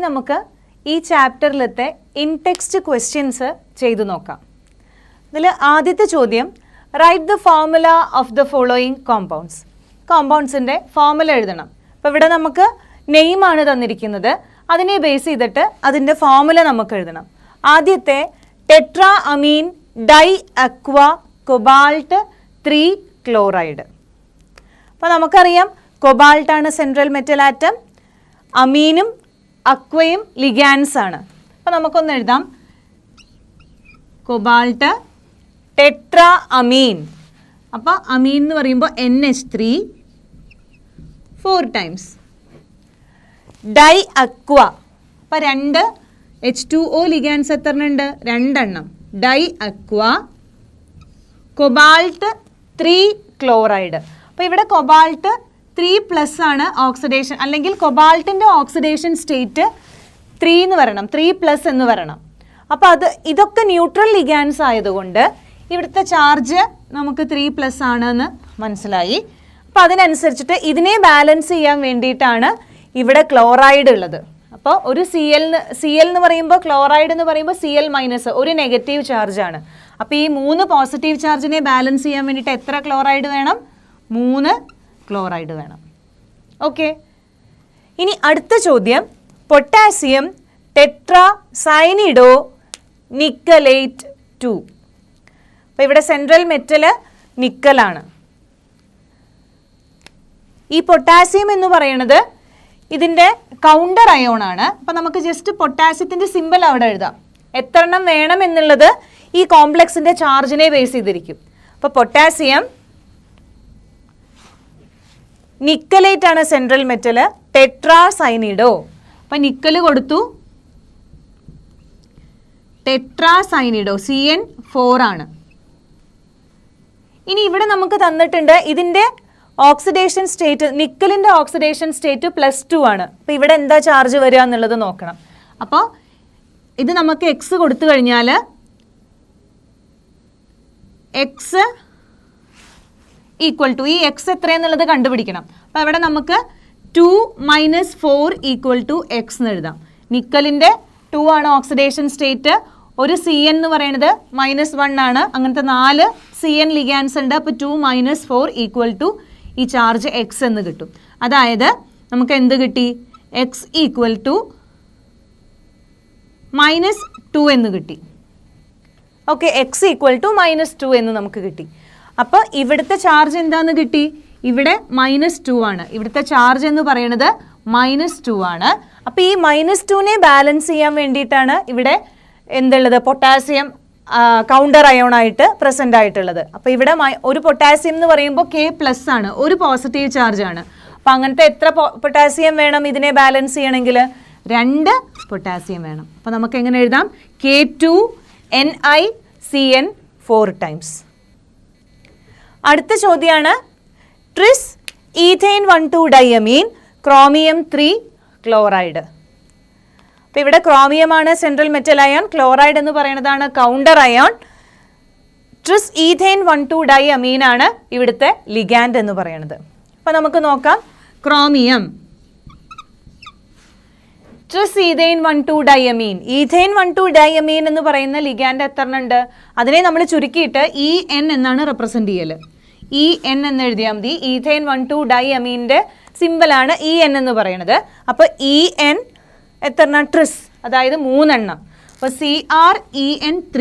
നമുക്ക് ഈ ചാപ്റ്ററിലത്തെ indexed questions ചെയ്തു നോക്കാം. ഇതിൽ ആദ്യത്തെ ചോദ്യം, write the formula of the following compounds. കോമ്പൗണ്ട്സിൻ്റെ ഫോർമുല എഴുതണം. അപ്പോൾ ഇവിടെ നമുക്ക് നെയിമാണ് തന്നിരിക്കുന്നത്, അതിനെ ബേസ് ചെയ്തിട്ട് അതിൻ്റെ ഫോർമുല നമുക്ക് എഴുതണം. ആദ്യത്തെ ടെട്രാ അമീൻ ഡൈ അക്വ കൊബാൾട്ട് 3 ക്ലോറൈഡ്. അപ്പോൾ നമുക്കറിയാം കൊബാൾട്ടാണ് സെൻട്രൽ മെറ്റൽ ആറ്റം, അമീനും അക്വയും ലിഗാൻസ് ആണ്. അപ്പോൾ നമുക്കൊന്ന് എഴുതാം, കൊബാൾട്ട് ടെട്രാ അമീൻ. അപ്പോൾ അമീൻ എന്ന് പറയുമ്പോൾ NH3 4 ടൈംസ്. ഡൈ അക്വ, അപ്പോൾ 2 H2O ലിഗാൻസ് എത്ര ഉണ്ട്? 2 എണ്ണം. Di aqua cobalt 3 chloride. അപ്പോൾ ഇവിടെ കൊബാൾട്ട് 3+ ആണ് ഓക്സിഡേഷൻ, അല്ലെങ്കിൽ കൊബാൾട്ടിൻ്റെ ഓക്സിഡേഷൻ സ്റ്റേറ്റ് 3 എന്ന് വരണം, 3+ എന്ന് വരണം. അപ്പോൾ ഇതൊക്കെ ന്യൂട്രൽ ലിഗാൻസ് ആയതുകൊണ്ട് ഇവിടുത്തെ ചാർജ് നമുക്ക് 3+ ആണെന്ന് മനസ്സിലായി. അപ്പോൾ അതിനനുസരിച്ചിട്ട് ഇതിനെ ബാലൻസ് ചെയ്യാൻ വേണ്ടിയിട്ടാണ് ഇവിടെ ക്ലോറൈഡ് ഉള്ളത്. അപ്പോൾ ഒരു Cl എന്ന് പറയുമ്പോൾ, ക്ലോറൈഡ് എന്ന് പറയുമ്പോൾ Cl- ഒരു നെഗറ്റീവ് ചാർജാണ്. അപ്പോൾ ഈ 3 പോസിറ്റീവ് ചാർജിനെ ബാലൻസ് ചെയ്യാൻ വേണ്ടിയിട്ട് എത്ര ക്ലോറൈഡ് വേണം? 3 ക്ലോറൈഡ് വേണം. ഓക്കെ, ഇനി അടുത്ത ചോദ്യം, പൊട്ടാസ്യം ടെട്രാ സയനിഡോ നിക്കലേറ്റ് 2. അപ്പോൾ ഇവിടെ സെൻട്രൽ മെറ്റൽ നിക്കലാണ്. ഈ പൊട്ടാസ്യം എന്ന് പറയുന്നത് ഇതിൻ്റെ കൗണ്ടർ അയോൺ ആണ്. അപ്പോൾ നമുക്ക് ജസ്റ്റ് പൊട്ടാസ്യത്തിൻ്റെ സിമ്പിൾ അവിടെ എഴുതാം. എത്ര എണ്ണം വേണം എന്നുള്ളത് ഈ കോംപ്ലക്സിൻ്റെ ചാർജിനെ ബേസ് ചെയ്തിരിക്കും. അപ്പോൾ പൊട്ടാസ്യം നിക്കലേറ്റ് ആണ് സെൻട്രൽ മെറ്റൽ, ടെട്രാ സയനിഡോ. അപ്പം നിക്കൽ കൊടുത്തു, ടെട്രാ സയനിഡോ CN4 ആണ്. ഇനി ഇവിടെ നമുക്ക് തന്നിട്ടുണ്ട് ഇതിൻ്റെ ഓക്സിഡേഷൻ സ്റ്റേറ്റ്, നിക്കലിൻ്റെ ഓക്സിഡേഷൻ സ്റ്റേറ്റ് +2 ആണ്. അപ്പോൾ ഇവിടെ എന്താ ചാർജ് വരിക എന്നുള്ളത് നോക്കണം. അപ്പോൾ ഇത് നമുക്ക് X കൊടുത്തു കഴിഞ്ഞാൽ X ഈക്വൽ ടു, ഈ X എത്രയെന്നുള്ളത് കണ്ടുപിടിക്കണം. അപ്പോൾ ഇവിടെ നമുക്ക് 2 - 4 = X എന്ന് എഴുതാം. നിക്കലിൻ്റെ 2 ആണ് ഓക്സിഡേഷൻ സ്റ്റേറ്റ്, ഒരു Cn എന്ന് പറയുന്നത് -1 ആണ്. അങ്ങനത്തെ 4 Cn ലിഗാൻസ് ഉണ്ട്. അപ്പോൾ 2 - 4 = ഈ ചാർജ് X എന്ന് കിട്ടും. അതായത് നമുക്ക് എന്ത് കിട്ടി? X ഈക്വൽ ടു -2 എന്ന് കിട്ടി. ഓക്കെ, X ഈക്വൽ ടു -2 എന്ന് നമുക്ക് കിട്ടി. അപ്പോൾ ഇവിടുത്തെ ചാർജ് എന്താന്ന് കിട്ടി? ഇവിടെ -2 ആണ്. ഇവിടുത്തെ ചാർജ് എന്ന് പറയുന്നത് -2 ആണ്. അപ്പോൾ ഈ -2നെ ബാലൻസ് ചെയ്യാൻ വേണ്ടിയിട്ടാണ് ഇവിടെ എന്തുള്ളത്? പൊട്ടാസ്യം കൗണ്ടർ അയോൺ ആയിട്ട് പ്രസൻ്റ് ആയിട്ടുള്ളത്. അപ്പോൾ ഇവിടെ ഒരു പൊട്ടാസ്യം എന്ന് പറയുമ്പോൾ K+ ആണ്, ഒരു പോസിറ്റീവ് ചാർജ് ആണ്. അപ്പോൾ അങ്ങനത്തെ എത്ര പൊട്ടാസ്യം വേണം ഇതിനെ ബാലൻസ് ചെയ്യണമെങ്കിൽ? 2 പൊട്ടാസ്യം വേണം. അപ്പോൾ നമുക്ക് എങ്ങനെ എഴുതാം? K2NiCN4 times. അടുത്ത ചോദ്യമാണ്, tris ethane 1,2 diamine chromium 3 chloride. അപ്പോൾ ഇവിടെ ക്രോമിയമാണ് സെൻട്രൽ മെറ്റൽ അയോൺ, ക്ലോറൈഡ് എന്ന് പറയുന്നതാണ് counter ion. Tris ethane 1,2 diamine ആണ് ഇവിടുത്തെ ലിഗാൻഡ് എന്ന് പറയുന്നത്. അപ്പോൾ നമുക്ക് നോക്കാം, chromium tris ethane 1,2 diamine. Ethane 1,2 diamine എന്ന് പറയുന്ന ലിഗാൻഡ് എത്ര ഉണ്ട്? അതിനെ നമ്മൾ ചുരുക്കിയിട്ട് EN എന്നാണ് റെപ്രസെൻ്റ് ചെയ്യൽ. EN എന്ന് എഴുതിയാൽ മതി. ഈഥെയ്ൻ 1,2 ഡയമീൻ്റെ സിമ്പിളാണ് EN എന്ന് പറയുന്നത്. അപ്പോൾ EN എത്ര? ട്രിസ്, അതായത് 3 എണ്ണം. അപ്പോൾ CrEN3.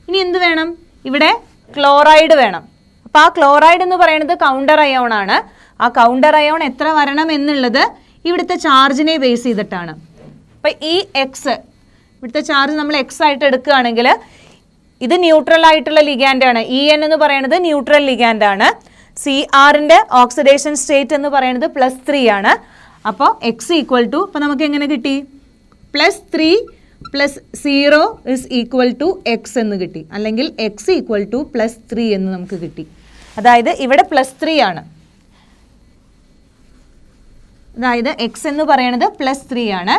ഇനി എന്ത് വേണം? ഇവിടെ ക്ലോറൈഡ് വേണം. അപ്പോൾ ആ ക്ലോറൈഡ് എന്ന് പറയുന്നത് കൗണ്ടർ അയോൺ ആണ്. ആ കൗണ്ടർ അയോൺ എത്ര വരണം എന്നുള്ളത് ഇവിടുത്തെ ചാർജിനെ ബേസ് ചെയ്തിട്ടാണ്. അപ്പോൾ ഈ X, ഇവിടുത്തെ ചാർജ് നമ്മൾ X ആയിട്ട് എടുക്കുകയാണെങ്കിൽ ഇത് ന്യൂട്രൽ ആയിട്ടുള്ള ലിഗാൻഡ് ആണ്. EN എന്ന് പറയുന്നത് ന്യൂട്രൽ ലിഗാൻഡ് ആണ്. CRൻ്റെ ഓക്സിഡേഷൻ സ്റ്റേറ്റ് എന്ന് പറയുന്നത് +3 ആണ്. അപ്പോൾ X ഈക്വൽ ടു, അപ്പോൾ നമുക്ക് എങ്ങനെ കിട്ടി? +3 + 0 = X എന്ന് കിട്ടി. അല്ലെങ്കിൽ X ഈക്വൽ ടു +3 എന്ന് നമുക്ക് കിട്ടി. അതായത് ഇവിടെ +3 ആണ്. അതായത് X എന്ന് പറയുന്നത് +3 ആണ്.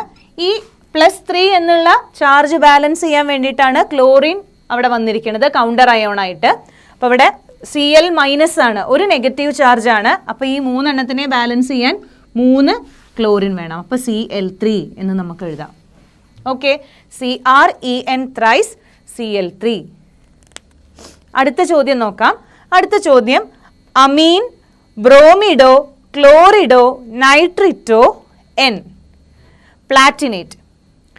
ഈ +3 എന്നുള്ള ചാർജ് ബാലൻസ് ചെയ്യാൻ വേണ്ടിയിട്ടാണ് ക്ലോറിൻ അവിടെ വന്നിരിക്കുന്നത് കൗണ്ടർ അയോൺ ആയിട്ട്. അപ്പോൾ ഇവിടെ Cl- ആണ്, ഒരു നെഗറ്റീവ് ചാർജ് ആണ്. അപ്പോൾ ഈ 3 എണ്ണത്തിനെ ബാലൻസ് ചെയ്യാൻ 3 ക്ലോറിൻ വേണം. അപ്പോൾ Cl3 എന്ന് നമുക്ക് എഴുതാം. Okay, CrEn thrice Cl3. അടുത്ത ചോദ്യം നോക്കാം. അടുത്ത ചോദ്യം അമീൻ, ബ്രോമിഡോ, ക്ലോറിഡോ, നൈട്രിറ്റോ, N, പ്ലാറ്റിനേറ്റ്.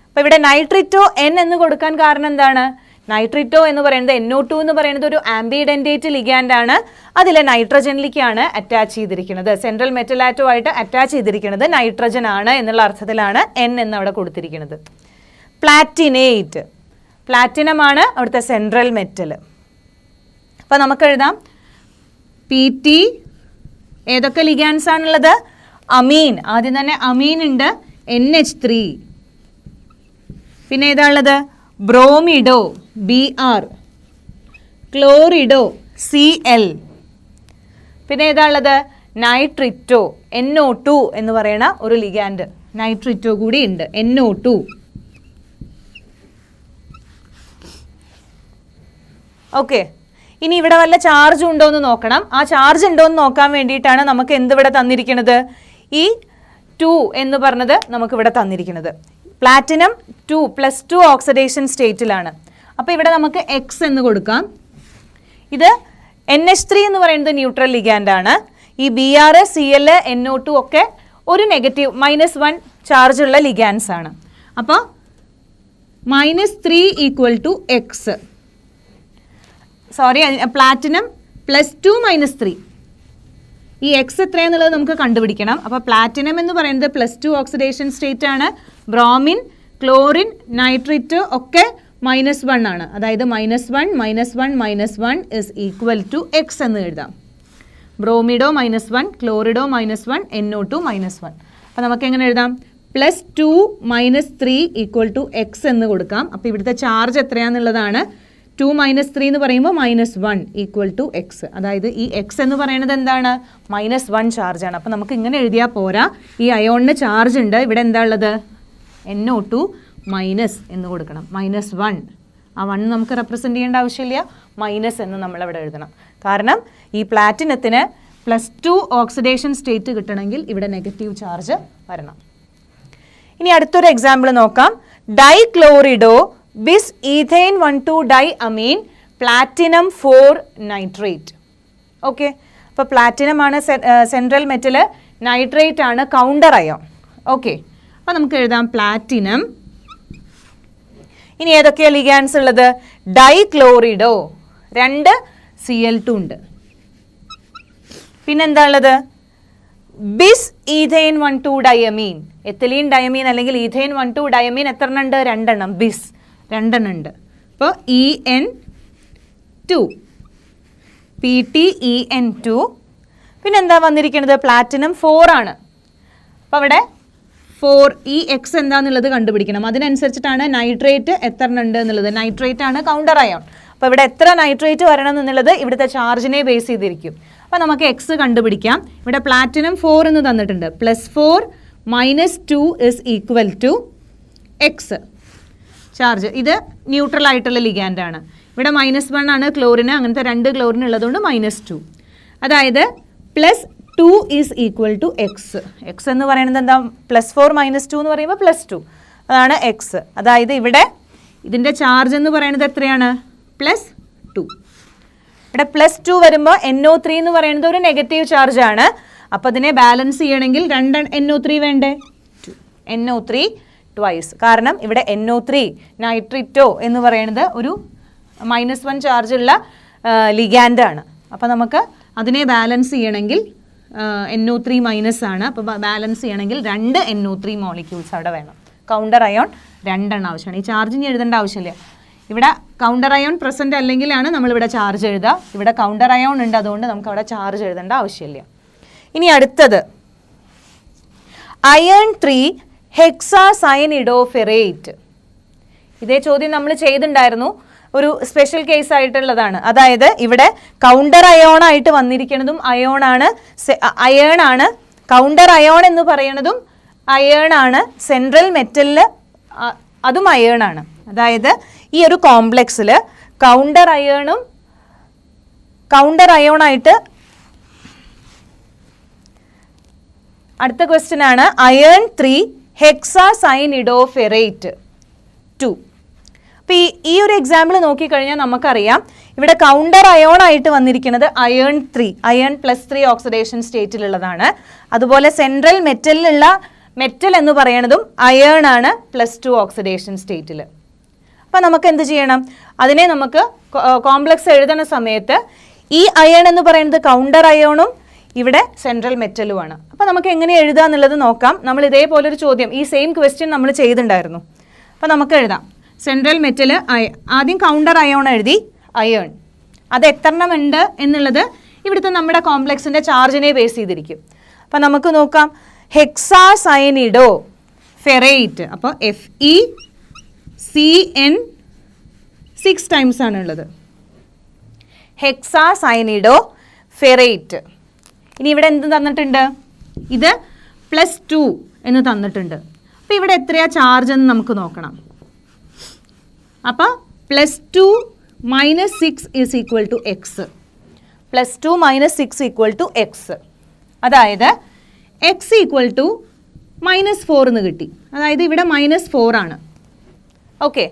അപ്പോൾ ഇവിടെ നൈട്രിറ്റോ N എന്ന് കൊടുക്കാൻ കാരണം എന്താണ്? നൈട്രിറ്റോ എന്ന് പറയുന്നത് NO2 എന്ന് പറയുന്നത് ഒരു ആംബിഡെൻറ്റേറ്റ് ലിഗാൻഡ് ആണ്. അതിലെ നൈട്രജനിലേക്കാണ് അറ്റാച്ച് ചെയ്തിരിക്കുന്നത്. സെൻട്രൽ മെറ്റൽ ആറ്റോ ആയിട്ട് അറ്റാച്ച് ചെയ്തിരിക്കുന്നത് നൈട്രജൻ ആണ് എന്നുള്ള അർത്ഥത്തിലാണ് N എന്ന് അവിടെ കൊടുത്തിരിക്കുന്നത്. പ്ലാറ്റിനേറ്റ്, പ്ലാറ്റിനമാണ് അവിടുത്തെ സെൻട്രൽ മെറ്റൽ. അപ്പോൾ നമുക്ക് എഴുതാം PT. ഏതൊക്കെ ലിഗാൻസ് ആണുള്ളത്? അമീൻ, ആദ്യം തന്നെ അമീൻ ഉണ്ട്, NH3. പിന്നെ ഏതാ ഉള്ളത്? ബ്രോമിഡോ, Br, ക്ലോറിഡോ, Cl. പിന്നെ ഏതാ ഉള്ളത്? നൈട്രിറ്റോ, NO2 എന്ന് പറയുന്ന ഒരു ലിഗാൻഡ്. നൈട്രിറ്റോ കൂടി ഉണ്ട്, NO2. ഓക്കെ, ഇനി ഇവിടെ വല്ല ചാർജ് ഉണ്ടോ എന്ന് നോക്കണം. ആ ചാർജ് ഉണ്ടോ എന്ന് നോക്കാൻ വേണ്ടിയിട്ടാണ് നമുക്ക് എന്തിവിടെ തന്നിരിക്കുന്നത്? ഈ 2 എന്ന് പറഞ്ഞത് നമുക്കിവിടെ തന്നിരിക്കുന്നത്. പ്ലാറ്റിനം 2 +2 ഓക്സിഡേഷൻ സ്റ്റേറ്റിലാണ്. അപ്പോൾ ഇവിടെ നമുക്ക് X എന്ന് കൊടുക്കാം. ഇത് NH3 എന്ന് പറയുന്നത് ന്യൂട്രൽ ലിഗാൻഡ് ആണ്. ഈ Br, Cl, NO2 ഒക്കെ ഒരു നെഗറ്റീവ് -1 ചാർജ് ഉള്ള ലിഗാൻസ് ആണ്. അപ്പോൾ -3 = X. Sorry, platinum +2 -3. ഈ X എത്രയാണെന്നുള്ളത് നമുക്ക് കണ്ടുപിടിക്കണം. അപ്പോൾ പ്ലാറ്റിനം എന്ന് പറയുന്നത് +2 ഓക്സിഡേഷൻ സ്റ്റേറ്റ് ആണ്. ബ്രോമിൻ, ക്ലോറിൻ, നൈട്രിറ്റ് ഒക്കെ -1 ആണ്. അതായത് -1 -1 -1 = X എന്ന് എഴുതാം. ബ്രോമിഡോ -1, ക്ലോറിഡോ -1, NO2 -1. അപ്പോൾ നമുക്ക് എങ്ങനെ എഴുതാം? +2 -3 = X എന്ന് കൊടുക്കാം. അപ്പോൾ ഇവിടുത്തെ ചാർജ് എത്രയാണെന്നുള്ളതാണ്. 2 -3 എന്ന് പറയുമ്പോൾ -1 = X. അതായത് ഈ X എന്ന് പറയുന്നത് എന്താണ്? -1 ചാർജാണ്. അപ്പോൾ നമുക്ക് ഇങ്ങനെ എഴുതിയാൽ പോരാ. ഈ അയോണിന് ചാർജ് ഉണ്ട്. ഇവിടെ എന്താ ഉള്ളത്? NO2 മൈനസ് എന്ന് കൊടുക്കണം. -1. ആ 1 നമുക്ക് റെപ്രസെൻ്റ് ചെയ്യേണ്ട ആവശ്യമില്ല. മൈനസ് എന്ന് നമ്മളവിടെ എഴുതണം. കാരണം ഈ പ്ലാറ്റിനത്തിന് +2 ഓക്സിഡേഷൻ സ്റ്റേറ്റ് കിട്ടണമെങ്കിൽ ഇവിടെ നെഗറ്റീവ് ചാർജ് വരണം. ഇനി അടുത്തൊരു എക്സാമ്പിൾ നോക്കാം. ഡൈക്ലോറിഡോ ബിസ് ഈഥെയ്ൻ 1,2 ഡൈഅമീൻ പ്ലാറ്റിനം 4 നൈട്രേറ്റ്. ഓക്കെ, അപ്പോൾ പ്ലാറ്റിനം ആണ് സെൻട്രൽ മെറ്റൽ, നൈട്രേറ്റ് ആണ് കൗണ്ടർ അയോൺ. ഓക്കെ, അപ്പോൾ നമുക്ക് എഴുതാം പ്ലാറ്റിനം. ഇനി ഏതൊക്കെയാണ് ലിഗാൻസ് ഉള്ളത്? ഡൈക്ലോറിഡോ 2 Cl2 ഉണ്ട്. പിന്നെന്താ ഉള്ളത്? ബിസ് ഈഥെയ്ൻ 1,2 ഡയമീൻ, എത്തിലീൻ ഡയമീൻ അല്ലെങ്കിൽ ഈഥെയ്ൻ 1,2 ഡയമീൻ എത്ര എണ്ണം ഉണ്ട്? 2 എണ്ണം. ബിസ് 2 എണ്ണം ഉണ്ട്. അപ്പോൾ En2, PtEn2. പിന്നെ എന്താ വന്നിരിക്കുന്നത്? പ്ലാറ്റിനം 4 ആണ്. അപ്പോൾ അവിടെ 4, ഈ X എന്താണെന്നുള്ളത് കണ്ടുപിടിക്കണം. അതിനനുസരിച്ചിട്ടാണ് നൈട്രേറ്റ് എത്ര ഉണ്ട് എന്നുള്ളത്. നൈട്രേറ്റ് ആണ് കൗണ്ടർ അയോൺ. അപ്പോൾ ഇവിടെ എത്ര നൈട്രേറ്റ് വരണം എന്നുള്ളത് ഇവിടുത്തെ ചാർജിനെ ബേസ് ചെയ്തിരിക്കും. അപ്പോൾ നമുക്ക് X കണ്ടുപിടിക്കാം. ഇവിടെ പ്ലാറ്റിനം 4 എന്ന് തന്നിട്ടുണ്ട്. +4 -2 = X ചാർജ്. ഇത് ന്യൂട്രൽ ആയിട്ടുള്ള ലിഗാൻഡ് ആണ്. ഇവിടെ -1 ആണ് ക്ലോറിന്. അങ്ങനത്തെ 2 ക്ലോറിൻ ഉള്ളതുകൊണ്ട് -2. അതായത് +2 = X. X എന്ന് പറയുന്നത് എന്താ? +4 -2 എന്ന് പറയുമ്പോൾ +2. അതാണ് X. അതായത് ഇവിടെ ഇതിൻ്റെ ചാർജ് എന്ന് പറയുന്നത് എത്രയാണ്? +2. ഇവിടെ +2 വരുമ്പോൾ NO3 എന്ന് പറയുന്നത് ഒരു നെഗറ്റീവ് ചാർജ് ആണ്. അപ്പോൾ അതിനെ ബാലൻസ് ചെയ്യണമെങ്കിൽ 2 NO3 വേണ്ടേ? 2 NO3 ട്വൈസ്. കാരണം ഇവിടെ NO3 നൈട്രിറ്റോ എന്ന് പറയുന്നത് ഒരു -1 ചാർജ് ഉള്ള ലിഗാൻഡ് ആണ്. അപ്പോൾ നമുക്ക് അതിനെ ബാലൻസ് ചെയ്യണമെങ്കിൽ NO3 മൈനസ് ആണ്. അപ്പോൾ ബാലൻസ് ചെയ്യണമെങ്കിൽ 2 NO3 മോളിക്യൂൾസ് അവിടെ വേണം. കൗണ്ടർ അയോൺ 2 എണ്ണം ആവശ്യമാണ്. ഈ ചാർജ് ഇനി എഴുതേണ്ട ആവശ്യമില്ല. ഇവിടെ കൗണ്ടർ അയോൺ പ്രസൻറ്റ് അല്ലെങ്കിലാണ് നമ്മളിവിടെ ചാർജ് എഴുതുക. ഇവിടെ കൗണ്ടർ അയോൺ ഉണ്ട്, അതുകൊണ്ട് നമുക്ക് അവിടെ ചാർജ് എഴുതേണ്ട ആവശ്യമില്ല. ഇനി അടുത്തത് അയൺ 3 ഹെക്സാസയനിഡോഫെറേറ്റ്. ഇതേ ചോദ്യം നമ്മൾ ചെയ്തിട്ടുണ്ടായിരുന്നു. ഒരു സ്പെഷ്യൽ കേസ് ആയിട്ടുള്ളതാണ്. അതായത് ഇവിടെ കൗണ്ടർ അയോൺ ആയിട്ട് വന്നിരിക്കുന്നതും അയോൺ ആണ്, അയേൺ ആണ്. കൗണ്ടർ അയോൺ എന്ന് പറയുന്നതും അയേൺ ആണ്. സെൻട്രൽ മെറ്റലിൽ അതും അയേൺ ആണ്. അതായത് ഈ ഒരു കോംപ്ലക്സിൽ കൗണ്ടർ അയോണായിട്ട് അടുത്ത ക്വസ്റ്റ്യൻ ആണ് അയൺ 3 ഹെക്സാസൈനിഡോഫെറേറ്റ് 2. അപ്പോൾ ഈ ഒരു എക്സാമ്പിൾ നോക്കിക്കഴിഞ്ഞാൽ നമുക്കറിയാം ഇവിടെ കൗണ്ടർ അയോൺ ആയിട്ട് വന്നിരിക്കുന്നത് അയൺ 3, അയൺ +3 ഓക്സിഡേഷൻ സ്റ്റേറ്റിലുള്ളതാണ്. അതുപോലെ സെൻട്രൽ മെറ്റലിലുള്ള മെറ്റൽ എന്ന് പറയുന്നതും അയൺ ആണ് +2 ഓക്സിഡേഷൻ സ്റ്റേറ്റിൽ. അപ്പോൾ നമുക്ക് എന്ത് ചെയ്യണം? അതിനെ നമുക്ക് കോംപ്ലക്സ് എഴുതുന്ന സമയത്ത് ഈ അയൺ എന്ന് പറയുന്നത് കൗണ്ടർ അയോണും ഇവിടെ സെൻട്രൽ മെറ്റലുമാണ്. അപ്പോൾ നമുക്ക് എങ്ങനെ എഴുതുക എന്നുള്ളത് നോക്കാം. നമ്മൾ ഇതേപോലൊരു ചോദ്യം ഈ സെയിം ക്വസ്റ്റ്യൻ നമ്മൾ ചെയ്തിട്ടുണ്ടായിരുന്നു. അപ്പോൾ നമുക്ക് എഴുതാം. സെൻട്രൽ മെറ്റൽ ആദ്യം കൗണ്ടർ അയോൺ എഴുതി അയൺ. അത് എത്രണ്ണം ഉണ്ട് എന്നുള്ളത് ഇവിടുത്തെ നമ്മുടെ കോംപ്ലക്സിൻ്റെ ചാർജിനെ ബേസ് ചെയ്തിരിക്കും. അപ്പോൾ നമുക്ക് നോക്കാം. ഹെക്സാസൈനിഡോ ഫെറേറ്റ്, അപ്പോൾ FeCN 6 ടൈംസ് ആണുള്ളത്. ഹെക്സാസൈനിഡോ ഫെറേറ്റ്. ഇനി ഇവിടെ എന്ത് തന്നിട്ടുണ്ട്? ഇത് +2 എന്ന് തന്നിട്ടുണ്ട്. അപ്പോൾ ഇവിടെ എത്രയാ ചാർജ് എന്ന് നമുക്ക് നോക്കണം. അപ്പോൾ +2 - 6 = x. +2 - 6 = x. അതായത് x = -4 എന്ന് കിട്ടി. അതായത് ഇവിടെ -4 ആണ്. ഓക്കെ.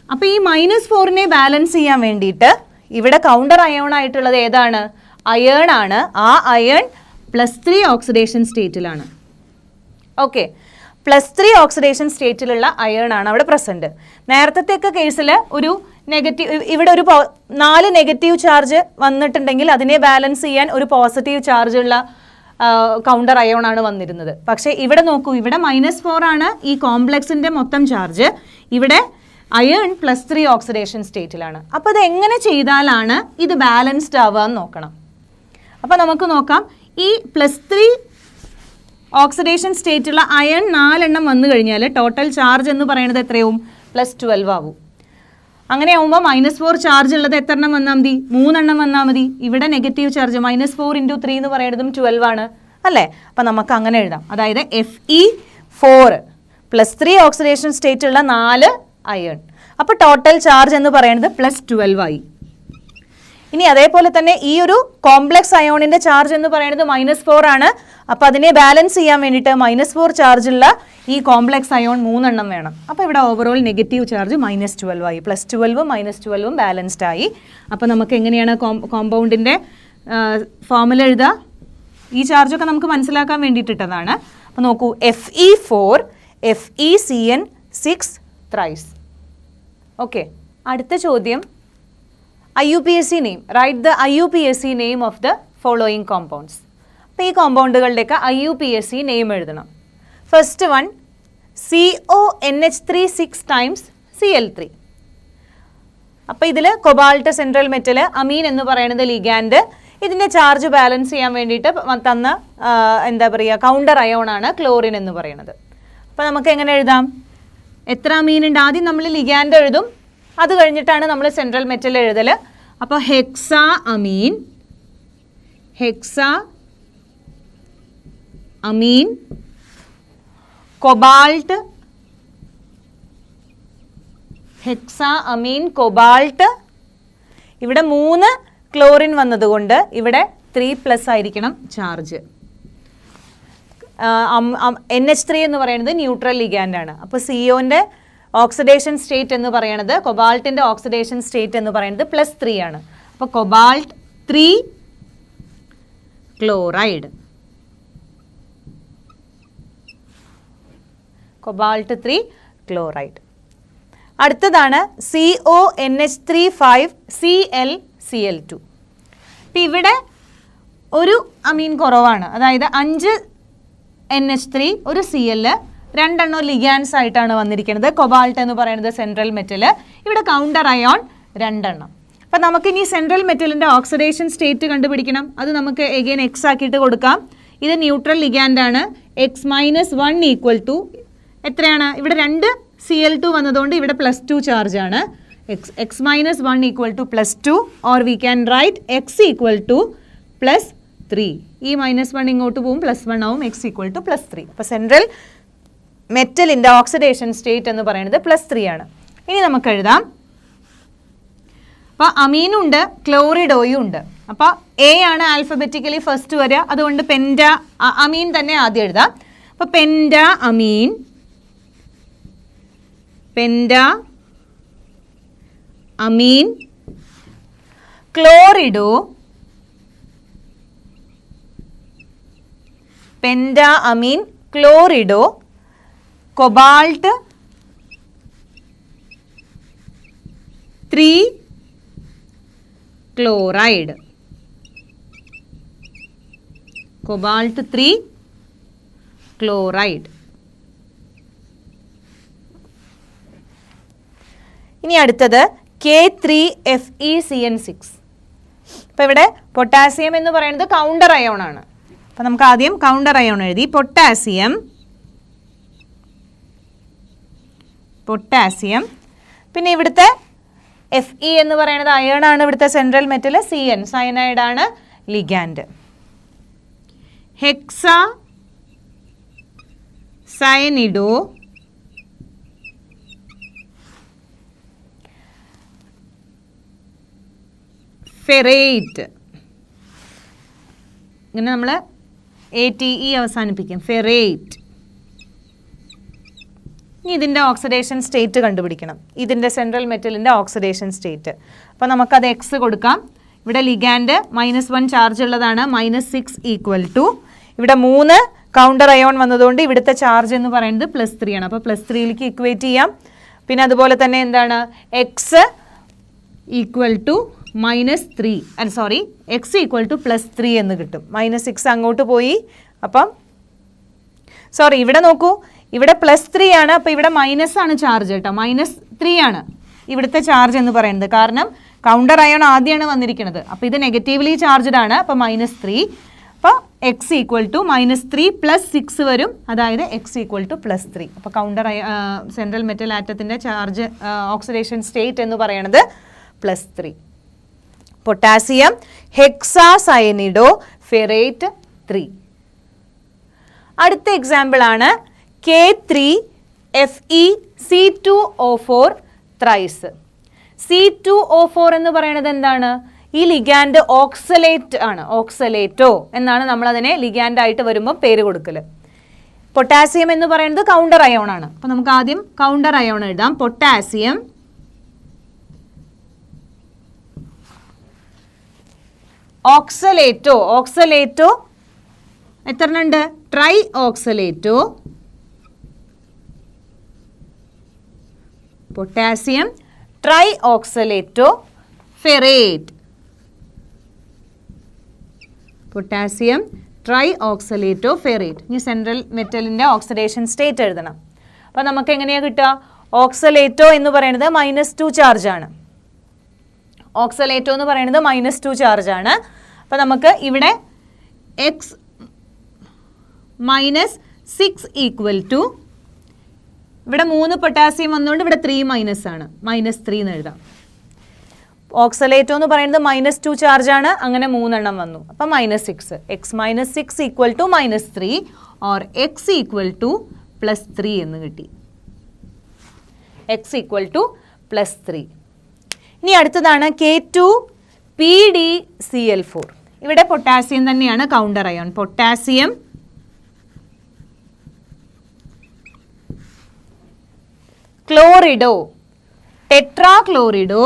അപ്പോൾ ഈ -4നെ ബാലൻസ് ചെയ്യാൻ വേണ്ടിയിട്ട് ഇവിടെ കൗണ്ടർ അയോൺ ആയിട്ടുള്ളത് ഏതാണ്? അയൺ ആണ്. ആ അയൺ +3 ഓക്സിഡേഷൻ സ്റ്റേറ്റിലാണ്. ഓക്കെ. +3 ഓക്സിഡേഷൻ സ്റ്റേറ്റിലുള്ള അയൺ ആണ് അവിടെ പ്രസൻറ്റ്. നേരത്തെ കേസിൽ ഒരു നെഗറ്റീവ്, ഇവിടെ ഒരു 4 നെഗറ്റീവ് ചാർജ് വന്നിട്ടുണ്ടെങ്കിൽ അതിനെ ബാലൻസ് ചെയ്യാൻ ഒരു പോസിറ്റീവ് ചാർജ് ഉള്ള കൗണ്ടർ അയോൺ ആണ് വന്നിരുന്നത്. പക്ഷേ ഇവിടെ നോക്കൂ, ഇവിടെ -4 ആണ് ഈ കോംപ്ലക്സിൻ്റെ മൊത്തം ചാർജ്. ഇവിടെ അയൺ +3 ഓക്സിഡേഷൻ സ്റ്റേറ്റിലാണ്. അപ്പോൾ അത് എങ്ങനെ ചെയ്താലാണ് ഇത് ബാലൻസ്ഡ് ആവുക എന്ന് നോക്കണം. അപ്പോൾ നമുക്ക് നോക്കാം. ഈ +3 ഓക്സിഡേഷൻ സ്റ്റേറ്റുള്ള അയൺ 4 എണ്ണം വന്നു കഴിഞ്ഞാൽ ടോട്ടൽ ചാർജ് എന്ന് പറയുന്നത് എത്രയാവും? +12 ആവും. അങ്ങനെ ആവുമ്പോൾ -4 ചാർജ് ഉള്ളത് എത്ര എണ്ണം വന്നാൽ മതി? 3 എണ്ണം വന്നാൽ മതി. ഇവിടെ നെഗറ്റീവ് ചാർജ് -4 × 3 എന്ന് പറയുന്നതും 12 ആണ് അല്ലേ? അപ്പം നമുക്ക് അങ്ങനെ എഴുതാം. അതായത് Fe4 +3 ഓക്സിഡേഷൻ സ്റ്റേറ്റുള്ള 4 അയൺ. അപ്പോൾ ടോട്ടൽ ചാർജ് എന്ന് പറയുന്നത് +12 ആയി. ഇനി അതേപോലെ തന്നെ ഈ ഒരു കോംപ്ലക്സ് അയോണിൻ്റെ ചാർജ് എന്ന് പറയുന്നത് -4 ആണ്. അപ്പോൾ അതിനെ ബാലൻസ് ചെയ്യാൻ വേണ്ടിയിട്ട് -4 ചാർജുള്ള ഈ കോംപ്ലക്സ് അയോൺ 3 എണ്ണം വേണം. അപ്പോൾ ഇവിടെ ഓവറോൾ നെഗറ്റീവ് ചാർജ് -12 ആയി. +12ഉം -12ഉം ബാലൻസ്ഡ് ആയി. അപ്പോൾ നമുക്ക് എങ്ങനെയാണ് കോമ്പൗണ്ടിൻ്റെ ഫോർമുല എഴുതുക? ഈ ചാർജൊക്കെ നമുക്ക് മനസ്സിലാക്കാൻ വേണ്ടിയിട്ടിട്ടതാണ്. അപ്പോൾ നോക്കൂ, Fe4 FeCN 6 thrice. ഓക്കെ. അടുത്ത ചോദ്യം, IUPAC name. Write the IUPAC name of the following compounds. അപ്പോൾ ഈ കോമ്പൗണ്ടുകളുടെയൊക്കെ IUPAC നെയിം എഴുതണം. First one CONH3 6 times Cl3. അപ്പോൾ ഇതിൽ കൊബാൾട്ട് സെൻട്രൽ മെറ്റൽ, അമീൻ എന്ന് പറയുന്നത് ലിഗാൻഡ്. ഇതിൻ്റെ ചാർജ് ബാലൻസ് ചെയ്യാൻ വേണ്ടിയിട്ട് തന്ന എന്താ പറയുക കൗണ്ടർ അയോൺ ആണ് ക്ലോറിൻ എന്ന് പറയുന്നത്. അപ്പോൾ നമുക്ക് എങ്ങനെ എഴുതാം? എത്ര അമീൻ ഉണ്ട്? ആദ്യം നമ്മൾ ലിഗാൻഡ് എഴുതും, അത് കഴിഞ്ഞിട്ടാണ് നമ്മൾ സെൻട്രൽ മെറ്റൽ എഴുതൽ. അപ്പോൾ hexa ammine cobalt, hexa ammine cobalt. ഇവിടെ 3 ക്ലോറിൻ വന്നതുകൊണ്ട് ഇവിടെ 3+ ആയിരിക്കണം ചാർജ്. NH3 എന്ന് പറയുന്നത് ന്യൂട്രൽ ലിഗാൻഡ് ആണ്. അപ്പോൾ CO-ൻ്റെ ഓക്സിഡേഷൻ സ്റ്റേറ്റ് എന്ന് പറയുന്നത്, കൊബാൾട്ടിൻ്റെ ഓക്സിഡേഷൻ സ്റ്റേറ്റ് എന്ന് പറയുന്നത് +3 ആണ്. അപ്പോൾ കൊബാൾട്ട് 3 ക്ലോറൈഡ്, കൊബാൾട്ട് 3 ക്ലോറൈഡ്. അടുത്തതാണ് CONH3 5 ClCl2. ഇപ്പം ഇവിടെ ഒരു അമീൻ കുറവാണ്, അതായത് 5 NH3 ഒരു Cl, 2 എണ്ണം ലിഗാൻസ് ആയിട്ടാണ് വന്നിരിക്കുന്നത്. കൊബാൾട്ട് എന്ന് പറയുന്നത് സെൻട്രൽ മെറ്റൽ, ഇവിടെ കൗണ്ടർ അയോൺ 2 എണ്ണം. അപ്പം നമുക്കിനി സെൻട്രൽ മെറ്റലിൻ്റെ ഓക്സിഡേഷൻ സ്റ്റേറ്റ് കണ്ടുപിടിക്കണം. അത് നമുക്ക് എഗെയിൻ X ആക്കിയിട്ട് കൊടുക്കാം. ഇത് ന്യൂട്രൽ ലിഗാൻഡ് ആണ്. X-1 = എത്രയാണ്? ഇവിടെ 2 Cl2 വന്നതുകൊണ്ട് ഇവിടെ +2 ചാർജ് ആണ്. X-1 = +2, or we can right X = +3. ഈ -1 ഇങ്ങോട്ട് പോവും, +1 ആവും. X = +3. അപ്പോൾ സെൻട്രൽ മെറ്റലിൻ്റെ ഓക്സിഡേഷൻ സ്റ്റേറ്റ് എന്ന് പറയുന്നത് +3 ആണ്. ഇനി നമുക്ക് എഴുതാം. അപ്പോൾ അമീനും ഉണ്ട്, ക്ലോറിഡോയും ഉണ്ട്. അപ്പോൾ എ ആണ് ആൽഫബറ്റിക്കലി ഫസ്റ്റ് വരിക, അതുകൊണ്ട് പെൻറ്റ അമീൻ തന്നെ ആദ്യം എഴുതാം. അപ്പോൾ പെൻറ്റ അമീൻ, പെൻറ്റ അമീൻ ക്ലോറിഡോ, പെൻറ്റ അമീൻ ക്ലോറിഡോ കൊബാൾട്ട് 3 ക്ലോറൈഡ്, കൊബാൾട്ട് 3 ക്ലോറൈഡ്. ഇനി അടുത്തത് K3FeCN6. അപ്പോൾ ഇവിടെ പൊട്ടാസ്യം എന്ന് പറയുന്നത് കൗണ്ടർ അയോൺ ആണ്. അപ്പോൾ നമുക്ക് ആദ്യം കൗണ്ടർ അയോൺ എഴുതി. പൊട്ടാസ്യം, പൊട്ടാസ്യം, പിന്നെ ഇവിടുത്തെ Fe എന്ന് പറയുന്നത് അയൺ ആണ്, ഇവിടുത്തെ സെൻട്രൽ മെറ്റൽ CN സയനൈഡ് ആണ് ലിഗാൻഡ്. ഹെക്സാ സയനിഡോ ഫെറേറ്റ്, ഇങ്ങനെ നമ്മൾ ATE അവസാനിപ്പിക്കും, ഫെറേറ്റ്. ഇനി ഇതിൻ്റെ ഓക്സിഡേഷൻ സ്റ്റേറ്റ് കണ്ടുപിടിക്കണം, ഇതിൻ്റെ സെൻട്രൽ മെറ്റലിൻ്റെ ഓക്സിഡേഷൻ സ്റ്റേറ്റ്. അപ്പോൾ നമുക്കത് എക്സ് കൊടുക്കാം. ഇവിടെ ലിഗാൻഡ് -1 ചാർജ് ഉള്ളതാണ്, -6 = ഇവിടെ 3 കൗണ്ടർ അയോൺ വന്നതുകൊണ്ട് ഇവിടുത്തെ ചാർജ് എന്ന് പറയുന്നത് +3 ആണ്. അപ്പോൾ +3ലേക്ക് ഇക്വേറ്റ് ചെയ്യാം. പിന്നെ അതുപോലെ തന്നെ എന്താണ് എക്സ് -3 x +3 എന്ന് കിട്ടും. -6 അങ്ങോട്ട് പോയി. അപ്പം ഇവിടെ നോക്കൂ, ഇവിടെ +3 ആണ്, അപ്പോൾ ഇവിടെ മൈനസ് ആണ് ചാർജ് കേട്ടോ, -3 ആണ് ഇവിടുത്തെ ചാർജ് എന്ന് പറയുന്നത്. കാരണം കൗണ്ടർ അയോൺ ആദ്യമാണ് വന്നിരിക്കുന്നത്, അപ്പോൾ ഇത് നെഗറ്റീവ്ലി ചാർജ്ഡ് ആണ്, അപ്പോൾ -3. അപ്പോൾ x -3 + 6 വരും, അതായത് x +3. അപ്പോൾ കൗണ്ടർ സെൻട്രൽ മെറ്റൽ ആറ്റത്തിൻ്റെ ചാർജ് ഓക്സിഡേഷൻ സ്റ്റേറ്റ് എന്ന് പറയുന്നത് +3. Potassium hexa cyanido ferrate 3. അടുത്ത എക്സാമ്പിൾ ആണ് K3FeC2O4 ത്രൈസ്. C2O4 എന്ന് പറയുന്നത് എന്താണ്? ഈ ലിഗാൻഡ് ഓക്സലേറ്റ് ആണ്, ഓക്സലേറ്റോ എന്നാണ് നമ്മൾ അതിനെ ലിഗാൻഡ് ആയിട്ട് വരുമ്പോൾ പേര് കൊടുക്കൽ. പൊട്ടാസ്യം എന്ന് പറയുന്നത് കൗണ്ടർ അയോൺ ആണ്. അപ്പോൾ നമുക്ക് ആദ്യം കൗണ്ടർ അയോൺ എഴുതാം. പൊട്ടാസ്യം ഓക്സലേറ്റോ, ഓക്സലേറ്റോ എത്ര ഉണ്ട്? Tri oxalato, potassium tri oxalato ferrate, potassium tri oxalato ferrate. ഇനി സെൻട്രൽ മെറ്റലിൻ്റെ ഓക്സിഡേഷൻ സ്റ്റേറ്റ് എഴുതണം. അപ്പോൾ നമുക്ക് എങ്ങനെയാണ് കിട്ടുക? ഓക്സലേറ്റോ എന്ന് പറയുന്നത് -2 ചാർജ് ആണ്. ഓക്സലേറ്റോ എന്ന് പറയുന്നത് -2 ചാർജ് ആണ്. അപ്പോൾ നമുക്ക് ഇവിടെ x -6 = ഇവിടെ 3 പൊട്ടാസ്യം വന്നുകൊണ്ട് ഇവിടെ 3 മൈനസ് ആണ്, -3 എന്ന് എഴുതാം. ഓക്സലേറ്റോ എന്ന് പറയുന്നത് -2 ചാർജ് ആണ്, അങ്ങനെ 3 എണ്ണം വന്നു, അപ്പം -6. x -6 = -3 or x +3 എന്ന് കിട്ടി. x +3. ഇനി അടുത്തതാണ് K2PdCl4. ഇവിടെ പൊട്ടാസ്യം തന്നെയാണ് കൗണ്ടർ അയോൺ. പൊട്ടാസ്യം ക്ലോറിഡോ, ടെട്രാക്ലോറിഡോ,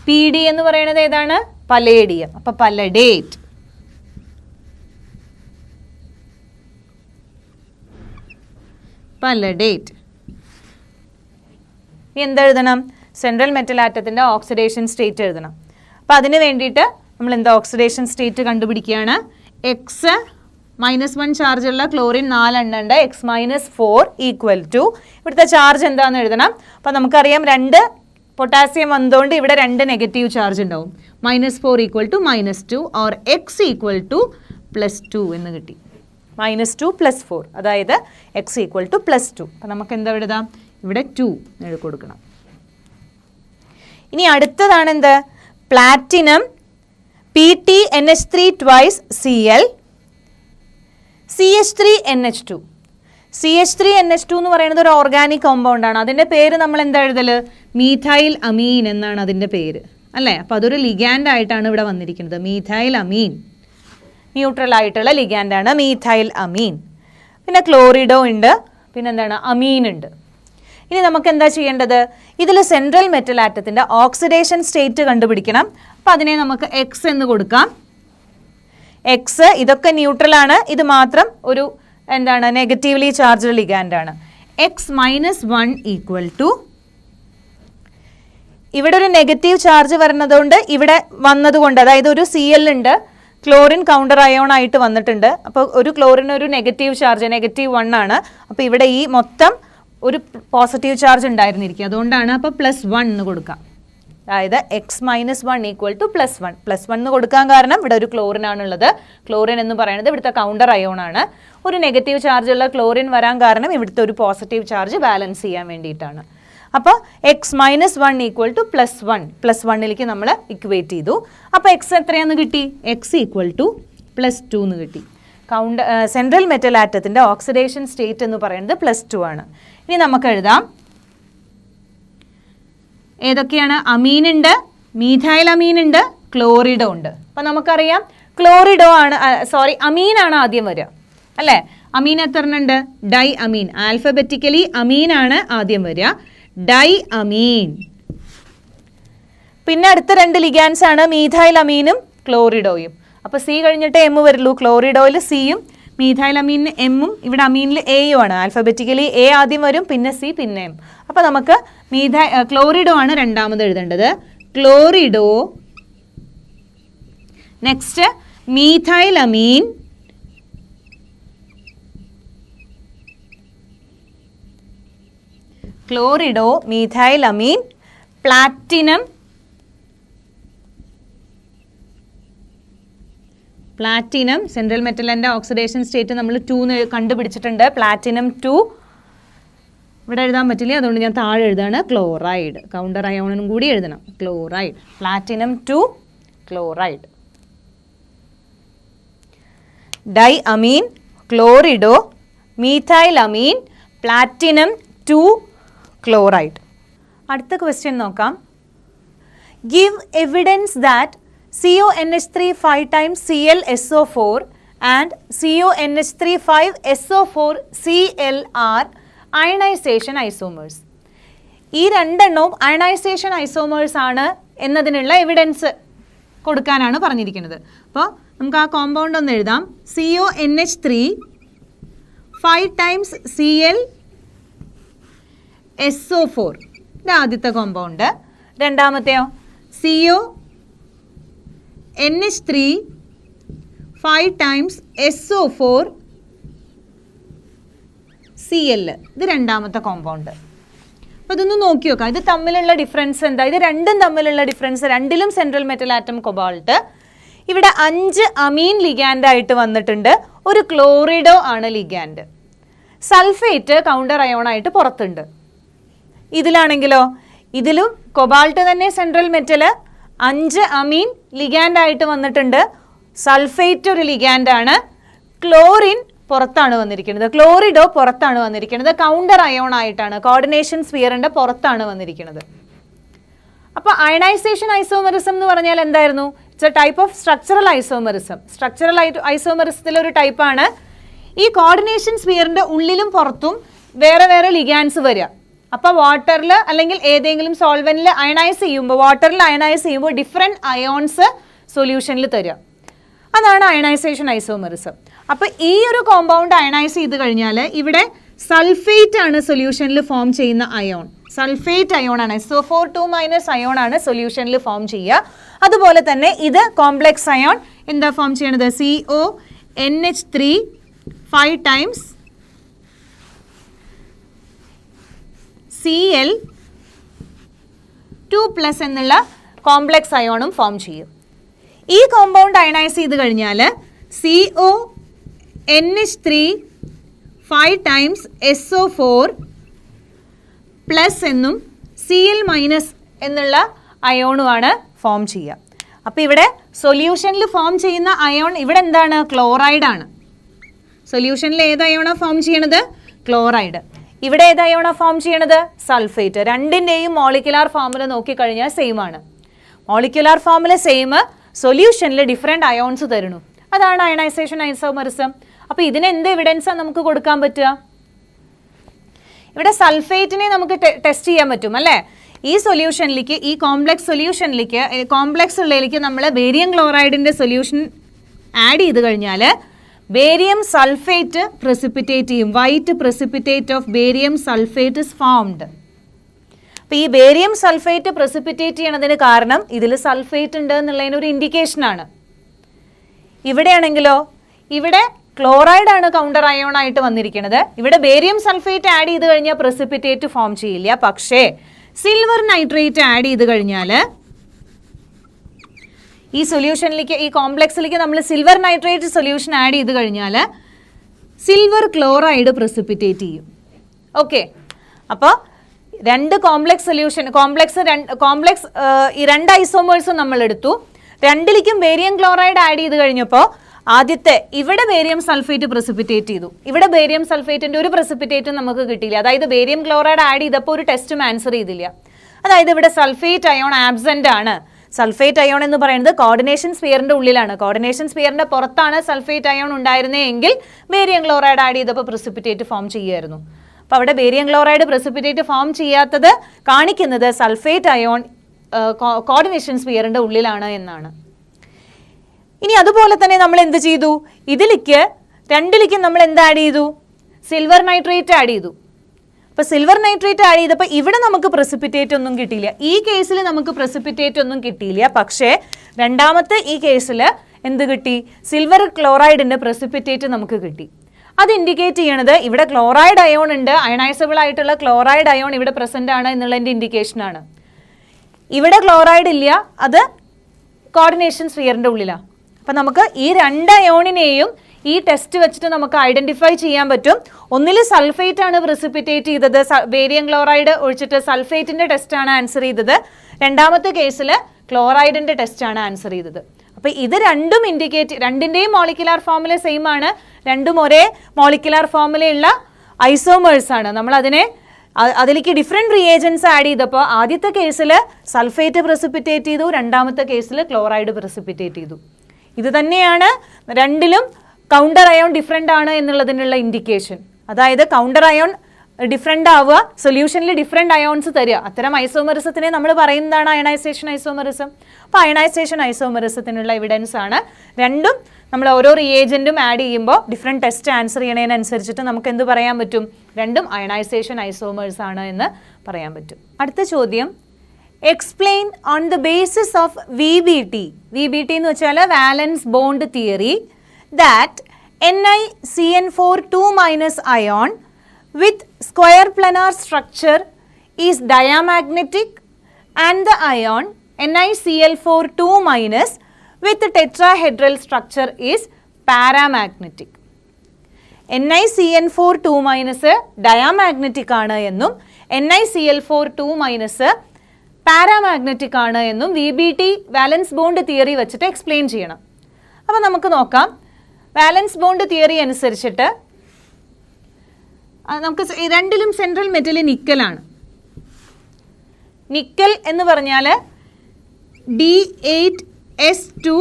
PD എന്ന് പറയുന്നത് ഏതാണ്? പലേഡിയം. അപ്പൊ പലഡേറ്റ്. പലഡേറ്റ്. എന്തെഴുതണം? സെൻട്രൽ മെറ്റൽ ആറ്റത്തിന്റെ ഓക്സിഡേഷൻ സ്റ്റേറ്റ് എഴുതണം. അപ്പോൾ അതിന് വേണ്ടിയിട്ട് നമ്മൾ എന്താ ഓക്സിഡേഷൻ സ്റ്റേറ്റ് കണ്ടുപിടിക്കുകയാണ്. എക്സ് -1 ചാർജ് ഉള്ള ക്ലോറിൻ 4 എണ്ണം ഉണ്ട്. x -4 = ഇവിടുത്തെ ചാർജ് എന്താണെന്ന് എഴുതണം. അപ്പോൾ നമുക്കറിയാം 2 പൊട്ടാസ്യം വന്നതുകൊണ്ട് ഇവിടെ 2 നെഗറ്റീവ് ചാർജ് ഉണ്ടാവും. -4 = -2 or x +2 എന്ന് കിട്ടി. -2 + 4, അതായത് x +2. അപ്പം നമുക്ക് എന്താ എഴുതാം? ഇവിടെ 2 എഴുതി കൊടുക്കണം. ഇനി അടുത്തതാണ് എന്ത്? Platinum PtNH3 twice Cl CH3NH2. CH3NH2 എന്ന് പറയുന്നത് ഒരു ഓർഗാനിക് കോമ്പൗണ്ട് ആണ്. അതിൻ്റെ പേര് നമ്മൾ എന്താ എഴുതല്? മീഥൈൽ അമീൻ എന്നാണ് അതിൻ്റെ പേര് അല്ലേ. അപ്പോൾ അതൊരു ലിഗാൻഡ് ആയിട്ടാണ് ഇവിടെ വന്നിരിക്കുന്നത്. മീഥൈൽ അമീൻ ന്യൂട്രൽ ആയിട്ടുള്ള ലിഗാൻഡാണ് മീഥൈൽ അമീൻ. പിന്നെ ക്ലോറിഡോ ഉണ്ട്, പിന്നെ എന്താണ് അമീൻ ഉണ്ട്. ഇനി നമുക്ക് എന്താ ചെയ്യേണ്ടത്? ഇതിൽ സെൻട്രൽ മെറ്റൽ ആറ്റത്തിൻ്റെ ഓക്സിഡേഷൻ സ്റ്റേറ്റ് കണ്ടുപിടിക്കണം. അപ്പം അതിനെ നമുക്ക് എക്സ് എന്ന് കൊടുക്കാം. എക്സ് ഇതൊക്കെ ന്യൂട്രലാണ്, ഇത് മാത്രം ഒരു എന്താണ് നെഗറ്റീവ്ലി ചാർജ്ഡ് ലിഗാൻഡാണ്. X-1 ഈക്വൽ ടു ഇവിടെ ഒരു നെഗറ്റീവ് ചാർജ് വരുന്നതുകൊണ്ട് ഇവിടെ വന്നതുകൊണ്ട്, അതായത് ഒരു Cl ഉണ്ട്, ക്ലോറിൻ കൗണ്ടർ അയോൺ ആയിട്ട് വന്നിട്ടുണ്ട്. അപ്പോൾ ഒരു ക്ലോറിന് ഒരു നെഗറ്റീവ് ചാർജ് -1 ആണ്. അപ്പോൾ ഇവിടെ ഈ മൊത്തം ഒരു പോസിറ്റീവ് ചാർജ് ഉണ്ടായിരുന്നിരിക്കും, അതുകൊണ്ടാണ് അപ്പോൾ +1 എന്ന് കൊടുക്കാം. അതായത് X-1 ഈക്വൽ ടു +1. +1 എന്ന് കൊടുക്കാൻ കാരണം ഇവിടെ ഒരു ക്ലോറിൻ ആണുള്ളത്. ക്ലോറിൻ എന്ന് പറയുന്നത് ഇവിടുത്തെ കൗണ്ടർ അയോൺ ആണ്. ഒരു നെഗറ്റീവ് ചാർജ് ഉള്ള ക്ലോറിൻ വരാൻ കാരണം ഇവിടുത്തെ ഒരു പോസിറ്റീവ് ചാർജ് ബാലൻസ് ചെയ്യാൻ വേണ്ടിയിട്ടാണ്. അപ്പോൾ X-1 ഈക്വൽ ടു +1. +1ലേക്ക് നമ്മൾ ഇക്വേറ്റ് ചെയ്തു. അപ്പോൾ X എത്രയാണെന്ന് കിട്ടി? X ഈക്വൽ ടു +2 എന്ന് കിട്ടി. സെൻട്രൽ മെറ്റൽ ആറ്റത്തിൻ്റെ ഓക്സിഡേഷൻ സ്റ്റേറ്റ് എന്ന് പറയുന്നത് +2 ആണ്. ഇനി നമുക്ക് എഴുതാം ഏതൊക്കെയാണ്? അമീൻ ഉണ്ട്, മീഥൈൽ അമീൻ ഉണ്ട്, ക്ലോറിഡോ ഉണ്ട്. അപ്പം നമുക്കറിയാം ക്ലോറിഡോ ആണ്, അമീൻ ആണ് ആദ്യം വരിക അല്ലേ. അമീൻ എത്ര ഉണ്ട്? ഡൈ അമീൻ. ആൽഫബറ്റിക്കലി അമീൻ ആണ് ആദ്യം വരിക, ഡൈ അമീൻ. പിന്നെ അടുത്ത 2 ലിഗാൻസ് ആണ് മീഥൈൽ അമീനും ക്ലോറിഡോയും. അപ്പോൾ C കഴിഞ്ഞിട്ട് M വരുള്ളൂ. ക്ലോറിഡോയിൽ Cയും മീഥൈൽ അമീനിന് Mഉം ഇവിടെ അമീനിൽ Aയും ആണ്. ആൽഫബറ്റിക്കലി A ആദ്യം വരും, പിന്നെ C, പിന്നെ M. അപ്പോൾ നമുക്ക് ക്ലോറിഡോ ആണ് രണ്ടാമത് എഴുതേണ്ടത്. ക്ലോറിഡോ, നെക്സ്റ്റ് മീഥൈൽ അമീൻ, ക്ലോറിഡോ, മീഥൈൽ അമീൻ, പ്ലാറ്റിനം, സെൻട്രൽ മെറ്റലിൻ്റെ ഓക്സിഡേഷൻ സ്റ്റേറ്റ് നമ്മൾ 2 കണ്ടുപിടിച്ചിട്ടുണ്ട്. പ്ലാറ്റിനം 2 ഇവിടെ എഴുതാൻ പറ്റില്ല, അതുകൊണ്ട് ഞാൻ താഴെ എഴുതാണ് ക്ലോറൈഡ്. കൗണ്ടർ അയോണും കൂടി എഴുതണം. Chloride, platinum 2 chloride. ഡൈ അമീൻ, ക്ലോറിഡോ, മീഥൈൽ അമീൻ, പ്ലാറ്റിനം 2 ക്ലോറൈഡ്. അടുത്ത ക്വസ്റ്റ്യൻ നോക്കാം. Give evidence that CONH3 5 times ClSO4 and CONH3 5 SO4 Cl are ionization isomers. ഈ രണ്ടെണ്ണവും അയണൈസേഷൻ ഐസോമേഴ്സ് ആണ് എന്നതിനുള്ള എവിഡൻസ് കൊടുക്കാനാണ് പറഞ്ഞിരിക്കുന്നത്. അപ്പോൾ നമുക്ക് ആ കോമ്പൗണ്ട് ഒന്ന് എഴുതാം. CONH3 5 times ClSO4 ഇത് ആദ്യത്തെ compound. രണ്ടാമത്തെയോ CONH3 5 times SO4 Cl ഇത് രണ്ടാമത്തെ കോമ്പൗണ്ട്. അപ്പോൾ ഇതൊന്ന് നോക്കി നോക്കാം. ഇത് തമ്മിലുള്ള ഡിഫറൻസ് എന്താ? ഇത് രണ്ടും തമ്മിലുള്ള ഡിഫറൻസ്, രണ്ടിലും സെൻട്രൽ മെറ്റൽ ആറ്റം കൊബാൾട്ട്. ഇവിടെ 5 അമീൻ ലിഗാൻഡ് ആയിട്ട് വന്നിട്ടുണ്ട്, ഒരു ക്ലോറിഡോ ആണ് ലിഗാൻഡ്. സൾഫേറ്റ് കൗണ്ടർ അയോൺ ആയിട്ട് പുറത്തുണ്ട്. ഇതിലാണെങ്കിലോ ഇതിലും കൊബാൾട്ട് തന്നെ സെൻട്രൽ മെറ്റൽ, 5 അമീൻ ലിഗാൻഡ് ആയിട്ട് വന്നിട്ടുണ്ട്, സൾഫേറ്റ് ഒരു ലിഗാൻഡ് ആണ്, ക്ലോറിൻ പുറത്താണ് വന്നിരിക്കുന്നത്, ക്ലോറിഡോ പുറത്താണ് വന്നിരിക്കുന്നത്, കൗണ്ടർ അയോൺ ആയിട്ടാണ്, കോർഡിനേഷൻ സ്ഫിയറിന്റെ പുറത്താണ് വന്നിരിക്കുന്നത്. അപ്പോൾ അയണൈസേഷൻ ഐസോമെറിസം എന്ന് പറഞ്ഞാൽ എന്തായിരുന്നു? It's a type of structural isomerism. Structural ഐസോമെറിസത്തിലെ ഒരു ടൈപ്പാണ്. ഈ കോർഡിനേഷൻ സ്ഫിയറിന്റെ ഉള്ളിലും പുറത്തും വേറെ വേറെ ലിഗാൻസ് വരിക. അപ്പോൾ വാട്ടറിൽ അല്ലെങ്കിൽ ഏതെങ്കിലും സോൾവെന്റിൽ അയണൈസ് ചെയ്യുമ്പോൾ, വാട്ടറിൽ അയണൈസ് ചെയ്യുമ്പോൾ ഡിഫറെൻറ്റ് അയോൺസ് സൊല്യൂഷനിൽ തരിക. അതാണ് അയണൈസേഷൻ ഐസോമെറിസം. അപ്പോൾ ഈ ഒരു കോമ്പൗണ്ട് അയണൈസ് ചെയ്ത് കഴിഞ്ഞാൽ ഇവിടെ സൾഫേറ്റ് ആണ് സൊല്യൂഷനിൽ ഫോം ചെയ്യുന്ന അയോൺ. സൾഫേറ്റ് അയോൺ ആണ്, SO4 - അയോൺ ആണ് സൊല്യൂഷനിൽ ഫോം ചെയ്യുക. അതുപോലെ തന്നെ ഇത് കോംപ്ലക്സ് അയോൺ എന്താ ഫോം ചെയ്യണത്? CONH3 5 times Cl2+ എന്നുള്ള കോംപ്ലക്സ് അയോണും ഫോം ചെയ്യും. ഈ കോമ്പൗണ്ട് അയണൈസ് ചെയ്ത് കഴിഞ്ഞാൽ CONH3 5 times SO4 പ്ലസ് എന്നും Cl- എന്നുള്ള അയോണുമാണ് ഫോം ചെയ്യുക. അപ്പോൾ ഇവിടെ സൊല്യൂഷനിൽ ഫോം ചെയ്യുന്ന അയോൺ ഇവിടെ എന്താണ്? ക്ലോറൈഡ് ആണ്. സൊല്യൂഷനിൽ ഏത് അയോണാണ് ഫോം ചെയ്യണത്? ക്ലോറൈഡ്. ഇവിടെ ഏത് അയോണാണ് ഫോം ചെയ്യണത്? സൾഫേറ്റ്. രണ്ടിൻ്റെയും മോളിക്കുലാർ ഫോർമുല നോക്കിക്കഴിഞ്ഞാൽ സെയിം ആണ്. മോളിക്കുലാർ ഫോർമുല സെയിം, സൊല്യൂഷനിൽ ഡിഫറെൻറ്റ് അയോൺസ് തരുന്നു. അതാണ് അയണൈസേഷൻ ഐസോമറിസം. അപ്പോൾ ഇതിന് എന്ത് എവിഡൻസാണ് നമുക്ക് കൊടുക്കാൻ പറ്റുക? ഇവിടെ സൾഫേറ്റിനെ നമുക്ക് ടെസ്റ്റ് ചെയ്യാൻ പറ്റും അല്ലേ? ഈ സൊല്യൂഷനിലേക്ക്, ഈ കോംപ്ലക്സ് സൊല്യൂഷനിലേക്ക്, കോംപ്ലക്സ് ഉള്ളതിലേക്ക് നമ്മൾ ബേരിയം ക്ലോറൈഡിൻ്റെ സൊല്യൂഷൻ ആഡ് ചെയ്ത് കഴിഞ്ഞാൽ ബേരിയം സൾഫേറ്റ് പ്രസിപ്പിറ്റേറ്റ് ചെയ്യും. White precipitate of barium sulphate is formed. അപ്പോൾ ഈ ബേരിയം സൾഫേറ്റ് പ്രസിപ്പിറ്റേറ്റ് ചെയ്യണതിന് കാരണം ഇതിൽ സൾഫേറ്റ് ഉണ്ട് എന്നുള്ളതിനൊരു ഇൻഡിക്കേഷനാണ്. ഇവിടെയാണെങ്കിലോ, ഇവിടെ ക്ലോറൈഡ് ആണ് കൗണ്ടർ അയോൺ ആയിട്ട് വന്നിരിക്കുന്നത്. ഇവിടെ ബേരിയം സൾഫേറ്റ് ആഡ് ചെയ്ത് കഴിഞ്ഞാൽ പ്രസിപ്പിറ്റേറ്റ് ഫോം ചെയ്യില്ല. പക്ഷേ സിൽവർ നൈട്രേറ്റ് ആഡ് ചെയ്ത് കഴിഞ്ഞാൽ ഈ സൊല്യൂഷനിലേക്ക്, ഈ കോംപ്ലക്സിലേക്ക് നമ്മൾ സിൽവർ നൈട്രേറ്റ് സൊല്യൂഷൻ ആഡ് ചെയ്ത് കഴിഞ്ഞാൽ സിൽവർ ക്ലോറൈഡ് പ്രസിപ്പിറ്റേറ്റ് ചെയ്യും. ഓക്കെ, അപ്പോൾ രണ്ട് കോംപ്ലക്സ് സൊല്യൂഷൻ, കോംപ്ലക്സ് ഈ രണ്ട് ഐസോമേഴ്സും നമ്മൾ എടുത്തു. രണ്ടിലേക്കും ബേരിയം ക്ലോറൈഡ് ആഡ് ചെയ്ത് കഴിഞ്ഞപ്പോൾ ആദ്യത്തെ ഇവിടെ ബേരിയം സൾഫേറ്റ് പ്രസിപ്പിറ്റേറ്റ് ചെയ്തു. ഇവിടെ ബേരിയം സൾഫേറ്റിന്റെ ഒരു പ്രസിപ്പിറ്റേറ്റും നമുക്ക് കിട്ടിയില്ല. അതായത് ബേരിയം ക്ലോറൈഡ് ആഡ് ചെയ്തപ്പോൾ ഒരു ടെസ്റ്റും ആൻസർ ചെയ്തില്ല. അതായത് ഇവിടെ സൾഫേറ്റ് അയോൺ ആബ്സെന്റ് ആണ്. സൾഫേറ്റ് അയോൺ എന്ന് പറയുന്നത് കോർഡിനേഷൻ സ്ഫിയറിന്റെ ഉള്ളിലാണ്. കോർഡിനേഷൻ സ്ഫിയറിന്റെ പുറത്താണ് സൾഫേറ്റ് അയോൺ ഉണ്ടായിരുന്നതെങ്കിൽ ബേരിയം ക്ലോറൈഡ് ആഡ് ചെയ്തപ്പോൾ പ്രസിപ്പിറ്റേറ്റ് ഫോം ചെയ്യുമായിരുന്നു. അപ്പോൾ അവിടെ ബേരിയം ക്ലോറൈഡ് പ്രസിപ്പിറ്റേറ്റ് ഫോം ചെയ്യാത്തത് കാണിക്കുന്നത് സൾഫേറ്റ് അയോൺ കോർഡിനേഷൻ സ്ഫിയറിന്റെ ഉള്ളിലാണ് എന്നാണ്. ഇനി അതുപോലെ തന്നെ നമ്മൾ എന്ത് ചെയ്തു? ഇതിലേക്ക് രണ്ടിലേക്കും നമ്മൾ എന്ത് ആഡ് ചെയ്തു? സിൽവർ നൈട്രേറ്റ് ആഡ് ചെയ്തു. അപ്പോൾ സിൽവർ നൈട്രേറ്റ് ആഡ് ചെയ്തപ്പോൾ ഇവിടെ നമുക്ക് പ്രസിപ്പിറ്റേറ്റ് ഒന്നും കിട്ടിയില്ല. ഈ കേസിൽ നമുക്ക് പ്രസിപ്പിറ്റേറ്റ് ഒന്നും കിട്ടിയില്ല. പക്ഷേ രണ്ടാമത്തെ ഈ കേസിൽ എന്ത് കിട്ടി? സിൽവർ ക്ലോറൈഡിൻ്റെ പ്രസിപ്പിറ്റേറ്റ് നമുക്ക് കിട്ടി. അത് ഇൻഡിക്കേറ്റ് ചെയ്യണത് ഇവിടെ ക്ലോറൈഡ് അയോൺ ഉണ്ട്, അയണൈസബിൾ ആയിട്ടുള്ള ക്ലോറൈഡ് അയോൺ ഇവിടെ പ്രസന്റ് ആണ് എന്നുള്ളതിൻ്റെ ഇൻഡിക്കേഷനാണ്. ഇവിടെ ക്ലോറൈഡ് ഇല്ല, അത് കോർഡിനേഷൻ സ്ഫിയറിൻ്റെ ഉള്ളിലാണ്. അപ്പം നമുക്ക് ഈ രണ്ട് അയോണിനെയും ഈ ടെസ്റ്റ് വെച്ചിട്ട് നമുക്ക് ഐഡന്റിഫൈ ചെയ്യാൻ പറ്റും. ഒന്നിൽ സൾഫേറ്റ് ആണ് പ്രസിപ്പിറ്റേറ്റ് ചെയ്തത്, ബേരിയം ക്ലോറൈഡ് ഒഴിച്ചിട്ട് സൾഫേറ്റിന്റെ ടെസ്റ്റ് ആണ് ആൻസർ ചെയ്തത്. രണ്ടാമത്തെ കേസിൽ ക്ലോറൈഡിന്റെ ടെസ്റ്റ് ആണ് ആൻസർ ചെയ്തത്. അപ്പോൾ ഇത് രണ്ടും ഇൻഡിക്കേറ്റ്, രണ്ടിൻ്റെയും മോളിക്കുലാർ ഫോർമുല സെയിം ആണ്. രണ്ടും ഒരേ മോളിക്കുലാർ ഫോർമുലയുള്ള ഐസോമേഴ്സ് ആണ്. നമ്മൾ അതിലേക്ക് ഡിഫറെൻറ്റ് റിയേജൻസ് ആഡ് ചെയ്തപ്പോൾ ആദ്യത്തെ കേസിൽ സൾഫേറ്റ് പ്രസിപ്പിറ്റേറ്റ് ചെയ്തു, രണ്ടാമത്തെ കേസിൽ ക്ലോറൈഡ് പ്രസിപ്പിറ്റേറ്റ് ചെയ്തു. ഇത് തന്നെയാണ് രണ്ടിലും കൗണ്ടർ അയോൺ ഡിഫറെൻ്റ് ആണ് എന്നുള്ളതിനുള്ള ഇൻഡിക്കേഷൻ. അതായത് കൗണ്ടർ അയോൺ ഡിഫറെൻ്റ് ആവുക, സൊല്യൂഷനിൽ ഡിഫറെൻ്റ് അയോൺസ് തരിക. അത്തരം ഐസോമറിസത്തിനെ നമ്മൾ പറയുന്നതാണ് അയണൈസേഷൻ ഐസോമറിസം. അപ്പോൾ അയണൈസേഷൻ ഐസോമറിസത്തിനുള്ള എവിഡൻസ് ആണ്. രണ്ടും നമ്മൾ ഓരോ റിയേജൻറ്റും ആഡ് ചെയ്യുമ്പോൾ ഡിഫറെൻറ്റ് ടെസ്റ്റ് ആൻസർ ചെയ്യണതിനനുസരിച്ചിട്ട് നമുക്ക് എന്ത് പറയാൻ പറ്റും? രണ്ടും അയണൈസേഷൻ ഐസോമേഴ്സ് ആണ് എന്ന് പറയാൻ പറ്റും. അടുത്ത ചോദ്യം, explain on the basis of VBT. VBT എന്ന് വെച്ചാൽ വാലൻസ് bond theory that NiCN4 2- ion with square planar structure is diamagnetic and the ion NiCl4 2- with tetrahedral structure is paramagnetic. NiCN4 2- diamagnetic ആണ് എന്നും NiCl4 2- പാരാമാഗ്നറ്റിക് ആണ് എന്നും VBT വാലൻസ് bond theory വെച്ചിട്ട് explain ചെയ്യണം. അപ്പോൾ നമുക്ക് നോക്കാം. വാലൻസ് ബോണ്ട് തിയറി അനുസരിച്ചിട്ട് നമുക്ക് രണ്ടിലും സെൻട്രൽ മെറ്റൽ നിക്കലാണ്. നിക്കൽ എന്ന് പറഞ്ഞാൽ D8S2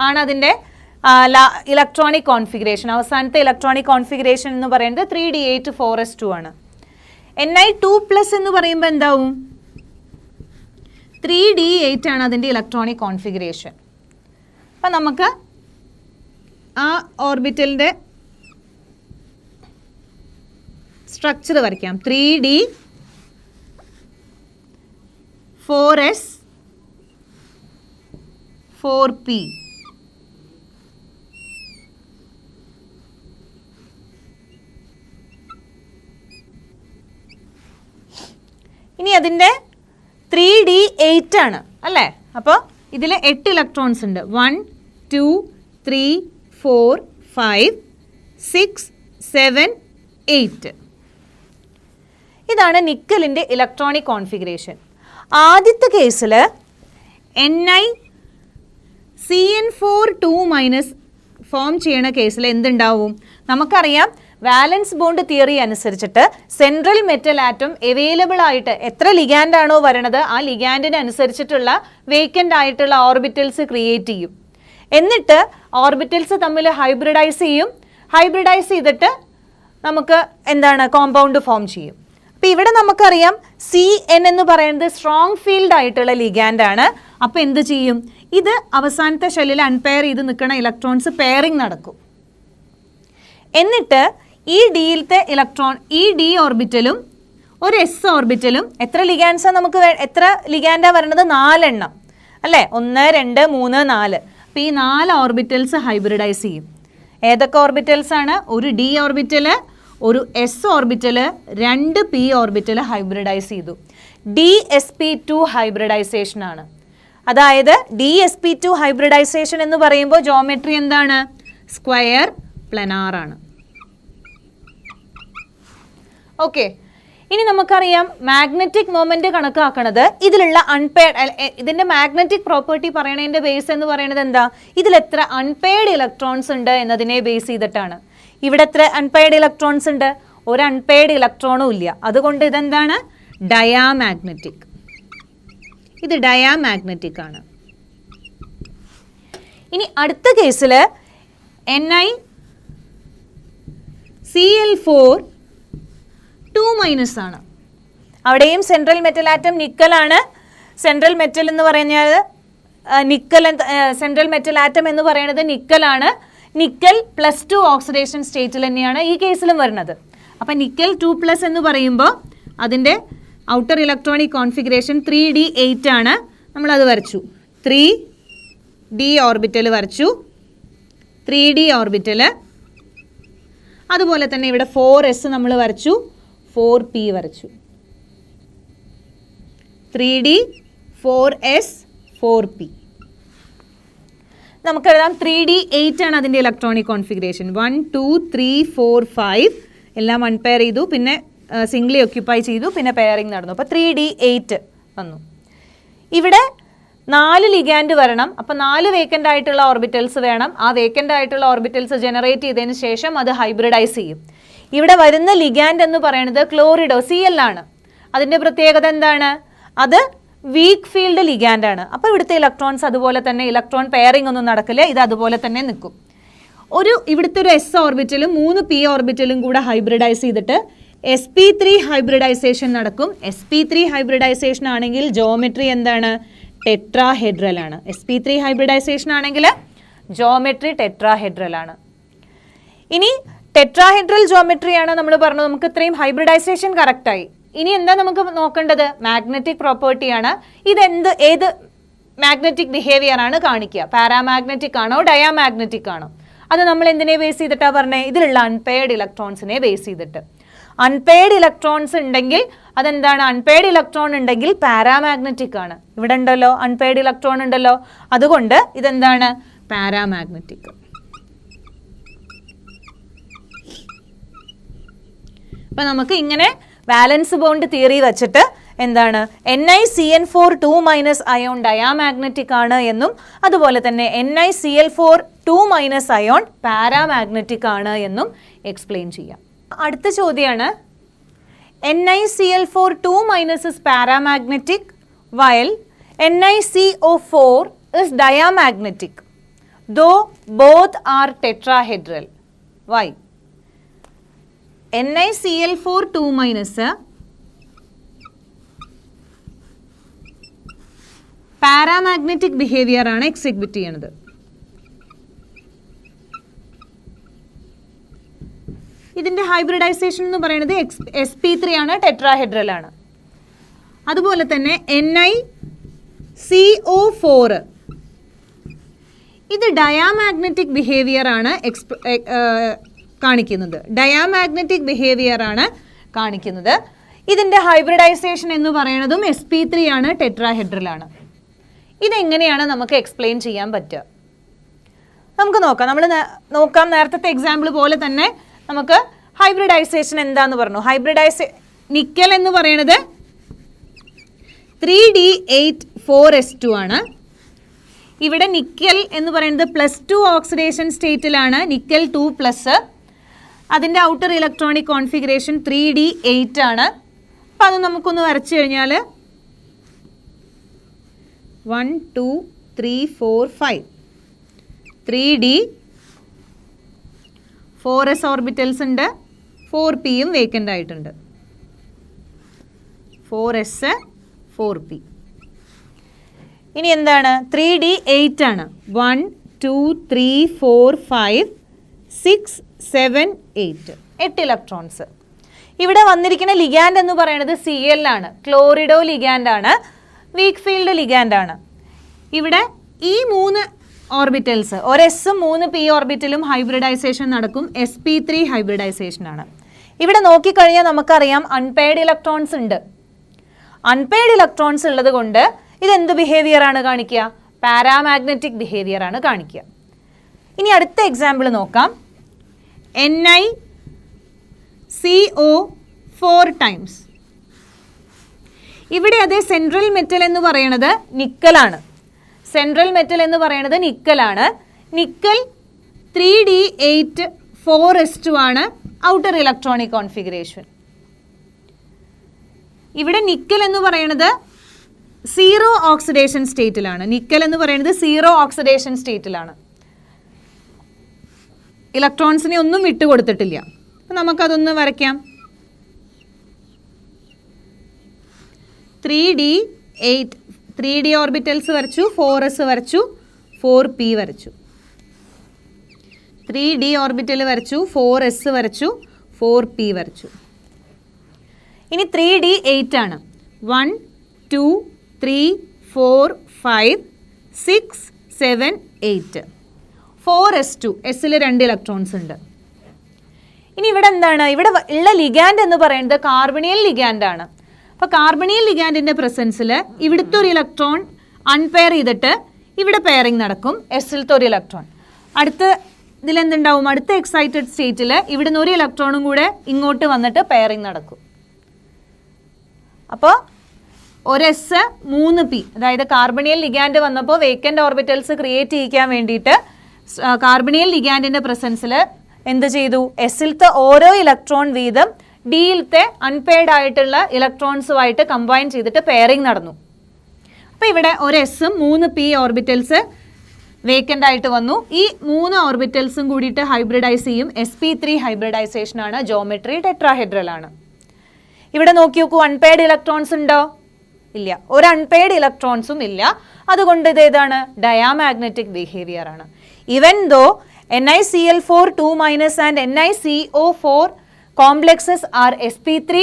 ആണ് അതിൻ്റെ ഇലക്ട്രോണിക് കോൺഫിഗറേഷൻ. അവസാനത്തെ ഇലക്ട്രോണിക് കോൺഫിഗറേഷൻ എന്ന് പറയുന്നത് 3D8 4S2 ആണ്. Ni2+ എന്ന് പറയുമ്പോൾ എന്താവും? 3D8 ആണ് അതിൻ്റെ ഇലക്ട്രോണിക് കോൺഫിഗറേഷൻ. അപ്പം നമുക്ക് ആ ഓർബിറ്റലിൻ്റെ സ്ട്രക്ചർ വരയ്ക്കാം. 3D 4S 4P. ഇനി അതിൻ്റെ 3D8 ആണ് അല്ലേ? അപ്പോൾ ഇതിൽ 8 ഇലക്ട്രോൺസ് ഉണ്ട്. 1 2 3 4 5 6 7 8. ഇതാണ് നിക്കലിൻ്റെ ഇലക്ട്രോണിക് കോൺഫിഗറേഷൻ. ആദ്യത്തെ കേസിൽ NiCN4 2- ഫോം ചെയ്യണ കേസിൽ എന്തുണ്ടാവും? നമുക്കറിയാം വാലൻസ് ബോണ്ട് തിയറി അനുസരിച്ചിട്ട് സെൻട്രൽ മെറ്റൽ ആറ്റം അവൈലബിൾ ആയിട്ട് എത്ര ലിഗാൻഡ് ആണോ വരണത് ആ ലിഗാൻഡിന് അനുസരിച്ചിട്ടുള്ള വേക്കൻ്റ് ആയിട്ടുള്ള ഓർബിറ്റൽസ് ക്രിയേറ്റ് ചെയ്യും. എന്നിട്ട് ഓർബിറ്റൽസ് തമ്മിൽ ഹൈബ്രിഡൈസ് ചെയ്യും. ഹൈബ്രിഡൈസ് ചെയ്തിട്ട് നമുക്ക് എന്താണ് കോമ്പൗണ്ട് ഫോം ചെയ്യും. അപ്പോൾ ഇവിടെ നമുക്കറിയാം CN എന്ന് പറയുന്നത് സ്ട്രോങ് ഫീൽഡ് ആയിട്ടുള്ള ലിഗാൻഡ് ആണ്. അപ്പോൾ എന്ത് ചെയ്യും? ഇത് അവസാനത്തെ ഷെല്ലിൽ അൺപെയർ ചെയ്ത് നിൽക്കുന്ന ഇലക്ട്രോൺസ് പെയറിംഗ് നടക്കും. എന്നിട്ട് ഈ ഡിയിലത്തെ ഇലക്ട്രോൺ ഈ D ഓർബിറ്റലും ഒരു S ഓർബിറ്റലും എത്ര ലിഗാൻഡ്സാണ് നമുക്ക് എത്ര ലിഗാൻഡാണ് വരണത്? 4 എണ്ണം അല്ലേ? 1 2 3 4. അപ്പോൾ ഈ 4 ഓർബിറ്റൽസ് ഹൈബ്രിഡൈസ് ചെയ്യും. ഏതൊക്കെ ഓർബിറ്റൽസ് ആണ്? ഒരു D ഓർബിറ്റല്, ഒരു S orbital, 2 P orbital hybridize ചെയ്തു. DsP2 ഹൈബ്രിഡൈസേഷൻ ആണ്. അതായത് DsP2 ഹൈബ്രിഡൈസേഷൻ എന്ന് പറയുമ്പോൾ ജോമെട്രി എന്താണ്? സ്ക്വയർ പ്ലനാർ ആണ്. ഓക്കെ, ഇനി നമുക്കറിയാം മാഗ്നറ്റിക് മൊമെന്റ് കണക്കാക്കണത് ഇതിലുള്ള ഇതിന്റെ മാഗ്നറ്റിക് പ്രോപ്പർട്ടി പറയണതിന്റെ ബേസ് എന്ന് പറയുന്നത് എന്താ? ഇതിൽ എത്ര അൺപെയർഡ് ഇലക്ട്രോൺസ് ഉണ്ട് എന്നതിനെ ബേസ് ചെയ്തിട്ടാണ്. ഇവിടെ എത്ര അൺപെയർഡ് ഇലക്ട്രോൺസ് ഉണ്ട്? ഒരു അൺപെയർഡ് ഇലക്ട്രോണും ഇല്ല. അതുകൊണ്ട് ഇതെന്താണ്? ഡയാമാഗ്നറ്റിക്. ഇത് ഡയാമാഗ്നറ്റിക് ആണ്. ഇനി അടുത്ത കേസിൽ NiCl4 2- ആണ്. അവിടെയും സെൻട്രൽ മെറ്റൽ ആറ്റം നിക്കൽ ആണ്. സെൻട്രൽ മെറ്റൽ എന്ന് പറഞ്ഞാൽ സെൻട്രൽ മെറ്റൽ ആറ്റം എന്ന് പറയുന്നത് നിക്കലാണ്. നിക്കൽ +2 ഓക്സിഡേഷൻ സ്റ്റേറ്റിൽ തന്നെയാണ് ഈ കേസിലും വരുന്നത്. അപ്പം നിക്കൽ 2+ എന്ന് പറയുമ്പോൾ അതിൻ്റെ ഔട്ടർ ഇലക്ട്രോണിക് കോൺഫിഗറേഷൻ 3d8 ആണ്. നമ്മളത് വരച്ചു. 3d ഓർബിറ്റൽ വരച്ചു, 3d ഓർബിറ്റൽ. അതുപോലെ തന്നെ ഇവിടെ 4s നമ്മൾ വരച്ചു, 4p വരച്ചു. 3d 4s 4p. നമുക്കെഴുതാം 3d8 ആണ് അതിൻ്റെ ഇലക്ട്രോണിക് കോൺഫിഗറേഷൻ. 1 2 3 4 5 എല്ലാം അൺപെയർ ചെയ്തു, പിന്നെ സിംഗിളി ഒക്യുപ്പൈ ചെയ്തു, പിന്നെ പെയറിംഗ് നടന്നു. അപ്പോൾ 3d8 വന്നു. ഇവിടെ 4 ലിഗാൻഡ് വരണം. അപ്പോൾ 4 വേക്കൻ്റ് ആയിട്ടുള്ള ഓർബിറ്റൽസ് വേണം. ആ വേക്കൻ്റ് ആയിട്ടുള്ള ഓർബിറ്റൽസ് ജനറേറ്റ് ചെയ്തതിന് ശേഷം അത് ഹൈബ്രിഡൈസ് ചെയ്യും. ഇവിടെ വരുന്ന ലിഗാൻഡ് എന്ന് പറയുന്നത് ക്ലോറിഡോ Cl ആണ്. അതിൻ്റെ പ്രത്യേകത എന്താണ്? അത് വീക്ക് ഫീൽഡ് ലിഗാൻഡ് ആണ്. അപ്പോൾ ഇവിടുത്തെ ഇലക്ട്രോൺസ് അതുപോലെ തന്നെ ഇലക്ട്രോൺ പെയറിംഗ് ഒന്നും നടക്കില്ല. ഇത് അതുപോലെ തന്നെ നിൽക്കും. ഇവിടുത്തെ ഒരു S ഓർബിറ്റലും 3 P ഓർബിറ്റലും കൂടെ ഹൈബ്രിഡൈസ് ചെയ്തിട്ട് sp3 ഹൈബ്രിഡൈസേഷൻ നടക്കും. sp3 ഹൈബ്രിഡൈസേഷൻ ആണെങ്കിൽ ജോമെട്രി എന്താണ്? ടെട്രാഹെഡ്രൽ ആണ്. sp3 ഹൈബ്രിഡൈസേഷൻ ആണെങ്കിൽ ജോമെട്രി ടെട്രാഹെഡ്രൽ ആണ്. ഇനി ടെട്രാഹെഡ്രൽ ജോമെട്രിയാണ് നമ്മൾ പറഞ്ഞു. നമുക്ക് ഇത്രയും ഹൈബ്രിഡൈസേഷൻ കറക്റ്റായി. ഇനി എന്താ നമുക്ക് നോക്കേണ്ടത്? മാഗ്നറ്റിക് പ്രോപ്പർട്ടിയാണ്. ഏത് മാഗ്നറ്റിക് ബിഹേവിയർ ആണ് കാണിക്കുക? പാരാമാഗ്നറ്റിക് ആണോ ഡയാമാഗ്നറ്റിക് ആണോ? അത് നമ്മൾ എന്തിനെ ബേസ് ചെയ്തിട്ടാണ് പറഞ്ഞത്? ഇതിലുള്ള അൺപെയർഡ് ഇലക്ട്രോൺസിനെ ബേസ് ചെയ്തിട്ട്. അൺപെയർഡ് ഇലക്ട്രോൺസ് ഉണ്ടെങ്കിൽ അതെന്താണ്? അൺപെയർഡ് ഇലക്ട്രോൺ ഉണ്ടെങ്കിൽ പാരാമാഗ്നറ്റിക് ആണ്. ഇവിടെ ഉണ്ടല്ലോ അൺപെയർഡ് ഇലക്ട്രോൺ ഉണ്ടല്ലോ, അതുകൊണ്ട് ഇതെന്താണ്? പാരാമാഗ്നറ്റിക്. അപ്പം നമുക്ക് ഇങ്ങനെ വാലൻസ് ബോണ്ട് തിയറി വെച്ചിട്ട് എന്താണ്? NiCN4 2- അയോൺ ഡയാമാഗ്നറ്റിക് ആണ് എന്നും അതുപോലെ തന്നെ NiCl4 2- അയോൺ പാരാമാഗ്നറ്റിക് ആണ് എന്നും എക്സ്പ്ലെയിൻ ചെയ്യാം. അടുത്ത ചോദ്യമാണ് NiCl4 2- is paramagnetic while NiCO4 is diamagnetic though both are tetrahedral. Why? NiCl4 2- paramagnetic behaviour ആണ് എക്സിക്യൂട്ട് ചെയ്യണത്. ഇതിൻ്റെ ഹൈബ്രിഡൈസേഷൻ എന്ന് പറയുന്നത് sp3 ആണ്, ടെട്രാഹെഡ്രൽ ആണ്. അതുപോലെ തന്നെ NiCO4 ഇത് ഡയാമാഗ്നറ്റിക് ബിഹേവിയർ ആണ് കാണിക്കുന്നത്. ഡയാമാഗ്നറ്റിക് ബിഹേവിയർ ആണ് കാണിക്കുന്നത്. ഇതിൻ്റെ ഹൈബ്രിഡൈസേഷൻ എന്ന് പറയുന്നതും sp3 ആണ്, ടെട്രാഹെഡ്രൽ ആണ്. ഇതെങ്ങനെയാണ് നമുക്ക് എക്സ്പ്ലെയിൻ ചെയ്യാൻ പറ്റുക? നമുക്ക് നോക്കാം. നേരത്തെ എക്സാമ്പിൾ പോലെ തന്നെ നമുക്ക് ഹൈബ്രിഡൈസേഷൻ എന്താന്ന് പറഞ്ഞു. നിക്കൽ എന്ന് പറയുന്നത് 3d8 4s2 ആണ്. ഇവിടെ നിക്കൽ എന്ന് പറയുന്നത് +2 ഓക്സിഡേഷൻ സ്റ്റേറ്റിലാണ്. നിക്കൽ 2+. അതിൻ്റെ ഔട്ടർ ഇലക്ട്രോണിക് കോൺഫിഗറേഷൻ 3d8 ആണ്. അപ്പം അത് നമുക്കൊന്ന് വരച്ചു കഴിഞ്ഞാൽ 1 2 3 4 5 3d 4s ഓർബിറ്റൽസ് ഉണ്ട്, 4pയും വേക്കൻ്റ് ആയിട്ടുണ്ട്. 4s 4p. ഇനി എന്താണ്? 3d8 ആണ്. 1 2 3 4 5 6 7 8 8 ഇലക്ട്രോൺസ്. ഇവിടെ വന്നിരിക്കുന്ന ലിഗാൻഡ് എന്ന് പറയുന്നത് Cl ആണ്, ക്ലോറിഡോ ലിഗാൻഡ് ആണ്, വീക്ക് ഫീൽഡ് ലിഗാൻഡ് ആണ്. ഇവിടെ ഈ 3 ഓർബിറ്റൽസ്, ഒരു എസും 3p ഓർബിറ്റലും ഹൈബ്രിഡൈസേഷൻ നടക്കും. sp3 ഹൈബ്രിഡൈസേഷൻ ആണ്. ഇവിടെ നോക്കിക്കഴിഞ്ഞാൽ നമുക്കറിയാം അൺപെയർഡ് ഇലക്ട്രോൺസ് ഉണ്ട്. അൺപെയർഡ് ഇലക്ട്രോൺസ് ഉള്ളത് കൊണ്ട് ഇതെന്ത് ബിഹേവിയർ ആണ് കാണിക്കുക? പാരാമാഗ്നറ്റിക് ബിഹേവിയർ ആണ് കാണിക്കുക. ഇനി അടുത്ത എക്സാമ്പിൾ നോക്കാം. NiCO4 times. ഇവിടെ അതേ സെൻട്രൽ മെറ്റൽ എന്ന് പറയുന്നത് നിക്കലാണ്. സെൻട്രൽ മെറ്റൽ എന്ന് പറയുന്നത് നിക്കലാണ്. നിക്കൽ 3d8 4s2 ആണ് ഔട്ടർ ഇലക്ട്രോണിക് കോൺഫിഗറേഷൻ. ഇവിടെ നിക്കൽ എന്ന് പറയുന്നത് 0 ഓക്സിഡേഷൻ സ്റ്റേറ്റിലാണ്. നിക്കൽ എന്ന് പറയുന്നത് 0 ഓക്സിഡേഷൻ സ്റ്റേറ്റിലാണ്. ഇലക്ട്രോൺസിനെ ഒന്നും വിട്ടുകൊടുത്തിട്ടില്ല. അപ്പം നമുക്കതൊന്ന് വരയ്ക്കാം. 3d8 3d ഓർബിറ്റൽസ് വരച്ചു, 4s വരച്ചു, 4p വരച്ചു. 3d ഓർബിറ്റൽ വരച്ചു, 4s വരച്ചു, 4p വരച്ചു. ഇനി 3d8 ആണ്. 1 2 3 4 5 6 7 8 4s2. എസിൽ 2 ഇലക്ട്രോൺസ് ഉണ്ട്. ഇനി ഇവിടെ എന്താണ്? ഇവിടെ ഉള്ള ലിഗാൻഡ് എന്ന് പറയുന്നത് കാർബണിയൽ ലിഗാൻഡ് ആണ്. അപ്പോൾ കാർബണിയൽ ലിഗാൻഡിൻ്റെ പ്രസൻസിൽ ഇവിടുത്തെ ഒരു ഇലക്ട്രോൺ അൺപെയർ ചെയ്തിട്ട് ഇവിടെ പെയറിങ് നടക്കും, എസിലത്തെ ഒരു ഇലക്ട്രോൺ. അടുത്ത ഇതിലെന്തുണ്ടാവും? അടുത്ത എക്സൈറ്റഡ് സ്റ്റേറ്റിൽ ഇവിടുന്ന് ഒരു ഇലക്ട്രോണും കൂടെ ഇങ്ങോട്ട് വന്നിട്ട് പെയറിങ് നടക്കും. അപ്പോൾ ഒരു എസ് 3p, അതായത് കാർബണിയൽ ലിഗാൻഡ് വന്നപ്പോൾ വേക്കൻ്റ് ഓർബിറ്റൽസ് ക്രിയേറ്റ് ചെയ്യിക്കാൻ വേണ്ടിയിട്ട് കാർബണിയൽ ലിഗാൻഡിൻ്റെ പ്രസൻസിൽ എന്ത് ചെയ്തു? എസിലത്തെ ഓരോ ഇലക്ട്രോൺ വീതം ഡിയിലത്തെ അൺപെയർഡ് ആയിട്ടുള്ള ഇലക്ട്രോൺസുമായിട്ട് കമ്പൈൻ ചെയ്തിട്ട് പെയറിങ് നടന്നു. അപ്പോൾ ഇവിടെ ഒരു എസും 3p ഓർബിറ്റൽസ് വേക്കൻ്റ് ആയിട്ട് വന്നു. ഈ 3 ഓർബിറ്റൽസും കൂടിയിട്ട് ഹൈബ്രിഡൈസ് ചെയ്യും. sp3 ഹൈബ്രിഡൈസേഷൻ ആണ്. ജോമെട്രി ടെട്രാഹെഡ്രൽ ആണ്. ഇവിടെ നോക്കി നോക്കൂ, അൺപെയർഡ് ഇലക്ട്രോൺസ് ഉണ്ടോ? ഇല്ല, ഒരു അൺപെയർഡ് ഇലക്ട്രോൺസും ഇല്ല. അതുകൊണ്ട് ഇത് ഏതാണ്? ഡയാമാഗ്നറ്റിക് ബിഹേവിയർ ആണ്. Even though NiCl4 2- and NiCO4 complexes are sp3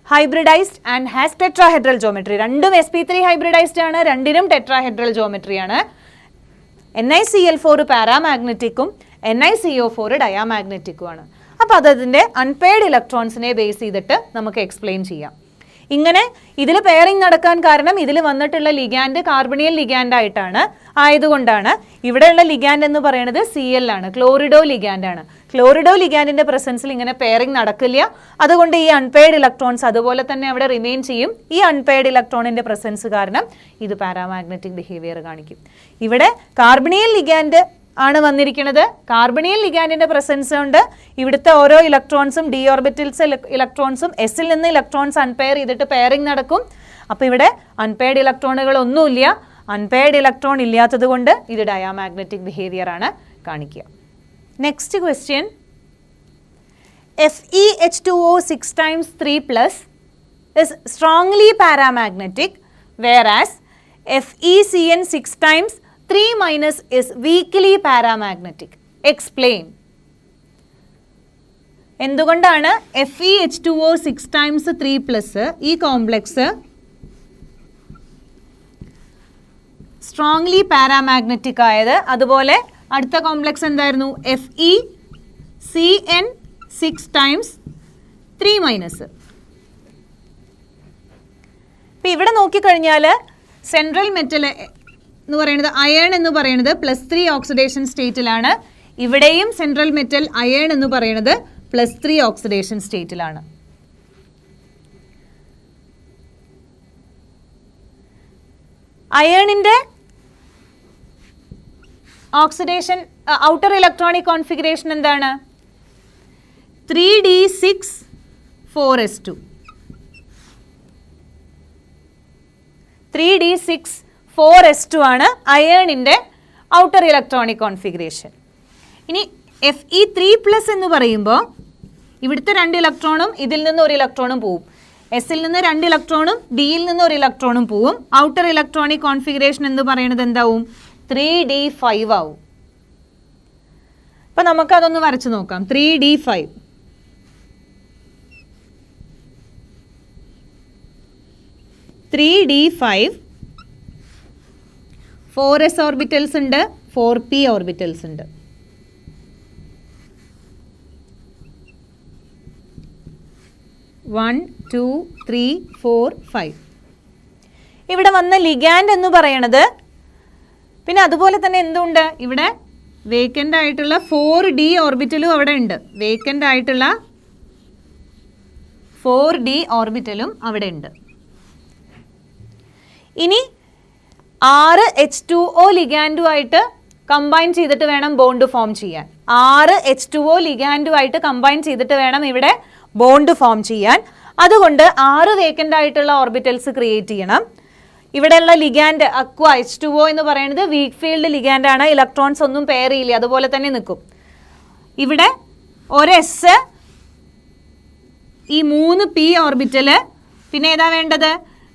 hybridized and has tetrahedral geometry. രണ്ടും sp3 hybridized ആണ്, രണ്ടിനും tetrahedral geometry ആണ്. NiCl4 പാരാമാഗ്നറ്റിക്കും NiCO4 ഡയാമാഗ്നറ്റിക്കും ആണ്. അപ്പോൾ അതതിൻ്റെ അൺപെയർഡ് ഇലക്ട്രോൺസിനെ ബേസ് ചെയ്തിട്ട് നമുക്ക് എക്സ്പ്ലെയിൻ ചെയ്യാം. ഇങ്ങനെ ഇതിൽ പെയറിംഗ് നടക്കാൻ കാരണം ഇതിൽ വന്നിട്ടുള്ള ലിഗാൻഡ് കാർബണിയൽ ലിഗാൻഡ് ആയിട്ടാണ്, ആയതുകൊണ്ടാണ്. ഇവിടെയുള്ള ലിഗാൻഡ് എന്ന് പറയുന്നത് Cl ആണ്, ക്ലോറിഡോ ലിഗാൻഡ് ആണ്. ക്ലോറിഡോ ലിഗാൻഡിന്റെ പ്രസൻസിൽ ഇങ്ങനെ പെയറിംഗ് നടക്കില്ല. അതുകൊണ്ട് ഈ അൺപെയർഡ് ഇലക്ട്രോൺസ് അതുപോലെ തന്നെ അവിടെ റിമെയിൻ ചെയ്യും. ഈ അൺപെയർഡ് ഇലക്ട്രോണിന്റെ പ്രസൻസ് കാരണം ഇത് പാരാമാഗ്നറ്റിക് ബിഹേവിയർ കാണിക്കും. ഇവിടെ കാർബണിയൽ ലിഗാൻഡ് ആണ് വന്നിരിക്കുന്നത്. കാർബണിയൽ ലിഗാൻഡിന്റെ പ്രസൻസ് കൊണ്ട് ഇവിടുത്തെ ഓരോ ഇലക്ട്രോൺസും ഡി ഓർബിറ്റൽസ് ഇലക്ട്രോൺസും എസിൽ നിന്ന് ഇലക്ട്രോൺസ് അൺപെയർ ചെയ്തിട്ട് പെയറിംഗ് നടക്കും. അപ്പോൾ ഇവിടെ അൺപെയർഡ് ഇലക്ട്രോണുകൾ ഒന്നുമില്ല. അൺപെയർഡ് ഇലക്ട്രോൺ ഇല്ലാത്തത് കൊണ്ട് ഇത് ഡയാമാഗ്നറ്റിക് ബിഹേവിയർ ആണ് കാണിക്കുക. Next question. FeH2O 6 times 3+ is strongly paramagnetic, whereas FeCN 6 times 3- is weakly paramagnetic. Explain. എന്തുകൊണ്ടാണ് FeH2O 6 times 3+ ഈ കോംപ്ലക്സ് സ്ട്രോങ്ലി പാരാമാഗ്നറ്റിക് ആയത്? അതുപോലെ അടുത്ത കോംപ്ലക്സ് എന്തായിരുന്നു? FeCN 6 times 3-. ഇപ്പം ഇവിടെ നോക്കിക്കഴിഞ്ഞാൽ സെൻട്രൽ മെറ്റൽ എന്ന് പറയുന്നത് അയേൺ എന്ന് പറയുന്നത് +3 ഓക്സിഡേഷൻ സ്റ്റേറ്റിലാണ്. ഇവിടെയും സെൻട്രൽ മെറ്റൽ അയേൺ എന്ന് പറയുന്നത് +3 ഓക്സിഡേഷൻ സ്റ്റേറ്റിലാണ്. അയേണിൻ്റെ ഓക്സിഡേഷൻ ഔട്ടർ ഇലക്ട്രോണിക് കോൺഫിഗറേഷൻ എന്താണ്? 3d6 4s2. 3d6 4s2 ആണ് അയേണിൻ്റെ ഔട്ടർ ഇലക്ട്രോണിക് കോൺഫിഗറേഷൻ. ഇനി Fe3+ എന്ന് പറയുമ്പോൾ ഇവിടുത്തെ 2 ഇലക്ട്രോണും ഇതിൽ നിന്ന് 1 ഇലക്ട്രോണും പോവും. എസിൽ നിന്ന് 2 ഇലക്ട്രോണും ഡിയിൽ നിന്ന് 1 ഇലക്ട്രോണും പോവും. ഔട്ടർ ഇലക്ട്രോണിക് കോൺഫിഗറേഷൻ എന്ന് പറയുന്നത് എന്താവും? 3d5 ആവും. അപ്പം നമുക്കതൊന്ന് വരച്ച് നോക്കാം. 3d5. 3d5 4s ഓർബിറ്റൽസ് ഉണ്ട്, 4p ഓർബിറ്റൽസ് ഉണ്ട്. വൺ, 2, 3, 4, 5. ഇവിടെ വന്ന ലിഗാൻഡ് എന്ന് പറയണത്, പിന്നെ അതുപോലെ തന്നെ എന്തുണ്ട് ഇവിടെ? വേക്കൻ്റ് ആയിട്ടുള്ള 4d ഓർബിറ്റലും അവിടെ ഉണ്ട്. വേക്കൻ്റ് ആയിട്ടുള്ള 4d ഓർബിറ്റലും അവിടെ ഉണ്ട്. ഇനി 6 H2O ലിഗാൻഡുമായിട്ട് കമ്പൈൻ ചെയ്തിട്ട് വേണം ബോണ്ട് ഫോം ചെയ്യാൻ. 6 H2O ലിഗാൻഡുമായിട്ട് കമ്പൈൻ ചെയ്തിട്ട് വേണം ഇവിടെ ബോണ്ട് ഫോം ചെയ്യാൻ. അതുകൊണ്ട് 6 വേക്കൻ്റ് ആയിട്ടുള്ള ഓർബിറ്റൽസ് ക്രിയേറ്റ് ചെയ്യണം. ഇവിടെയുള്ള ലിഗാൻഡ് അക്വ H2O എന്ന് പറയുന്നത് വീക്ക് ഫീൽഡ് ലിഗാൻഡാണ്. ഇലക്ട്രോൺസ് ഒന്നും പെയർ ചെയ്യില്ല, അതുപോലെ തന്നെ നിൽക്കും. ഇവിടെ ഒരു എസ്, ഈ 3p ഓർബിറ്റൽ, പിന്നെ ഏതാ വേണ്ടത്?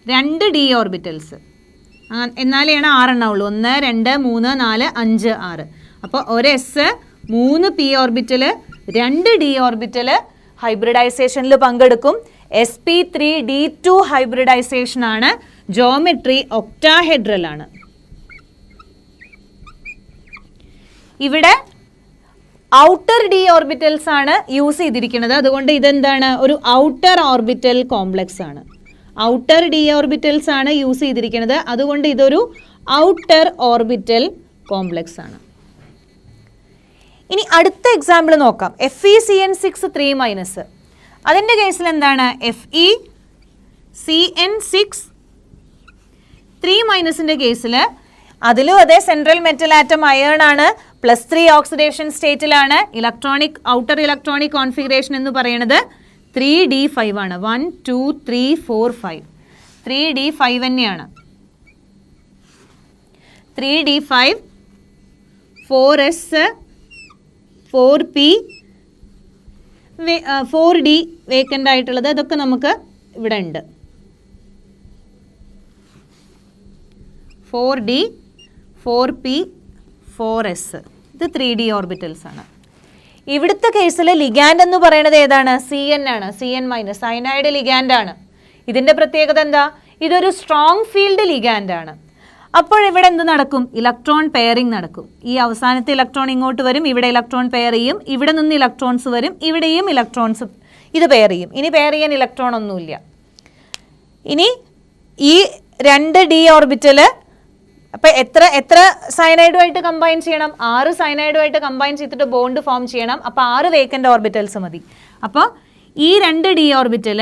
2d orbitals. എന്നാലാണ് 6 എണ്ണം ഉള്ളൂ. 1, 2, 3, 4, 5, 6. അപ്പോൾ ഒരു S, 3p orbital, 2d orbital ഹൈബ്രിഡൈസേഷനിൽ പങ്കെടുക്കും. sp3d2 ഹൈബ്രിഡൈസേഷൻ ആണ്. ജോമെട്രി ഒക്ടാഹെഡ്രൽ ആണ്. ഇവിടെ ഔട്ടർ ഡി ഓർബിറ്റൽസ് ആണ് യൂസ് ചെയ്തിരിക്കുന്നത്. അതുകൊണ്ട് ഇതെന്താണ്? ഒരു ഔട്ടർ ഓർബിറ്റൽ കോംപ്ലക്സ് ആണ്. ഔട്ടർ ഡി ഓർബിറ്റൽസ് ആണ് യൂസ് ചെയ്തിരിക്കുന്നത്. അതുകൊണ്ട് ഇതൊരു ഔട്ടർ ഓർബിറ്റൽ കോംപ്ലക്സ് ആണ്. ഇനി അടുത്ത എക്സാമ്പിൾ നോക്കാം. FeCN6 3-. അതിൻ്റെ കേസിൽ എന്താണ്? FeCN6 3- കേസിൽ അതിലും അതേ സെൻട്രൽ മെറ്റൽ ആറ്റം അയേൺ ആണ്, +3 ഓക്സിഡേഷൻ സ്റ്റേറ്റിലാണ്. ഇലക്ട്രോണിക് ഔട്ടർ ഇലക്ട്രോണിക് കോൺഫിഗറേഷൻ എന്ന് പറയുന്നത് 3d5 ആണ്. 1, 2, 3, 4, 5. 3d5 തന്നെയാണ്. 3d5 4s 4p 4d vacant ആയിട്ടുള്ളത് അതൊക്കെ നമുക്ക് ഇവിടെ ഉണ്ട്. 4d 4p 4s ഇത് 3d ഓർബിറ്റൽസ് ആണ്. ഇവിടുത്തെ കേസിൽ ലിഗാൻഡ് എന്ന് പറയുന്നത് ഏതാണ്? CN ആണ്. CN- സയനൈഡ് ലിഗാൻഡ് ആണ്. ഇതിൻ്റെ പ്രത്യേകത എന്താ? ഇതൊരു സ്ട്രോങ് ഫീൽഡ് ലിഗാൻഡ് ആണ്. അപ്പോൾ ഇവിടെ എന്ത് നടക്കും? ഇലക്ട്രോൺ പെയറിംഗ് നടക്കും. ഈ അവസാനത്തെ ഇലക്ട്രോൺ ഇങ്ങോട്ട് വരും, ഇവിടെ ഇലക്ട്രോൺ പെയർ ചെയ്യും, ഇവിടെ നിന്ന് ഇലക്ട്രോൺസ് വരും, ഇവിടെയും ഇലക്ട്രോൺസ് ഇത് പെയർ ചെയ്യും. ഇനി പെയർ ചെയ്യാൻ ഇലക്ട്രോൺ ഒന്നുമില്ല. ഇനി ഈ 2d ഓർബിറ്റൽ അപ്പോൾ എത്ര സയനൈഡുമായിട്ട് കമ്പൈൻ ചെയ്യണം? 6 സയനൈഡുമായിട്ട് കമ്പൈൻ ചെയ്തിട്ട് ബോണ്ട് ഫോം ചെയ്യണം. അപ്പോൾ 6 വേക്കൻ്റ് ഓർബിറ്റൽസ് മതി. അപ്പോൾ ഈ 2d ഓർബിറ്റൽ,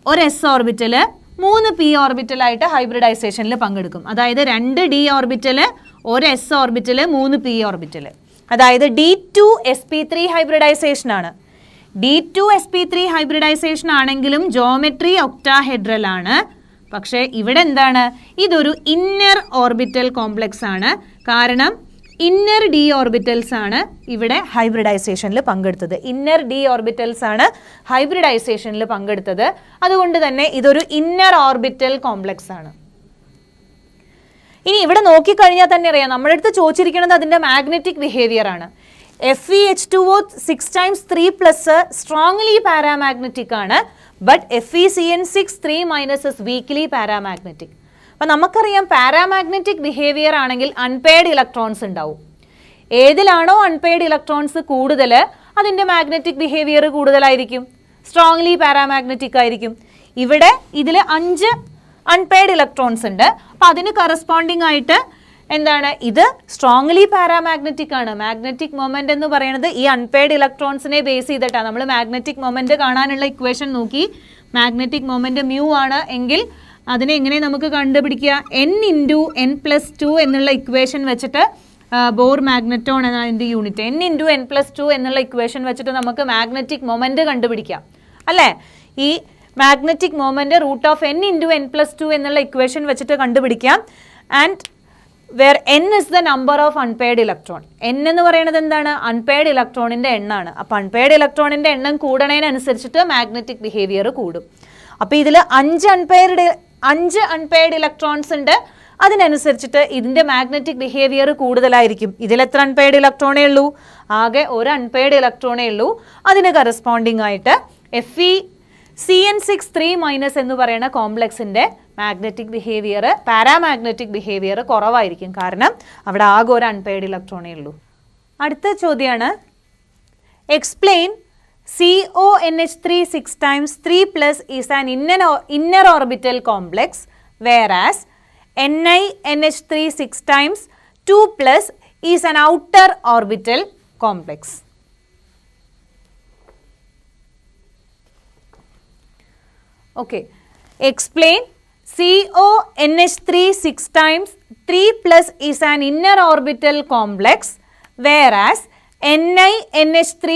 ഒരു s ഓർബിറ്റൽ, 3p ഓർബിറ്റലായിട്ട് ഹൈബ്രിഡൈസേഷനിൽ പങ്കെടുക്കും. അതായത് 2d ഓർബിറ്റൽ, ഒരു s ഓർബിറ്റൽ, 3p ഓർബിറ്റൽ. അതായത് D2sp3 ഹൈബ്രിഡൈസേഷൻ ആണ്. D2sp3 ഹൈബ്രിഡൈസേഷൻ ആണെങ്കിലും ജോമെട്രി ഒക്ടാഹെഡ്രൽ ആണ്. പക്ഷേ ഇവിടെ എന്താണ്? ഇതൊരു ഇന്നർ ഓർബിറ്റൽ കോംപ്ലക്സ് ആണ്. കാരണം ഇന്നർ ഡി ഓർബിറ്റൽസ് ആണ് ഇവിടെ ഹൈബ്രിഡൈസേഷനിൽ പങ്കെടുത്തത്. ഇന്നർ ഡി ഓർബിറ്റൽസ് ആണ് ഹൈബ്രിഡൈസേഷനിൽ പങ്കെടുത്തത്. അതുകൊണ്ട് തന്നെ ഇതൊരു ഇന്നർ ഓർബിറ്റൽ കോംപ്ലക്സ് ആണ്. ഇനി ഇവിടെ നോക്കിക്കഴിഞ്ഞാൽ തന്നെ അറിയാം, നമ്മുടെ അടുത്ത് ചോദിച്ചിരിക്കുന്നത് അതിൻ്റെ മാഗ്നറ്റിക് ബിഹേവിയർ ആണ്. FeH2O 6 times 3+ സ്ട്രോങ്ലി പാരാമാഗ്നറ്റിക് ആണ്. But FeCN6 3- is weekly paramagnetic. അപ്പം നമുക്കറിയാം പാരാമാഗ്നറ്റിക് ബിഹേവിയർ ആണെങ്കിൽ അൺപെയർഡ് ഇലക്ട്രോൺസ് ഉണ്ടാവും. ഏതിലാണോ അൺപെയർഡ് ഇലക്ട്രോൺസ് കൂടുതൽ അതിൻ്റെ മാഗ്നറ്റിക് ബിഹേവിയർ കൂടുതലായിരിക്കും, സ്ട്രോങ്ലി പാരാമാഗ്നറ്റിക് ആയിരിക്കും. ഇവിടെ ഇതിൽ 5 അൺപെയർഡ് ഇലക്ട്രോൺസ് ഉണ്ട്. അപ്പം അതിന് കറസ്പോണ്ടിങ് ആയിട്ട് എന്താണ്? ഇത് സ്ട്രോങ്ലി പാരാമാഗ്നറ്റിക് ആണ്. മാഗ്നറ്റിക് മൊമെന്റ് എന്ന് പറയുന്നത് ഈ അൺപെയർഡ് ഇലക്ട്രോൺസിനെ ബേസ് ചെയ്തിട്ടാണ്. നമ്മൾ മാഗ്നറ്റിക് മൊമെന്റ് കാണാനുള്ള ഇക്വേഷൻ നോക്കി, മാഗ്നറ്റിക് മൊമെന്റ് μ ആണ് എങ്കിൽ അതിനെ എങ്ങനെ നമുക്ക് കണ്ടുപിടിക്കുക? n × n+2 എന്നുള്ള ഇക്വേഷൻ വെച്ചിട്ട് ബോർ മാഗ്നറ്റോൺ എന്നാണ് അതിൻ്റെ യൂണിറ്റ്. n × n+2 എന്നുള്ള ഇക്വേഷൻ വെച്ചിട്ട് നമുക്ക് മാഗ്നറ്റിക് മൊമെന്റ് കണ്ടുപിടിക്കാം അല്ലേ. ഈ മാഗ്നറ്റിക് മൊമെന്റ് √n × n+2 എന്നുള്ള ഇക്വേഷൻ വെച്ചിട്ട് കണ്ടുപിടിക്കാം. And where n is the number of unpaired electron. n എന്ന് പറയുന്നത് എന്താണ്? അൺപെയർഡ് ഇലക്ട്രോണിന്റെ എണ്ണമാണ്. അപ്പോൾ അൺപെയർഡ് ഇലക്ട്രോണിന്റെ എണ്ണം കൂടുന്നതിനനുസരിച്ചിട്ട് മാഗ്നറ്റിക് ബിഹേവിയർ കൂടും. അപ്പോൾ ഇതിൽ 5 അൺപെയർഡ് ഇലക്ട്രോൺസ് ഉണ്ട്. അതിനനുസരിച്ചിട്ട് ഇതിന്റെ മാഗ്നറ്റിക് ബിഹേവിയർ കൂടുതലായിരിക്കും. ഇതിൽ എത്ര അൺപെയർഡ് ഇലക്ട്രോണേ ഉള്ളൂ? ആകെ ഒരു അൺപെയർഡ് ഇലക്ട്രോണേ ഉള്ളൂ. അതിന് കറസ്പോണ്ടിങ് ആയിട്ട് FeCN6 3- എന്ന് പറയുന്ന കോംപ്ലക്സിന്റെ മാഗ്നറ്റിക് ബിഹേവിയർ, പാരാമാഗ്നറ്റിക് ബിഹേവിയർ കുറവായിരിക്കും. കാരണം അവിടെ ആകെ ഒരു അൺപെയർഡ് ഇലക്ട്രോണേ ഉള്ളൂ. അടുത്ത ചോദ്യമാണ്, explain CONH3 6 times 3+ is an inner orbital complex, whereas NiNH3 6 times 2+ is an outer orbital complex. Okay, explain CONH3 6 times 3+ is an inner orbital complex, whereas NiNH3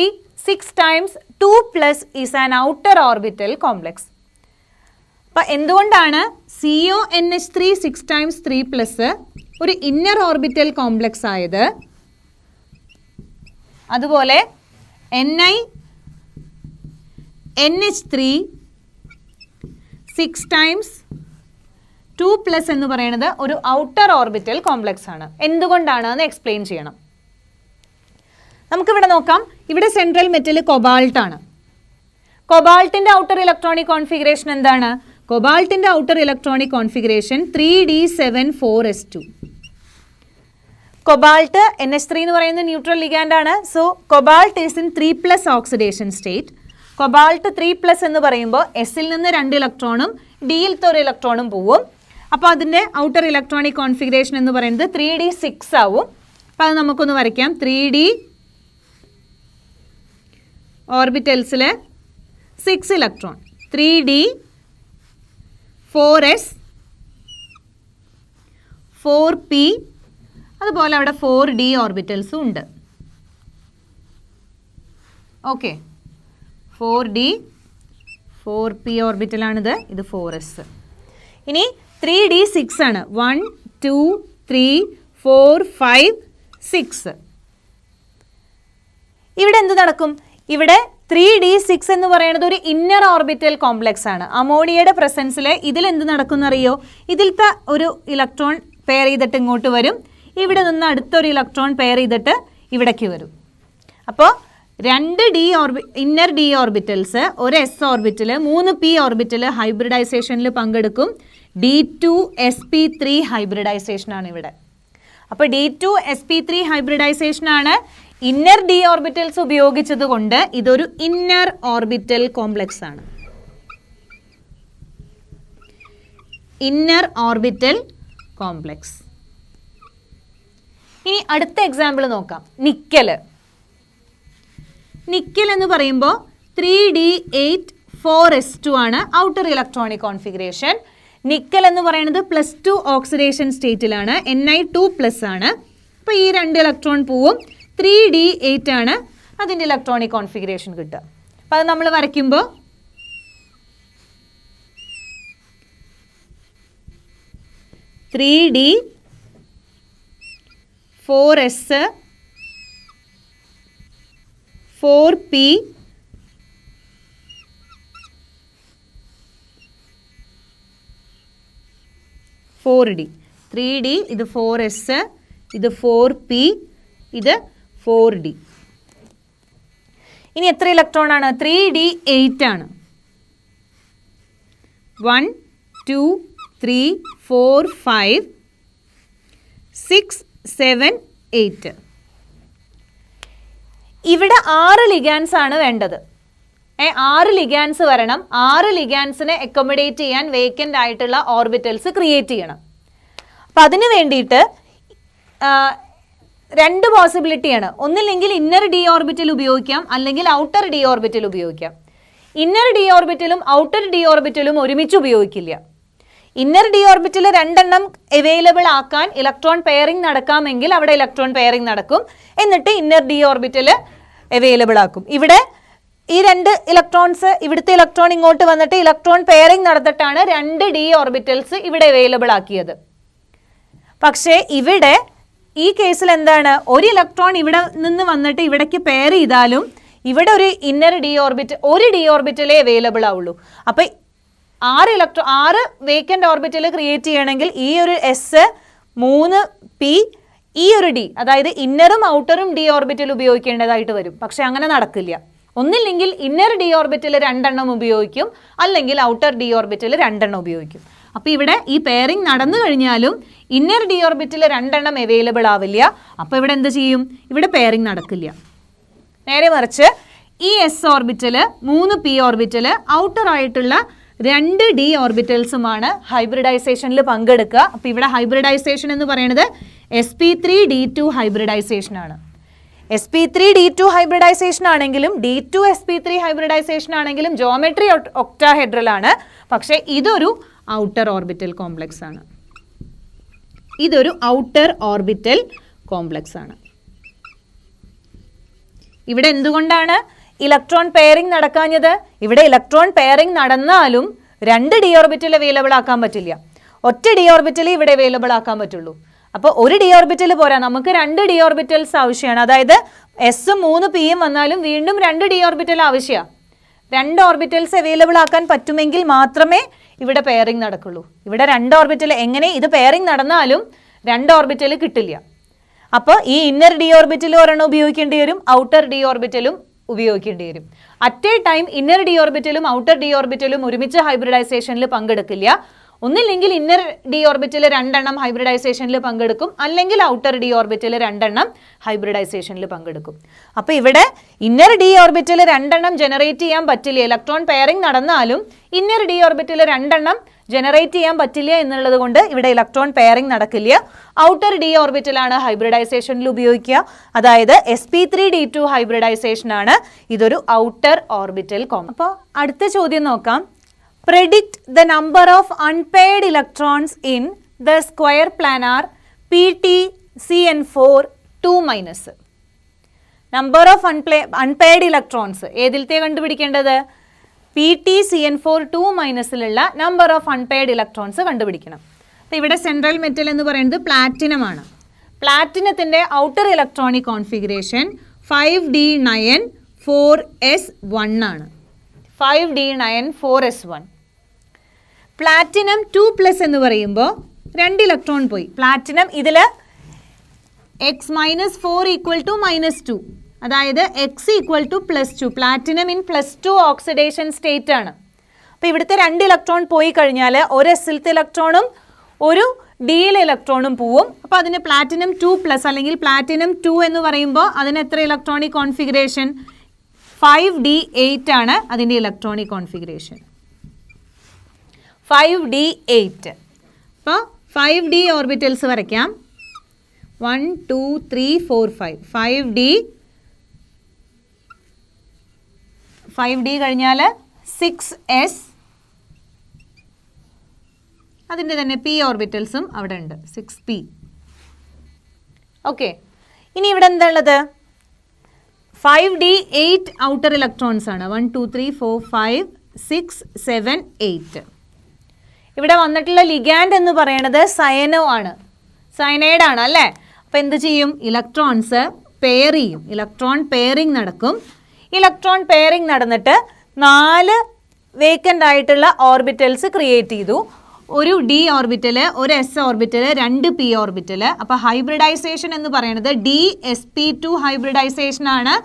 6 times 2+ is an outer orbital complex. അപ്പോൾ എന്തുകൊണ്ടാണ് CONH3 6 times 3+ ഒരു inner orbital complex ആയത്? അതുപോലെ NiNH3 6 times 2+ എന്ന് പറയുന്നത് ഒരു outer orbital complex ആണ്. എന്തുകൊണ്ടാണ് എന്ന് എക്സ്പ്ലെയിൻ ചെയ്യണം. നമുക്കിവിടെ നോക്കാം. ഇവിടെ സെൻട്രൽ മെറ്റൽ കൊബാൾട്ട് ആണ്. കൊബാൾട്ടിന്റെ ഔട്ടർ ഇലക്ട്രോണിക് കോൺഫിഗറേഷൻ എന്താണ്? കൊബാൾട്ടിന്റെ outer electronic configuration 3d74s2. Cobalt NH3 എന്ന് പറയുന്നത് ന്യൂട്രൽ ലിഗാൻഡ് ആണ്. So cobalt is in 3+ oxidation state. Cobalt 3+ എന്ന് പറയുമ്പോൾ എസിൽ നിന്ന് 2 ഇലക്ട്രോണും ഡിയിലത്തെ ഒരു ഇലക്ട്രോണും പോവും. അപ്പോൾ അതിൻ്റെ ഔട്ടർ ഇലക്ട്രോണിക് കോൺഫിഗറേഷൻ എന്ന് പറയുന്നത് 3d6 ആവും. അപ്പോൾ അത് നമുക്കൊന്ന് വരയ്ക്കാം. 3d ഓർബിറ്റൽസിൽ 6 electron, 3d 4s 4p, അതുപോലെ അവിടെ 4d ഓർബിറ്റൽസും ഉണ്ട്. ഓക്കെ, 4d 4p ഓർബിറ്റലാണിത്, ഇത് 4s. ഇനി 3d6 ആണ്. 1 2 3 4 5 6. ഇവിടെ എന്ത് നടക്കും? ഇവിടെ 3d6 എന്ന് പറയുന്നത് ഒരു ഇന്നർ ഓർബിറ്റൽ കോംപ്ലക്സ് ആണ്. അമോണിയയുടെ പ്രസൻസിൽ ഇതിൽ എന്ത് നടക്കും എന്നറിയോ? ഇതിലത്തെ ഒരു ഇലക്ട്രോൺ പെയർ ചെയ്തിട്ട് ഇങ്ങോട്ട് വരും. ഇവിടെ നിന്ന് അടുത്തൊരു ഇലക്ട്രോൺ പെയർ ചെയ്തിട്ട് ഇവിടേക്ക് വരും. അപ്പോൾ 2 ഇന്നർ ഡി ഓർബിറ്റൽസ്, ഒരു എസ് ഓർബിറ്റൽ, 3 പി ഓർബിറ്റൽ ഹൈബ്രിഡൈസേഷനിൽ പങ്കെടുക്കും. D2sp3 ഹൈബ്രിഡൈസേഷൻ ആണ് ഇവിടെ. അപ്പോൾ D2sp3 ഹൈബ്രിഡൈസേഷൻ ആണ്. ഇന്നർ ഡി ഓർബിറ്റൽസ് ഉപയോഗിച്ചത് കൊണ്ട് ഇതൊരു ഇന്നർ ഓർബിറ്റൽ കോംപ്ലക്സ് ആണ്. Inner orbital complex. ഇനി അടുത്ത എക്സാമ്പിൾ നോക്കാം. നിക്കൽ. നിക്കൽ എന്ന് പറയുമ്പോൾ 3d8 4s2 ആണ് ഔട്ടർ ഇലക്ട്രോണിക് കോൺഫിഗറേഷൻ. നിക്കൽ എന്ന് പറയുന്നത് +2 ഓക്സിഡേഷൻ സ്റ്റേറ്റിലാണ്. Ni2+ ആണ്. അപ്പോൾ ഈ 2 ഇലക്ട്രോൺ പോവും. 3d8 ആണ് അതിൻ്റെ ഇലക്ട്രോണിക് കോൺഫിഗറേഷൻ കിട്ടുക. അപ്പോൾ അത് നമ്മൾ വരയ്ക്കുമ്പോൾ 3d 4s 4p 4d. 3d ഇത് 4s, ഇത് 4p, ഇത് 4d. ഇനി എത്ര ഇലക്ട്രോൺ ആണ്? 3d8 ആണ്. 1 2 3 4 5 6 7 8. ഇവിടെ 6 ലിഗാൻസ് ആണ് വേണ്ടത്. 6 ലിഗാൻസ് വരണം. 6 ലിഗാൻസിനെ അക്കോമഡേറ്റ് ചെയ്യാൻ വേക്കൻ്റ് ആയിട്ടുള്ള ഓർബിറ്റൽസ് ക്രിയേറ്റ് ചെയ്യണം. അപ്പം അതിന് വേണ്ടിയിട്ട് 2 പോസിബിലിറ്റിയാണ്. ഒന്നില്ലെങ്കിൽ ഇന്നർ ഡി ഓർബിറ്റൽ ഉപയോഗിക്കാം, അല്ലെങ്കിൽ ഔട്ടർ ഡി ഓർബിറ്റൽ ഉപയോഗിക്കാം. ഇന്നർ ഡി ഓർബിറ്റലും ഔട്ടർ ഡി ഓർബിറ്റലും ഒരുമിച്ച് ഉപയോഗിക്കില്ല. ഇന്നർ ഡി ഓർബിറ്റൽ 2 എണ്ണം അവൈലബിൾ ആക്കാൻ ഇലക്ട്രോൺ പെയറിംഗ് നടക്കാമെങ്കിൽ അവിടെ ഇലക്ട്രോൺ പെയറിംഗ് നടക്കും, എന്നിട്ട് ഇന്നർ ഡി ഓർബിറ്റൽ അവൈലബിൾ ആക്കും. ഇവിടെ ഈ 2 ഇലക്ട്രോൺസ്, ഇവിടുത്തെ ഇലക്ട്രോൺ ഇങ്ങോട്ട് വന്നിട്ട് ഇലക്ട്രോൺ പെയറിംഗ് നടന്നിട്ടാണ് 2 ഡി ഓർബിറ്റൽസ് ഇവിടെ അവൈലബിൾ ആക്കിയത്. പക്ഷേ ഇവിടെ ഈ കേസിൽ എന്താണ്, ഒരു ഇലക്ട്രോൺ ഇവിടെ നിന്ന് വന്നിട്ട് ഇവിടേക്ക് പെയർ ചെയ്താലും ഇവിടെ ഒരു ഇന്നർ ഡി ഓർബിറ്റൽ, ഒരു ഡി ഓർബിറ്റലേ അവൈലബിൾ ആവുള്ളൂ. അപ്പൊ 6 വേക്കന്റ് ഓർബിറ്റൽ ക്രിയേറ്റ് ചെയ്യണമെങ്കിൽ ഈ ഒരു എസ്, 3 പി, ഈ ഒരു ഡി, അതായത് ഇന്നറും ഔട്ടറും ഡി ഓർബിറ്റൽ ഉപയോഗിക്കേണ്ടതായിട്ട് വരും. പക്ഷെ അങ്ങനെ നടക്കില്ല. ഒന്നില്ലെങ്കിൽ ഇന്നർ ഡി ഓർബിറ്റൽ 2 എണ്ണം ഉപയോഗിക്കും, അല്ലെങ്കിൽ ഔട്ടർ ഡി ഓർബിറ്റൽ 2 എണ്ണം ഉപയോഗിക്കും. അപ്പോൾ ഇവിടെ ഈ പെയറിംഗ് നടന്നു കഴിഞ്ഞാലും ഇന്നർ ഡി ഓർബിറ്റൽ 2 എണ്ണം അവൈലബിൾ ആവില്ല. അപ്പോൾ ഇവിടെ എന്ത് ചെയ്യും, ഇവിടെ പെയറിംഗ് നടക്കില്ല. നേരെ മറിച്ച് ഈ S orbital, 3 P orbital, outer ആയിട്ടുള്ള 2 ഡി ഓർബിറ്റൽസുമാണ് ഹൈബ്രിഡൈസേഷനിൽ പങ്കെടുക്കുക. അപ്പോൾ ഇവിടെ ഹൈബ്രിഡൈസേഷൻ എന്ന് പറയുന്നത് sp3d2 ഹൈബ്രിഡൈസേഷൻ ആണ്. sp3d2 ഹൈബ്രിഡൈസേഷൻ ആണെങ്കിലും d2 sp3 ഹൈബ്രിഡൈസേഷൻ ആണെങ്കിലും ജോമെട്രി ഒക്ടാഹെഡ്രൽ ആണ്. പക്ഷേ ഇതൊരു ഔട്ടർ ഓർബിറ്റൽ കോംപ്ലക്സ് ആണ്. ഇതൊരു ഔട്ടർ ഓർബിറ്റൽ കോംപ്ലക്സ് ആണ്. ഇവിടെ എന്തുകൊണ്ടാണ് ഇലക്ട്രോൺ പെയറിംഗ് നടക്കാഞ്ഞത്? ഇവിടെ ഇലക്ട്രോൺ പെയറിംഗ് നടന്നാലും 2 ഡി ഓർബിറ്റൽ അവൈലബിൾ ആക്കാൻ പറ്റില്ല. ഒറ്റ ഡി ഓർബിറ്റൽ ഇവിടെ അവൈലബിൾ ആക്കാൻ പറ്റുള്ളൂ. അപ്പോൾ ഒരു ഡി ഓർബിറ്റൽ പോരാ, നമുക്ക് 2 ഡി ഓർബിറ്റൽസ് ആവശ്യമാണ്. അതായത് എസും 3 പിയും വന്നാലും വീണ്ടും 2 ഡി ഓർബിറ്റൽ ആവശ്യമാണ്. 2 ഓർബിറ്റൽസ് അവൈലബിൾ ആക്കാൻ പറ്റുമെങ്കിൽ മാത്രമേ ഇവിടെ പെയറിംഗ് നടക്കുള്ളൂ. ഇവിടെ 2 ഓർബിറ്റൽ, എങ്ങനെ ഇത് പെയറിംഗ് നടന്നാലും 2 ഓർബിറ്റൽ കിട്ടില്ല. അപ്പോൾ ഈ ഇന്നർ ഡി ഓർബിറ്റൽ ഒരെണ്ണം ഉപയോഗിക്കേണ്ടി വരും, ഔട്ടർ ഡി ഓർബിറ്റലും ഉപയോഗിക്കേണ്ടി വരും. At a time inner D ഓർബിറ്റലും ഔട്ടർ ഡി ഓർബിറ്റലും ഒരുമിച്ച് ഹൈബ്രിഡൈസേഷനിൽ പങ്കെടുക്കില്ല. ഒന്നില്ലെങ്കിൽ ഇന്നർ ഡി ഓർബിറ്റൽ 2 എണ്ണം ഹൈബ്രിഡൈസേഷനിൽ പങ്കെടുക്കും, അല്ലെങ്കിൽ ഔട്ടർ ഡി ഓർബിറ്റൽ 2 എണ്ണം ഹൈബ്രിഡൈസേഷനിൽ പങ്കെടുക്കും. അപ്പോൾ ഇവിടെ ഇന്നർ ഡി ഓർബിറ്റൽ 2 എണ്ണം ജനറേറ്റ് ചെയ്യാൻ പറ്റില്ല. ഇലക്ട്രോൺ പെയറിംഗ് നടന്നാലും ഇന്നർ ഡി ഓർബിറ്റൽ 2 എണ്ണം ജനറേറ്റ് ചെയ്യാൻ പറ്റില്ല എന്നുള്ളത് കൊണ്ട് ഇവിടെ ഇലക്ട്രോൺ പെയറിംഗ് നടക്കില്ല. ഔട്ടർ ഡി ഓർബിറ്റലാണ് ഹൈബ്രിഡൈസേഷനിൽ ഉപയോഗിക്കുക. അതായത് sp3d2 ഹൈബ്രിഡൈസേഷൻ ആണ്. ഇതൊരു ഔട്ടർ ഓർബിറ്റൽ കോംപ്ലക്സ്. അപ്പോൾ അടുത്ത ചോദ്യം നോക്കാം. Predict the number of unpaired electrons in the square planar PtCN4 2-. Number of unpaired electrons ഏതിലത്തെ കണ്ടുപിടിക്കേണ്ടത്? PtCN4 2-ലുള്ള നമ്പർ ഓഫ് അൺപെയർഡ് ഇലക്ട്രോൺസ് കണ്ടുപിടിക്കണം. അപ്പോൾ ഇവിടെ സെൻട്രൽ മെറ്റൽ എന്ന് പറയുന്നത് പ്ലാറ്റിനം ആണ്. പ്ലാറ്റിനത്തിൻ്റെ outer electronic configuration 5d9 4s1 ആണ്. 5d9 4s1. പ്ലാറ്റിനം 2+ എന്ന് പറയുമ്പോൾ 2 ഇലക്ട്രോൺ പോയി. പ്ലാറ്റിനം ഇതിൽ x-4 = -2, അതായത് x = +2. Platinum in +2 oxidation state ആണ്. അപ്പോൾ ഇവിടുത്തെ 2 ഇലക്ട്രോൺ പോയി കഴിഞ്ഞാൽ ഒരു എസിലത്തെ ഇലക്ട്രോണും ഒരു ഡിയിലെ ഇലക്ട്രോണും പോവും. അപ്പോൾ അതിന് പ്ലാറ്റിനം 2+ അല്ലെങ്കിൽ പ്ലാറ്റിനം 2 എന്ന് പറയുമ്പോൾ അതിന് എത്ര ഇലക്ട്രോണിക് കോൺഫിഗറേഷൻ? 5d8 ആണ് അതിൻ്റെ ഇലക്ട്രോണിക് കോൺഫിഗറേഷൻ. 5d8. അപ്പോൾ 5d ഓർബിറ്റൽസ് വരയ്ക്കാം. 1 2 3 4 5. 5d കഴിഞ്ഞാൽ 6s, അതിൻ്റെ തന്നെ p ഓർബിറ്റൽസും അവിടെ ഉണ്ട്, 6p. ഓക്കെ, ഇനി ഇവിടെ എന്താ ഉള്ളത്? 5d8 ഔട്ടർ ഇലക്ട്രോൺസ് ആണ്. 1 2 3 4 5 6 7 8. ഇവിടെ വന്നിട്ടുള്ള ലിഗാൻഡ് എന്ന് പറയുന്നത് സയനോ ആണ്, സയനൈഡ് ആണ് അല്ലേ? അപ്പോൾ എന്ത് ചെയ്യും? ഇലക്ട്രോൺസ് പെയർ ചെയ്യും, ഇലക്ട്രോൺ പെയറിംഗ് നടക്കും. ഇലക്ട്രോൺ പെയറിംഗ് നടന്നിട്ട് 4 വേക്കൻ്റ് ആയിട്ടുള്ള ഓർബിറ്റൽസ് ക്രിയേറ്റ് ചെയ്തു. ഒരു ഡി ഓർബിറ്റൽ, ഒരു എസ് ഓർബിറ്റൽ, 2 പി ഓർബിറ്റൽ. അപ്പോൾ ഹൈബ്രിഡൈസേഷൻ എന്ന് പറയുന്നത് dsp2 ഹൈബ്രിഡൈസേഷൻ ആണ്.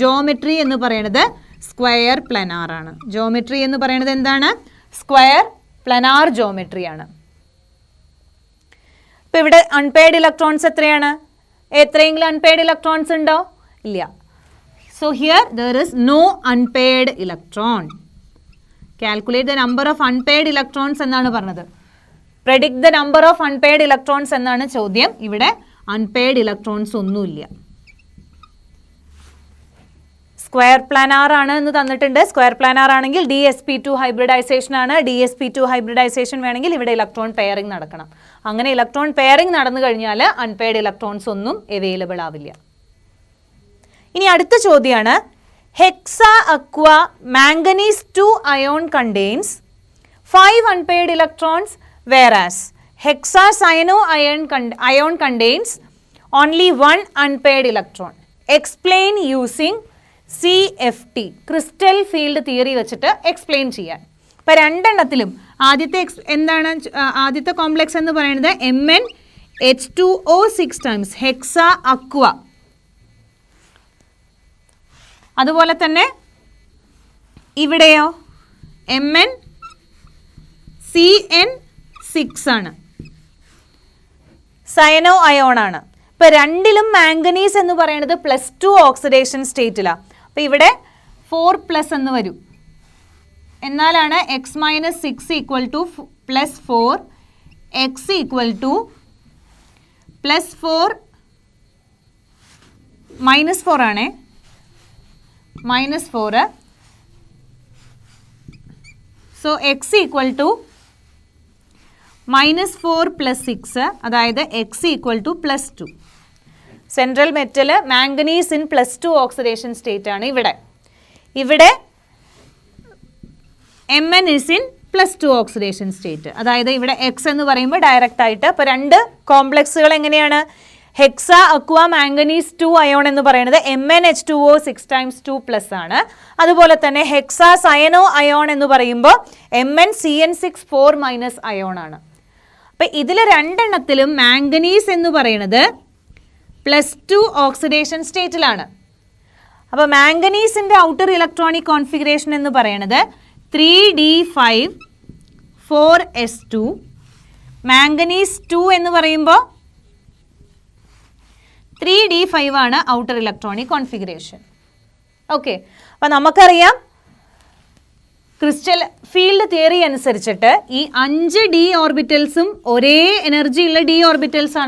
ജോമെട്രി എന്ന് പറയുന്നത് സ്ക്വയർ പ്ലനാർ ആണ്. ജോമെട്രി എന്ന് പറയുന്നത് എന്താണ്? സ്ക്വയർ പ്ലനാർ ജോമെട്രി ആണ്. ഇപ്പോൾ ഇവിടെ അൺപെയർഡ് ഇലക്ട്രോൺസ് എത്രയാണ്? എത്രയെങ്കിലും അൺപെയർഡ് ഇലക്ട്രോൺസ് ഉണ്ടോ? ഇല്ല. So here there is no unpaired electron. Calculate the number of unpaired electrons എന്നാണ് പറഞ്ഞത്. Predict the number of unpaired electrons എന്നാണ് ചോദ്യം. ഇവിടെ അൺപെയർഡ് ഇലക്ട്രോൺസ് ഒന്നുമില്ല. സ്ക്വയർ പ്ലാനാർ ആണ് എന്ന് തന്നിട്ടുണ്ട്. സ്ക്വയർ പ്ലാനാർ ആണെങ്കിൽ DsP2 ഹൈബ്രിഡൈസേഷൻ ആണ്. DsP2 ഹൈബ്രിഡൈസേഷൻ വേണമെങ്കിൽ ഇവിടെ ഇലക്ട്രോൺ പെയറിംഗ് നടക്കണം. അങ്ങനെ ഇലക്ട്രോൺ പെയറിംഗ് നടന്നു കഴിഞ്ഞാൽ അൺപെയർഡ് ഇലക്ട്രോൺസ് ഒന്നും അവൈലബിൾ ആവില്ല. ഇനി അടുത്ത ചോദ്യമാണ്, Hexa aqua manganese 2 ion contains 5 unpaired electrons, whereas hexacyano ion contains only 1 unpaired electron. Explain using CFT, crystal field theory വെച്ചിട്ട് എക്സ്പ്ലെയിൻ ചെയ്യാൻ. ഇപ്പം രണ്ടെണ്ണത്തിലും ആദ്യത്തെ കോംപ്ലക്സ് എന്ന് പറയുന്നത് MnH2O6 ടൈംസ് ഹെക്സ അക്വ. അതുപോലെ തന്നെ ഇവിടെയോ MnCN6 ആണ്, സയനോ അയോൺ ആണ്. ഇപ്പൊ രണ്ടിലും മാംഗനീസ് എന്ന് പറയുന്നത് +2 ഓക്സിഡേഷൻ സ്റ്റേറ്റിലാണ്. അപ്പൊ ഇവിടെ 4+ എന്ന് വരും. എന്നാലാണ് x - 6 = +4, x = +4 -4 ആണേ, -4. സോ x = -4 + 6, അതായത് x = +2. Central metal manganese in +2 oxidation state ആണ് ഇവിടെ. Mn is in +2 oxidation state. അതായത് ഇവിടെ x എന്ന് പറയുമ്പോൾ ഡയറക്റ്റ് ആയിട്ട്. അപ്പോൾ രണ്ട് കോംപ്ലക്സുകൾ എങ്ങനെയാണ്? ഹെക്സ അക്വ മാംഗനീസ് 2 അയോൺ എന്ന് പറയുന്നത് MnH2O6 ടൈംസ് 2+ ആണ്. അതുപോലെ തന്നെ ഹെക്സ സയനോ അയോൺ എന്ന് പറയുമ്പോൾ MnCN6 4- അയോൺ ആണ്. അപ്പം ഇതിൽ രണ്ടെണ്ണത്തിലും മാംഗനീസ് എന്ന് പറയുന്നത് +2 ഓക്സിഡേഷൻ സ്റ്റേറ്റിലാണ്. അപ്പോൾ മാംഗനീസിൻ്റെ ഔട്ടർ ഇലക്ട്രോണിക് കോൺഫിഗറേഷൻ എന്ന് പറയുന്നത് 3d5 4s2. മാംഗനീസ് 2 എന്ന് പറയുമ്പോൾ 3d5 ആണ് ഔട്ടർ ഇലക്ട്രോണിക് കോൺഫിഗറേഷൻ. ഓക്കെ, അപ്പം നമുക്കറിയാം ക്രിസ്റ്റൽ ഫീൽഡ് തിയറി അനുസരിച്ചിട്ട് ഈ 5 d ഓർബിറ്റൽസും ഒരേ എനർജി ഉള്ള d ഓർബിറ്റൽസ്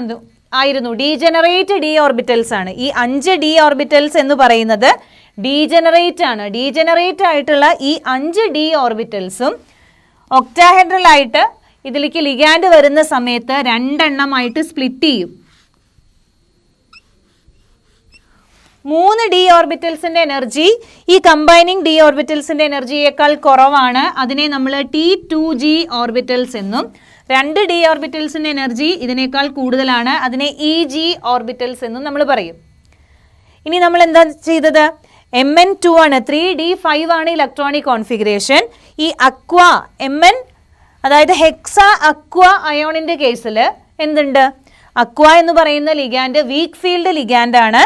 ആയിരുന്നു, ഡീജനറേറ്റ് d ഓർബിറ്റൽസ് ആണ്. ഈ 5 d ഓർബിറ്റൽസ് എന്ന് പറയുന്നത് ഡീജനറേറ്റ് ആണ്. ഡീജനറേറ്റ് ആയിട്ടുള്ള ഈ 5 d ഓർബിറ്റൽസും ഒക്ടാഹെഡ്രൽ ആയിട്ട് ഇതിലേക്ക് ലിഗാൻഡ് വരുന്ന സമയത്ത് രണ്ടെണ്ണമായിട്ട് സ്പ്ലിറ്റ് ചെയ്യും. 3 d ഓർബിറ്റൽസിൻ്റെ എനർജി ഈ കമ്പൈനിങ് d ഓർബിറ്റൽസിൻ്റെ എനർജിയേക്കാൾ കുറവാണ്. അതിനെ നമ്മൾ T2g ഓർബിറ്റൽസ് എന്നും, 2 d ഓർബിറ്റൽസിൻ്റെ എനർജി ഇതിനേക്കാൾ കൂടുതലാണ്, അതിനെ EG ഓർബിറ്റൽസ് എന്നും നമ്മൾ പറയും. ഇനി നമ്മൾ എന്താ ചെയ്തത്? Mn2 ആണ്, 3d5 ആണ് ഇലക്ട്രോണിക് കോൺഫിഗറേഷൻ. ഈ അക്വ Mn, അതായത് ഹെക്സ അക്വ അയോണിൻ്റെ കേസിൽ എന്തുണ്ട്? അക്വ എന്ന് പറയുന്ന ലിഗാൻഡ് വീക്ക് ഫീൽഡ് ലിഗാൻഡ് ആണ്.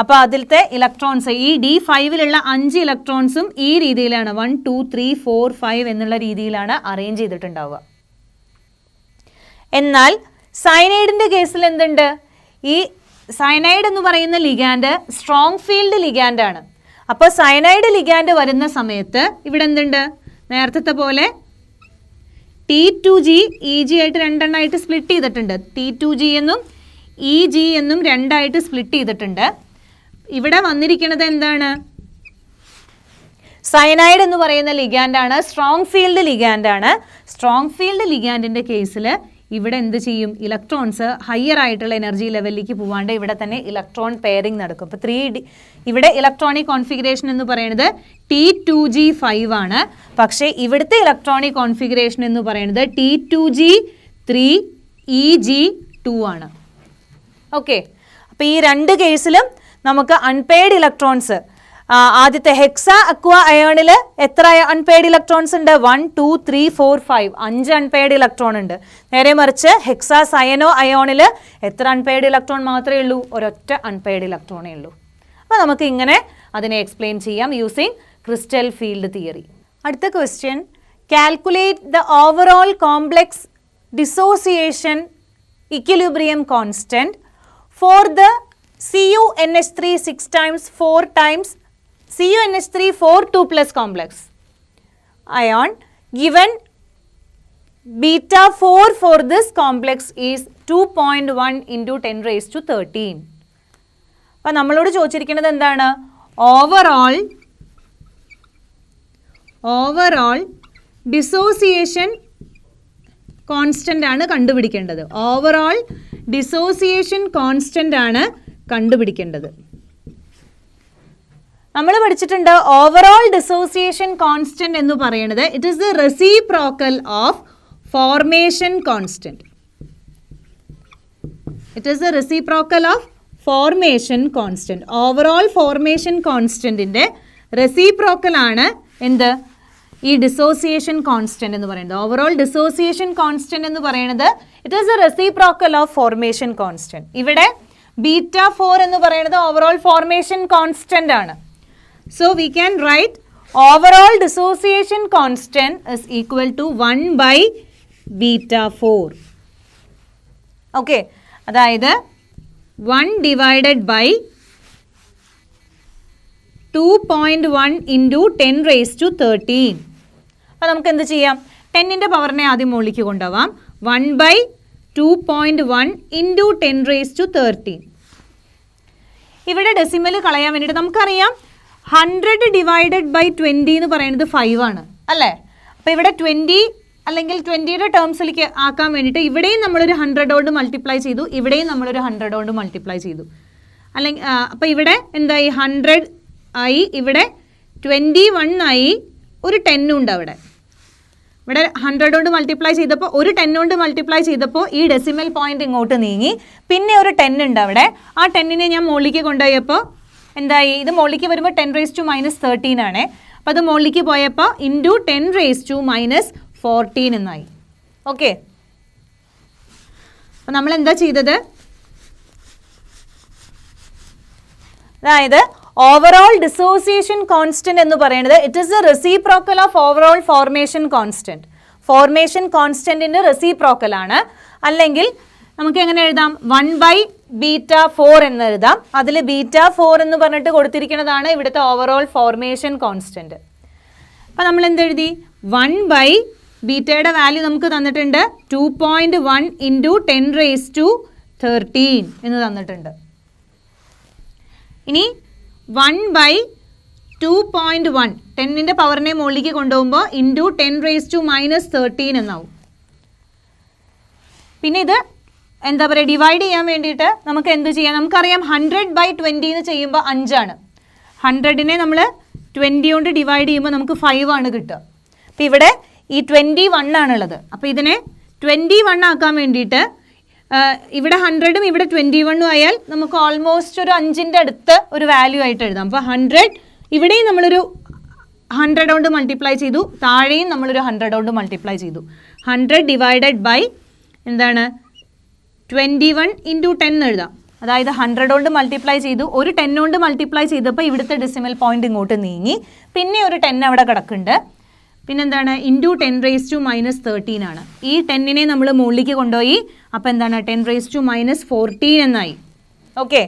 അപ്പോൾ അതിലത്തെ ഇലക്ട്രോൺസ് ഈ D5-ലുള്ള 5 ഇലക്ട്രോൺസും ഈ രീതിയിലാണ് 1 2 3 4 5 എന്നുള്ള രീതിയിലാണ് അറേഞ്ച് ചെയ്തിട്ടുണ്ടാവുക. എന്നാൽ സയനൈഡിൻ്റെ കേസിൽ എന്തുണ്ട്? ഈ സയനൈഡ് എന്ന് പറയുന്ന ലിഗാൻഡ് സ്ട്രോങ് ഫീൽഡ് ലിഗാൻഡ് ആണ്. അപ്പോൾ സയനൈഡ് ലിഗാൻഡ് വരുന്ന സമയത്ത് ഇവിടെ എന്തുണ്ട്? നേരത്തെ പോലെ T2g EG ആയിട്ട് രണ്ടെണ്ണമായിട്ട് സ്പ്ലിറ്റ് ചെയ്തിട്ടുണ്ട്. T2g എന്നും EG എന്നും രണ്ടായിട്ട് സ്പ്ലിറ്റ് ചെയ്തിട്ടുണ്ട്. ഇവിടെ വന്നിരിക്കുന്നത് എന്താണ്? സയനൈഡ് എന്ന് പറയുന്ന ലിഗാൻഡാണ്, സ്ട്രോങ് ഫീൽഡ് ലിഗാൻഡാണ്. സ്ട്രോങ് ഫീൽഡ് ലിഗാൻഡിൻ്റെ കേസിൽ ഇവിടെ എന്ത് ചെയ്യും? ഇലക്ട്രോൺസ് ഹയർ ആയിട്ടുള്ള എനർജി ലെവലിലേക്ക് പോവാണ്ട് ഇവിടെ തന്നെ ഇലക്ട്രോൺ പെയറിംഗ് നടക്കും. അപ്പോൾ 3D ഇവിടെ ഇലക്ട്രോണിക് കോൺഫിഗറേഷൻ എന്ന് പറയുന്നത് T2g5 ആണ്. പക്ഷേ ഇവിടുത്തെ ഇലക്ട്രോണിക് കോൺഫിഗറേഷൻ എന്ന് പറയുന്നത് T2g3 EG2 ആണ്. ഓക്കെ, അപ്പോൾ ഈ രണ്ട് കേസിലും നമുക്ക് അൺപെയ്ഡ് ഇലക്ട്രോൺസ്, ആദ്യത്തെ ഹെക്സ അക്വ അയോണിൽ എത്ര അൺപെയ്ഡ് ഇലക്ട്രോൺസ് ഉണ്ട്? 1 2 3 4 5 5 അൺപെയ്ഡ് ഇലക്ട്രോൺ ഉണ്ട്. നേരെ മറിച്ച് ഹെക്സ സയനോ അയോണിൽ എത്ര അൺപെയ്ഡ് ഇലക്ട്രോൺ മാത്രമേ ഉള്ളൂ? ഒരൊറ്റ അൺപെയ്ഡ് ഇലക്ട്രോണേ ഉള്ളൂ. അപ്പോൾ നമുക്ക് ഇങ്ങനെ അതിനെ എക്സ്പ്ലെയിൻ ചെയ്യാം യൂസിങ് ക്രിസ്റ്റൽ ഫീൽഡ് തിയറി. അടുത്ത question, calculate the overall complex dissociation equilibrium constant for the CuNH3 6 times 4 times CuNH3 4 2+ complex ion given beta 4 for this complex is 2.1 into 10⁻13. അപ്പോൾ നമ്മളോട് ചോദിച്ചിരിക്കുന്നത് എന്താണ്? ഓവറോൾ ഓവറോൾ ഡിസോസിയേഷൻ കോൺസ്റ്റന്റ് ആണ് കണ്ടുപിടിക്കേണ്ടത്. Overall dissociation constant ആണ് കണ്ടുപിടിക്കേണ്ടത്. നമ്മൾ പഠിച്ചിട്ടുണ്ട് ഓവറോൾ ഡിസോസിയേഷൻ കോൺസ്റ്റന്റ് എന്ന് പറയുന്നത് it is the reciprocal of formation constant. It is the reciprocal of formation constant. Overall formation കോൺസ്റ്റന്റിന്റെ റെസിപ്രോക്കൽ ആണ് എന്ത്? ഈ ഡിസോസിയേഷൻ കോൺസ്റ്റന്റ് എന്ന് പറയുന്നത്. ഓവറോൾ ഡിസോസിയേഷൻ കോൺസ്റ്റന്റ് എന്ന് പറയുന്നത് it is a reciprocal of formation constant. ഇവിടെ β4 എന്ന് പറയുന്നത് ഓവറോൾ ഫോർമേഷൻ കോൺസ്റ്റന്റ് ആണ്. So we can write overall dissociation constant is equal to 1/β4. Okay, അതായത് 1 ഡിവൈഡഡ് ബൈ 2.1 ഇൻറ്റു 10⁻13. അപ്പോൾ നമുക്ക് എന്ത് ചെയ്യാം? 10ൻ്റെ പവറിനെ ആദ്യം മുകളിലേക്ക് കൊണ്ടുപോവാം. 1/2.1 ഇൻറ്റു 10⁻13. ഇവിടെ ഡെസിമൽ കളയാൻ വേണ്ടിയിട്ട് നമുക്കറിയാം 100 ഡിവൈഡഡ് ബൈ 20 എന്ന് പറയുന്നത് 5 ആണ് അല്ലേ? അപ്പോൾ ഇവിടെ 20 അല്ലെങ്കിൽ 20യുടെ ടേംസിലേക്ക് ആക്കാൻ വേണ്ടിയിട്ട് ഇവിടെയും നമ്മളൊരു 100 കൊണ്ട് മൾട്ടിപ്ലൈ ചെയ്തു, ഇവിടെയും നമ്മളൊരു 100 കൊണ്ട് മൾട്ടിപ്ലൈ ചെയ്തു. അല്ലെങ്കിൽ അപ്പോൾ ഇവിടെ എന്തായി? 100 ആയി, ഇവിടെ 21 ആയി, ഒരു 10 ഉണ്ട് അവിടെ. ഇവിടെ 100 കൊണ്ട് മൾട്ടിപ്ലൈ ചെയ്തപ്പോൾ ഒരു 10 കൊണ്ട് മൾട്ടിപ്ലൈ ചെയ്തപ്പോൾ ഈ ഡെസിമൽ പോയിന്റ് ഇങ്ങോട്ട് നീങ്ങി, പിന്നെ ഒരു 10 ഉണ്ട് അവിടെ. ആ 10നെ ഞാൻ മുകളിലേക്ക് കൊണ്ടുപോയപ്പോൾ എന്തായി? ഇത് മുകളിലേക്ക് വരുമ്പോൾ 10⁻13 ആണ്. അപ്പോൾ അത് മുകളിലേക്ക് പോയപ്പോൾ ഇൻറ്റു 10⁻14 എന്നായി. ഓക്കെ, അപ്പോൾ നമ്മൾ എന്താ ചെയ്തത്? അതായത് ഓവറോൾ ഡിസോസിയേഷൻ കോൺസ്റ്റന്റ് എന്ന് പറയുന്നത് it is a reciprocal of overall formation constant. Formation കോൺസ്റ്റന്റിന്റെ റെസിപ്രോക്കൽ ആണ്. അല്ലെങ്കിൽ നമുക്ക് എങ്ങനെ എഴുതാം? 1/β4 എന്ന് എഴുതാം. അതിൽ β4 എന്ന് പറഞ്ഞിട്ട് കൊടുത്തിരിക്കുന്നതാണ് ഇവിടുത്തെ ഓവറോൾ ഫോർമേഷൻ കോൺസ്റ്റന്റ്. അപ്പം നമ്മൾ എന്തെഴുതി? 1/ ബീറ്റയുടെ വാല്യൂ നമുക്ക് തന്നിട്ടുണ്ട് 2.1 ഇൻറ്റു 10⁻13 എന്ന് തന്നിട്ടുണ്ട്. ഇനി 1/2.1 10ൻ്റെ പവറിനെ മുകളിലേക്ക് കൊണ്ടുപോകുമ്പോൾ ഇൻറ്റു 10⁻13 എന്നാവും. പിന്നെ ഇത് എന്താ പറയുക, ഡിവൈഡ് ചെയ്യാൻ വേണ്ടിയിട്ട് നമുക്ക് എന്ത് ചെയ്യാം? നമുക്കറിയാം 100/20 എന്ന് ചെയ്യുമ്പോൾ 5 ആണ്. 100നെ നമ്മൾ 20 കൊണ്ട് ഡിവൈഡ് ചെയ്യുമ്പോൾ നമുക്ക് 5 ആണ് കിട്ടുക. അപ്പോൾ ഇവിടെ ഈ 21 ആണുള്ളത്. അപ്പോൾ ഇതിനെ 21 ആക്കാൻ വേണ്ടിയിട്ട് ഇവിടെ 100ഉം ഇവിടെ 21ഉം ആയാൽ നമുക്ക് ഓൾമോസ്റ്റ് ഒരു 5ൻ്റെ അടുത്ത് ഒരു വാല്യൂ ആയിട്ട് എഴുതാം. അപ്പോൾ 100 ഇവിടെയും നമ്മളൊരു 100 കൊണ്ട് മൾട്ടിപ്ലൈ ചെയ്തു, താഴെയും നമ്മളൊരു 100 കൊണ്ട് മൾട്ടിപ്ലൈ ചെയ്തു. 100 ഡിവൈഡഡ് ബൈ എന്താണ്? 21 ഇൻറ്റു 10 എഴുതാം. അതായത് 100 കൊണ്ട് മൾട്ടിപ്ലൈ ചെയ്തു, ഒരു 10 കൊണ്ട് മൾട്ടിപ്ലൈ ചെയ്തപ്പോൾ ഇവിടുത്തെ ഡെസിമൽ പോയിന്റ് ഇങ്ങോട്ട് നീങ്ങി, പിന്നെ ഒരു 10 അവിടെ കിടക്കുന്നുണ്ട്. പിന്നെന്താണ്? ഇൻറ്റു 10⁻13 ആണ്. ഈ 10നെ നമ്മൾ മുകളിലേക്ക് കൊണ്ടുപോയി. അപ്പോൾ എന്താണ്? 10⁻14 എന്നായി. ഓക്കെ,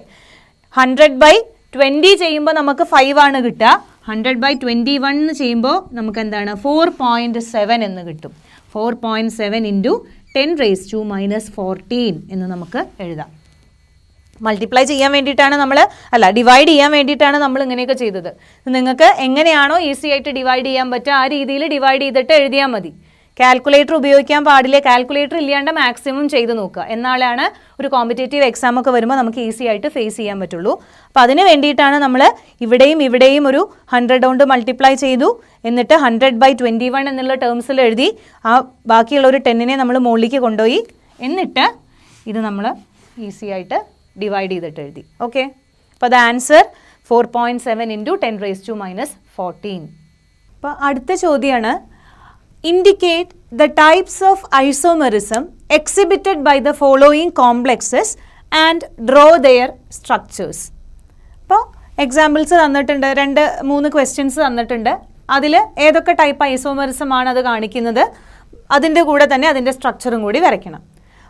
100/20 ചെയ്യുമ്പോൾ നമുക്ക് 5 ആണ് കിട്ടുക. 100/21 ചെയ്യുമ്പോൾ നമുക്ക് എന്താണ്? 4.7 എന്ന് കിട്ടും. 4.7 ഇൻറ്റു 10⁻14 എന്ന് നമുക്ക് എഴുതാം. മൾട്ടിപ്ലൈ ചെയ്യാൻ വേണ്ടിയിട്ടാണ് നമ്മൾ, അല്ല ഡിവൈഡ് ചെയ്യാൻ വേണ്ടിയിട്ടാണ് നമ്മൾ ഇങ്ങനെയൊക്കെ ചെയ്തത്. നിങ്ങൾക്ക് എങ്ങനെയാണോ ഈസി ആയിട്ട് ഡിവൈഡ് ചെയ്യാൻ പറ്റുക ആ രീതിയിൽ ഡിവൈഡ് ചെയ്തിട്ട് എഴുതിയാൽ മതി. കാൽക്കുലേറ്റർ ഉപയോഗിക്കാൻ പാടില്ല. കാൽക്കുലേറ്റർ ഇല്ലാണ്ട് മാക്സിമം ചെയ്ത് നോക്കുക. എന്നാലാണ് ഒരു കോമ്പറ്റേറ്റീവ് എക്സാം ഒക്കെ വരുമ്പോൾ നമുക്ക് ഈസി ആയിട്ട് ഫേസ് ചെയ്യാൻ പറ്റുള്ളൂ. അപ്പോൾ അതിന് വേണ്ടിയിട്ടാണ് നമ്മൾ ഇവിടെയും ഇവിടെയും ഒരു 100 കൊണ്ട് മൾട്ടിപ്ലൈ ചെയ്തു, എന്നിട്ട് 100/21 എന്നുള്ള ടേംസിൽ എഴുതി, ആ ബാക്കിയുള്ള ഒരു 10നെ നമ്മൾ മുകളിലേക്ക് കൊണ്ടുപോയി, എന്നിട്ട് ഇത് നമ്മൾ ഈസി ആയിട്ട് ഡിവൈഡ് ചെയ്തിട്ട് എഴുതി. ഓക്കെ, അപ്പോൾ അത് ആൻസർ 4.7 ഇൻറ്റു 10⁻14. അപ്പോൾ അടുത്ത ചോദ്യമാണ്, indicate the types of isomerism exhibited by the following complexes and draw their structures. അപ്പോൾ എക്സാമ്പിൾസ് തന്നിട്ടുണ്ട്, 2-3 ക്വസ്റ്റ്യൻസ് തന്നിട്ടുണ്ട്. അതിൽ ഏതൊക്കെ ടൈപ്പ് ഐസോമെറിസം ആണ് അത് കാണിക്കുന്നത്, അതിൻ്റെ കൂടെ തന്നെ അതിൻ്റെ സ്ട്രക്ചറും കൂടി വരയ്ക്കണം.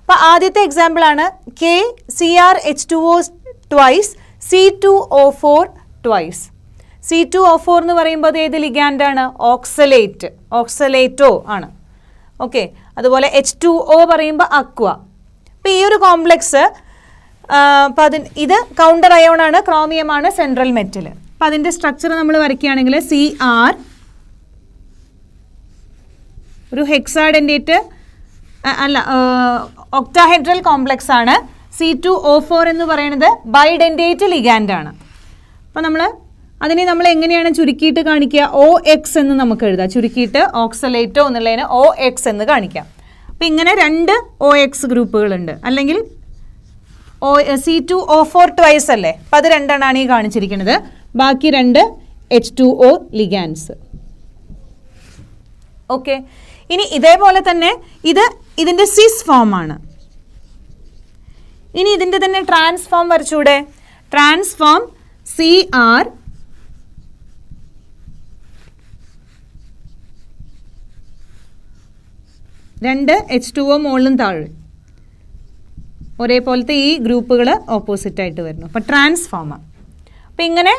അപ്പോൾ ആദ്യത്തെ എക്സാമ്പിളാണ് KCrH2O twice C2O4 twice. C2O4 എന്ന് പറയുമ്പോൾ അത് ഏത് ലിഗാൻഡാണ്? ഓക്സലേറ്റോ ആണ്. ഓക്കെ, അതുപോലെ H2O പറയുമ്പോൾ അക്വ. അപ്പോൾ ഈ ഒരു കോംപ്ലക്സ്, അപ്പോൾ ഇത് കൗണ്ടർ അയോൺ ആണ്, ക്രോമിയം ആണ് സെൻട്രൽ മെറ്റൽ. അപ്പോൾ അതിൻ്റെ സ്ട്രക്ചർ നമ്മൾ വരയ്ക്കുകയാണെങ്കിൽ CR ഒരു ഹെക്സാഡെൻഡേറ്റ് അല്ല ഒക്ടാഹെഡ്രൽ കോംപ്ലക്സ് ആണ്. C2O4 എന്ന് പറയുന്നത് ബൈഡെൻഡേറ്റ് ലിഗാൻഡ് ആണ്. അപ്പോൾ അതിനെ നമ്മൾ എങ്ങനെയാണ് ചുരുക്കിയിട്ട് കാണിക്കുക? OX എന്ന് നമുക്ക് എഴുതാം. ചുരുക്കിയിട്ട് ഓക്സലേറ്റോ എന്നുള്ളതിന് OX എന്ന് കാണിക്കാം. അപ്പോൾ ഇങ്ങനെ 2 OX ഗ്രൂപ്പുകളുണ്ട്. അല്ലെങ്കിൽ C2O4 ട്വൈസ് അല്ലേ, അപ്പം അത് 2 എണ്ണമാണ് ഈ കാണിച്ചിരിക്കുന്നത്. ബാക്കി 2 H2O ലിഗാൻഡ്സ്. ഓക്കെ, ഇനി ഇതേപോലെ തന്നെ ഇതിൻ്റെ സിസ് ഫോം ആണ്. ഇനി ഇതിൻ്റെ തന്നെ ട്രാൻസ്ഫോം വരച്ചൂടെ? ട്രാൻസ്ഫോം CR രണ്ട് H2O മുകളിലും താഴെ ഒരേപോലത്തെ ഈ ഗ്രൂപ്പുകൾ ഓപ്പോസിറ്റ് ആയിട്ട് വരുന്നു. അപ്പോൾ ട്രാൻസ്ഫോമാണ്. അപ്പം ഇങ്ങനെ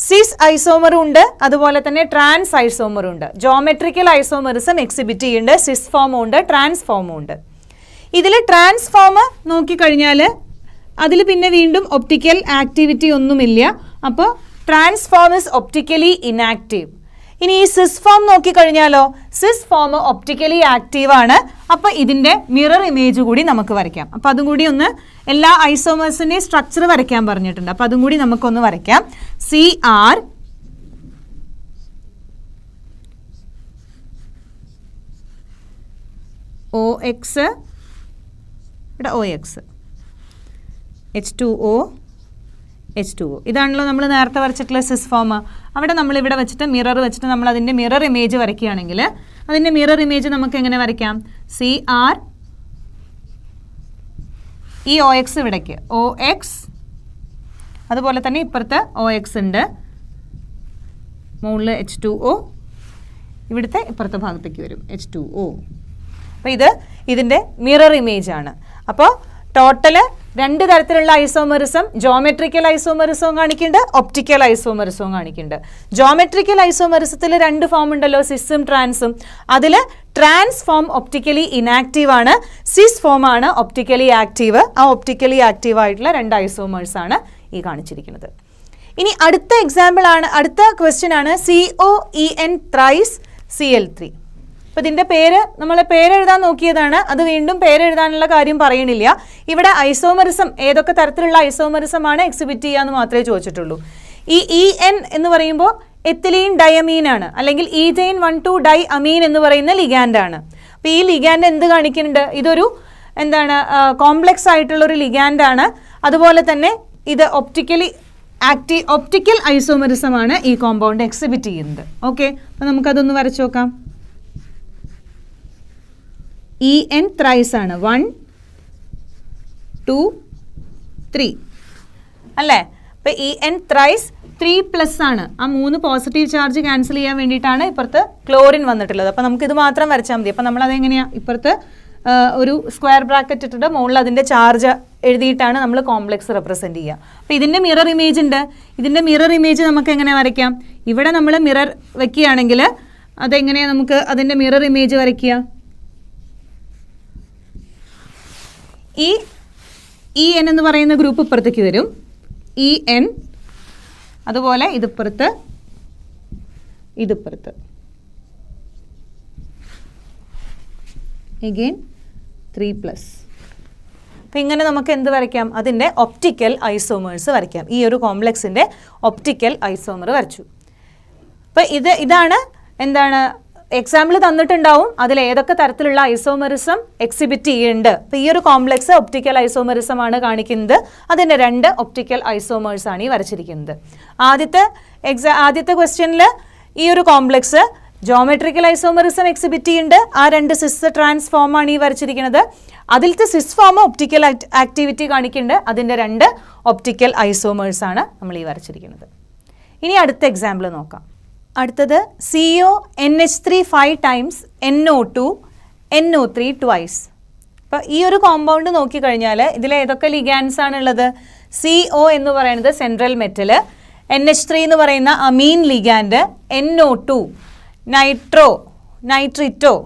സിസ് ഐസോമറും ഉണ്ട്, അതുപോലെ തന്നെ ട്രാൻസ് ഐസോമറും ഉണ്ട്. ജോമെട്രിക്കൽ ഐസോമറിസം എക്സിബിറ്റ് ചെയ്യുന്നുണ്ട്. സിസ് ഫോമും ഉണ്ട്, ട്രാൻസ്ഫോമും ഉണ്ട്. ഇതിൽ ട്രാൻസ്ഫോം നോക്കിക്കഴിഞ്ഞാൽ അതിൽ പിന്നെ വീണ്ടും ഒപ്റ്റിക്കൽ ആക്ടിവിറ്റി ഒന്നുമില്ല. അപ്പോൾ ട്രാൻസ്ഫോം ഇസ് ഒപ്റ്റിക്കലി ഇനാക്റ്റീവ്. ഇനി ഈ സിസ് ഫോം നോക്കിക്കഴിഞ്ഞാലോ, സിസ് ഫോം ഒപ്റ്റിക്കലി ആക്റ്റീവ് ആണ്. അപ്പോൾ ഇതിൻ്റെ മിറർ ഇമേജ് കൂടി നമുക്ക് വരയ്ക്കാം. അപ്പോൾ അതും കൂടി ഒന്ന് എല്ലാ ഐസോമേഴ്സിൻ്റെയും സ്ട്രക്ചർ വരയ്ക്കാൻ പറഞ്ഞിട്ടുണ്ട്. അപ്പോൾ അതും കൂടി നമുക്കൊന്ന് വരയ്ക്കാം. CR OX ഇവിടെ OX H2O H2O ഇതാണല്ലോ നമ്മൾ നേരത്തെ വരച്ചിട്ടുള്ള സിസ് ഫോം. അവിടെ നമ്മളിവിടെ വെച്ചിട്ട് മിറർ വെച്ചിട്ട് നമ്മൾ അതിൻ്റെ മിറർ ഇമേജ് വരയ്ക്കുകയാണെങ്കിൽ അതിൻ്റെ മിറർ ഇമേജ് നമുക്ക് എങ്ങനെ വരയ്ക്കാം? CR ഈ OX ഇവിടേക്ക് OX, അതുപോലെ തന്നെ ഇപ്പുറത്ത് OX ഉണ്ട്, മുകളിൽ H2O, ഇവിടുത്തെ ഇപ്പുറത്തെ ഭാഗത്തേക്ക് വരും H2O. അപ്പോൾ ഇതിൻ്റെ മിറർ ഇമേജ് ആണ്. അപ്പോൾ ടോട്ടൽ 2 തരത്തിലുള്ള ഐസോമറിസം, ജോമെട്രിക്കൽ ഐസോമറിസവും കാണിക്കുന്നുണ്ട്, ഒപ്റ്റിക്കൽ ഐസോമറിസവും കാണിക്കുന്നുണ്ട്. ജോമെട്രിക്കൽ ഐസോമറിസത്തിൽ 2 ഫോം ഉണ്ടല്ലോ, സിസും ട്രാൻസും. അതിൽ ട്രാൻസ് ഫോം ഒപ്റ്റിക്കലി ഇനാക്റ്റീവ് ആണ്, സിസ് ഫോം ആണ് ഒപ്റ്റിക്കലി ആക്റ്റീവ്. ആ ഒപ്റ്റിക്കലി ആക്റ്റീവ് ആയിട്ടുള്ള 2 ഐസോമേഴ്സ് ആണ് ഈ കാണിച്ചിരിക്കുന്നത്. ഇനി അടുത്ത എക്സാമ്പിൾ ആണ്, അടുത്ത ക്വസ്റ്റ്യൻ ആണ് COEN ത്രൈസ് Cl3. അപ്പോൾ ഇതിൻ്റെ നമ്മൾ പേരെഴുതാൻ നോക്കിയതാണ്. അത് വീണ്ടും പേരെഴുതാനുള്ള കാര്യം പറയണില്ല. ഇവിടെ ഐസോമറിസം ഏതൊക്കെ തരത്തിലുള്ള ഐസോമറിസമാണ് എക്സിബിറ്റ് ചെയ്യുക എന്ന് മാത്രമേ ചോദിച്ചിട്ടുള്ളൂ. ഈ EN എന്ന് പറയുമ്പോൾ എത്തിലീൻ ഡയമീൻ ആണ്, അല്ലെങ്കിൽ ഈഥൈൻ 1,2 ഡൈ അമീൻ എന്ന് പറയുന്ന ലിഗാൻഡ് ആണ്. അപ്പോൾ ഈ ലിഗാൻഡ് എന്ത് കാണിക്കുന്നുണ്ട്? ഇതൊരു കോംപ്ലക്സ് ആയിട്ടുള്ളൊരു ലിഗാൻഡ് ആണ്. അതുപോലെ തന്നെ ഇത് ഒപ്റ്റിക്കൽ ഐസോമറിസമാണ് ഈ കോമ്പൗണ്ട് എക്സിബിറ്റ് ചെയ്യുന്നത്. ഓക്കെ, അപ്പോൾ നമുക്കതൊന്ന് വരച്ചു നോക്കാം. EN ത്രൈസ് ആണ്, 1 2 3 അല്ലേ? അപ്പോൾ EN ത്രൈസ് 3+ ആണ്. ആ 3 പോസിറ്റീവ് ചാർജ് ക്യാൻസൽ ചെയ്യാൻ വേണ്ടിയിട്ടാണ് ഇപ്പുറത്ത് ക്ലോറിൻ വന്നിട്ടുള്ളത്. അപ്പോൾ നമുക്കിത് മാത്രം വരച്ചാൽ മതി. അപ്പോൾ നമ്മളതെങ്ങനെയാണ് ഇപ്പുറത്ത് ഒരു സ്ക്വയർ ബ്രാക്കറ്റ് ഇട്ടിട്ട് മുകളിൽ അതിൻ്റെ ചാർജ് എഴുതിയിട്ടാണ് നമ്മൾ കോംപ്ലക്സ് റെപ്രസെൻറ്റ് ചെയ്യുക. അപ്പോൾ ഇതിൻ്റെ മിറർ ഇമേജ് ഉണ്ട്. ഇതിൻ്റെ മിറർ ഇമേജ് നമുക്ക് എങ്ങനെ വരയ്ക്കാം? ഇവിടെ നമ്മൾ മിറർ വയ്ക്കുകയാണെങ്കിൽ അതെങ്ങനെയാണ് നമുക്ക് അതിൻ്റെ മിറർ ഇമേജ് വരയ്ക്കുക? ഈ EN എന്ന് പറയുന്ന ഗ്രൂപ്പ് ഇപ്പുറത്തേക്ക് വരും, EN, അതുപോലെ ഇതിപ്പുറത്ത് എഗെയിൻ 3+. അപ്പം ഇങ്ങനെ നമുക്ക് എന്ത് വരയ്ക്കാം? അതിൻ്റെ ഒപ്റ്റിക്കൽ ഐസോമേഴ്സ് വരയ്ക്കാം. ഈ ഒരു കോംപ്ലക്സിൻ്റെ ഒപ്റ്റിക്കൽ ഐസോമർ വരച്ചു. അപ്പം ഇതാണ് എക്സാമ്പിൾ തന്നിട്ടുണ്ടാവും, അതിൽ ഏതൊക്കെ തരത്തിലുള്ള ഐസോമറിസം എക്സിബിറ്റ് ചെയ്യുന്നുണ്ട്. അപ്പോൾ ഈ ഒരു കോംപ്ലക്സ് ഒപ്റ്റിക്കൽ ഐസോമറിസം ആണ് കാണിക്കുന്നത്. അതിൻ്റെ 2 ഒപ്റ്റിക്കൽ ഐസോമേഴ്സ് ആണ് ഈ വരച്ചിരിക്കുന്നത്. ആദ്യത്തെ ക്വസ്റ്റ്യനിൽ ഈ ഒരു കോംപ്ലക്സ് ജോമെട്രിക്കൽ ഐസോമറിസം എക്സിബിറ്റ് ചെയ്യുന്നുണ്ട്. ആ 2 സിസ് ട്രാൻസ്ഫോം ആണ് ഈ വരച്ചിരിക്കുന്നത്. അതിലത്തെ സിസ് ഫോം ഒപ്റ്റിക്കൽ ആക്ടിവിറ്റി കാണിക്കുന്നുണ്ട്. അതിൻ്റെ 2 ഒപ്റ്റിക്കൽ ഐസോമേഴ്സ് ആണ് നമ്മൾ ഈ വരച്ചിരിക്കുന്നത്. ഇനി അടുത്ത എക്സാമ്പിൾ നോക്കാം. അടുത്തത് CONH3 5 times NO2 NO3 twice. അപ്പോൾ ഈ ഒരു കോമ്പൗണ്ട് നോക്കിക്കഴിഞ്ഞാൽ ഇതിൽ ഏതൊക്കെ ലിഗാൻഡ്സ് ആണുള്ളത്? CO എന്ന് പറയുന്നത് സെൻട്രൽ മെറ്റൽ, NH3 എന്ന് പറയുന്ന അമീൻ ലിഗാൻഡ്, NO2 നൈട്രിറ്റോ,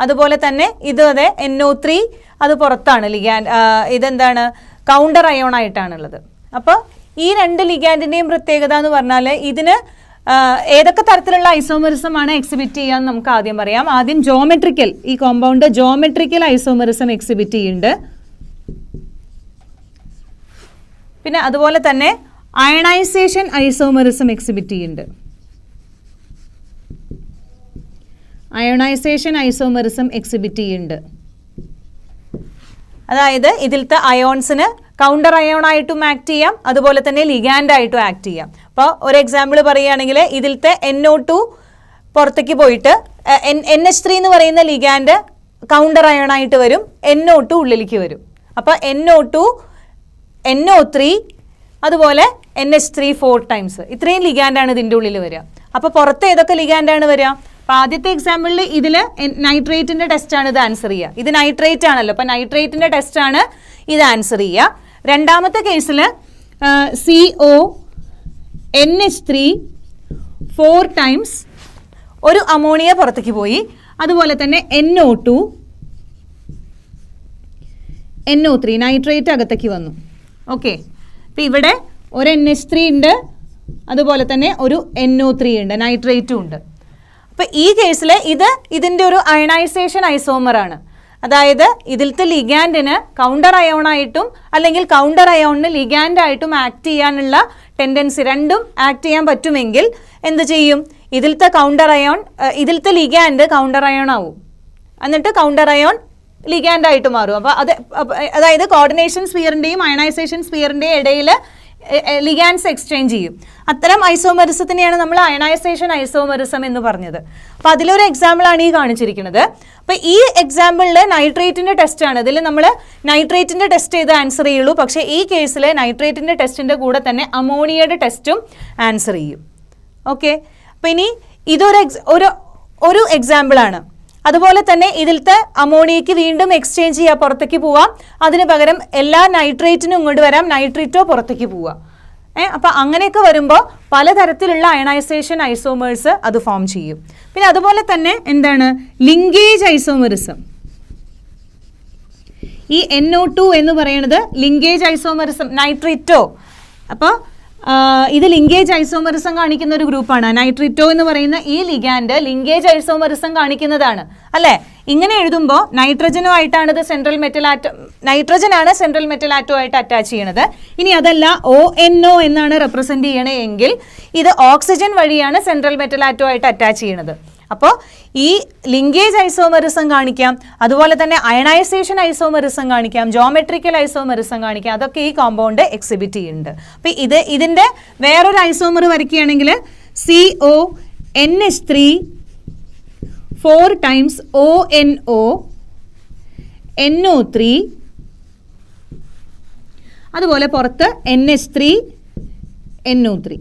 അതുപോലെ തന്നെ അതെ NO3 അത് പുറത്താണ് ലിഗാൻഡ്. ഇതെന്താണ്? കൗണ്ടർ അയോൺ ആയിട്ടാണുള്ളത്. അപ്പോൾ ഈ 2 ലിഗാൻഡിൻ്റെയും പ്രത്യേകത എന്ന് പറഞ്ഞാൽ ഇതിന് ഏതൊക്കെ തരത്തിലുള്ള ഐസോമെറിസം ആണ് എക്സിബിറ്റ് ചെയ്യാന്ന് നമുക്ക് ആദ്യം പറയാം. ആദ്യം ജോമെട്രിക്കൽ, ഈ കോമ്പൗണ്ട് ജോമെട്രിക്കൽ ഐസോമെറിസം എക്സിബിറ്റ് ചെയ്യുന്നുണ്ട്. പിന്നെ അതുപോലെ തന്നെ അയണൈസേഷൻ ഐസോമെറിസം എക്സിബിറ്റ് ചെയ്യുന്നുണ്ട്. അയോണൈസേഷൻ ഐസോമെറിസം എക്സിബിറ്റ് ചെയ്യുന്നുണ്ട്. അതായത് ഇതിലത്തെ അയോൺസിന് കൗണ്ടർ അയോൺ ആയിട്ടും ആക്ട് ചെയ്യാം, അതുപോലെ തന്നെ ലിഗാൻഡ് ആയിട്ടും ആക്ട് ചെയ്യാം. അപ്പോൾ ഒരു എക്സാമ്പിൾ പറയുകയാണെങ്കിൽ ഇതിലത്തെ NO2 പുറത്തേക്ക് പോയിട്ട് NH3 എന്ന് പറയുന്ന ലിഗാൻഡ് കൗണ്ടർ അയോൺ ആയിട്ട് വരും, NO2 ഉള്ളിലേക്ക് വരും. അപ്പോൾ NO2, NO3 അതുപോലെ NH3 4 ടൈംസ്, ഇത്രയും ലിഗാൻഡാണ് ഇതിൻ്റെ ഉള്ളിൽ വരിക. അപ്പോൾ പുറത്ത് ഏതൊക്കെ ലിഗാൻഡാണ് വരിക? അപ്പോൾ ആദ്യത്തെ എക്സാമ്പിളിൽ ഇതിൽ നൈട്രേറ്റിൻ്റെ ടെസ്റ്റാണ് ഇത് ആൻസർ ചെയ്യുക. ഇത് നൈട്രേറ്റ് ആണല്ലോ, അപ്പോൾ നൈട്രേറ്റിൻ്റെ ടെസ്റ്റാണ് ഇത് ആൻസർ ചെയ്യുക. രണ്ടാമത്തെ കേസിൽ CO NH3 4 ടൈംസ് ഒരു അമോണിയ പുറത്തേക്ക് പോയി, അതുപോലെ തന്നെ NO2 NO3 നൈട്രേറ്റ് അകത്തേക്ക് വന്നു. ഓക്കെ, അപ്പോൾ ഇവിടെ ഒരു NH3 ഉണ്ട്, അതുപോലെ തന്നെ ഒരു NO3 ഉണ്ട്, നൈട്രേറ്റും ഉണ്ട്. അപ്പോൾ ഈ കേസിൽ ഇതിൻ്റെ ഒരു അയണൈസേഷൻ ഐസോമറാണ്. അതായത് ഇതിലത്തെ ലിഗാൻഡിന് കൗണ്ടർ അയോണായിട്ടും അല്ലെങ്കിൽ കൗണ്ടർ അയോണിന് ലിഗാൻഡായിട്ടും ആക്ട് ചെയ്യാനുള്ള ടെൻഡൻസി, രണ്ടും ആക്ട് ചെയ്യാൻ പറ്റുമെങ്കിൽ എന്ത് ചെയ്യും? ഇതിലത്തെ കൗണ്ടർ അയോൺ, ഇതിലത്തെ ലിഗാൻഡ് കൗണ്ടർ അയോൺ ആവും, എന്നിട്ട് കൗണ്ടർ അയോൺ ലിഗാൻഡായിട്ട് മാറും. അപ്പോൾ അതായത് കോർഡിനേഷൻ സ്ഫിയറിൻ്റെയും അയണൈസേഷൻ സ്ഫിയറിൻ്റെയും ഇടയിൽ ലിഗാൻഡ്സ് എക്സ്ചേഞ്ച് ചെയ്യും. അത്തരം ഐസോമെറിസത്തിനെയാണ് നമ്മൾ അയണൈസേഷൻ ഐസോമെറിസം എന്ന് പറഞ്ഞത്. അപ്പോൾ അതിലൊരു എക്സാമ്പിളാണ് ഈ കാണിച്ചിരിക്കുന്നത്. അപ്പോൾ ഈ എക്സാമ്പിളിൽ നൈട്രേറ്റിൻ്റെ ടെസ്റ്റാണ്. ഇതിൽ നമ്മൾ നൈട്രേറ്റിൻ്റെ ടെസ്റ്റ് ചെയ്ത് ആൻസർ ചെയ്യുള്ളൂ. പക്ഷേ ഈ കേസിൽ നൈട്രേറ്റിൻ്റെ ടെസ്റ്റിൻ്റെ കൂടെ തന്നെ അമോണിയയുടെ ടെസ്റ്റും ആൻസർ ചെയ്യും. ഓക്കെ, അപ്പോൾ ഇനി ഇതൊരു എക്സാമ്പിളാണ്. അതുപോലെ തന്നെ ഇതിലത്തെ അമോണിയയ്ക്ക് വീണ്ടും എക്സ്ചേഞ്ച് ചെയ്യുക, പുറത്തേക്ക് പോവാം. അതിന് പകരം എല്ലാ നൈട്രേറ്റിനും ഇങ്ങോട്ട് വരാം, നൈട്രിറ്റോ പുറത്തേക്ക് പോവാം. അപ്പോൾ അങ്ങനെയൊക്കെ വരുമ്പോൾ പലതരത്തിലുള്ള അയണൈസേഷൻ ഐസോമേഴ്സ് അത് ഫോം ചെയ്യും. പിന്നെ അതുപോലെ തന്നെ എന്താണ് ലിങ്കേജ് ഐസോമെറിസം. ഈ NO2 എന്ന് പറയുന്നത് ലിങ്കേജ് ഐസോമെറിസം, നൈട്രിറ്റോ. അപ്പോൾ ഇത് ലിങ്കേജ് ഐസോമെറിസം കാണിക്കുന്ന ഒരു ഗ്രൂപ്പാണ്. നൈട്രിറ്റോ എന്ന് പറയുന്ന ഈ ലിഗാൻഡ് ലിങ്കേജ് ഐസോമെറിസം കാണിക്കുന്നതാണ് അല്ലേ? ഇങ്ങനെ എഴുതുമ്പോൾ നൈട്രജനുമായിട്ടാണ് ഇത് സെൻട്രൽ മെറ്റൽ ആറ്റം, നൈട്രജനാണ് സെൻട്രൽ മെറ്റൽ ആറ്റോ ആയിട്ട് അറ്റാച്ച് ചെയ്യണത്. ഇനി അതല്ല ONO എന്നാണ് റെപ്രസെൻറ്റ് ചെയ്യണേ എങ്കിൽ ഇത് ഓക്സിജൻ വഴിയാണ് സെൻട്രൽ മെറ്റൽ ആറ്റോ ആയിട്ട് അറ്റാച്ച് ചെയ്യണത്. അപ്പോൾ ഈ ലിങ്കേജ് ഐസോമെറിസം കാണിക്കാം, അതുപോലെ തന്നെ അയണൈസേഷൻ ഐസോമെറിസം കാണിക്കാം, ജോമെട്രിക്കൽ ഐസോമെറിസം കാണിക്കാം. അതൊക്കെ ഈ കോമ്പൗണ്ട് എക്സിബിറ്റ് ചെയ്യുന്നുണ്ട്. അപ്പോൾ ഇതിൻ്റെ വേറൊരു ഐസോമർ വരയ്ക്കുകയാണെങ്കിൽ CO NH3 4 times ONO NO3, അതുപോലെ പുറത്ത് NH3 NO3.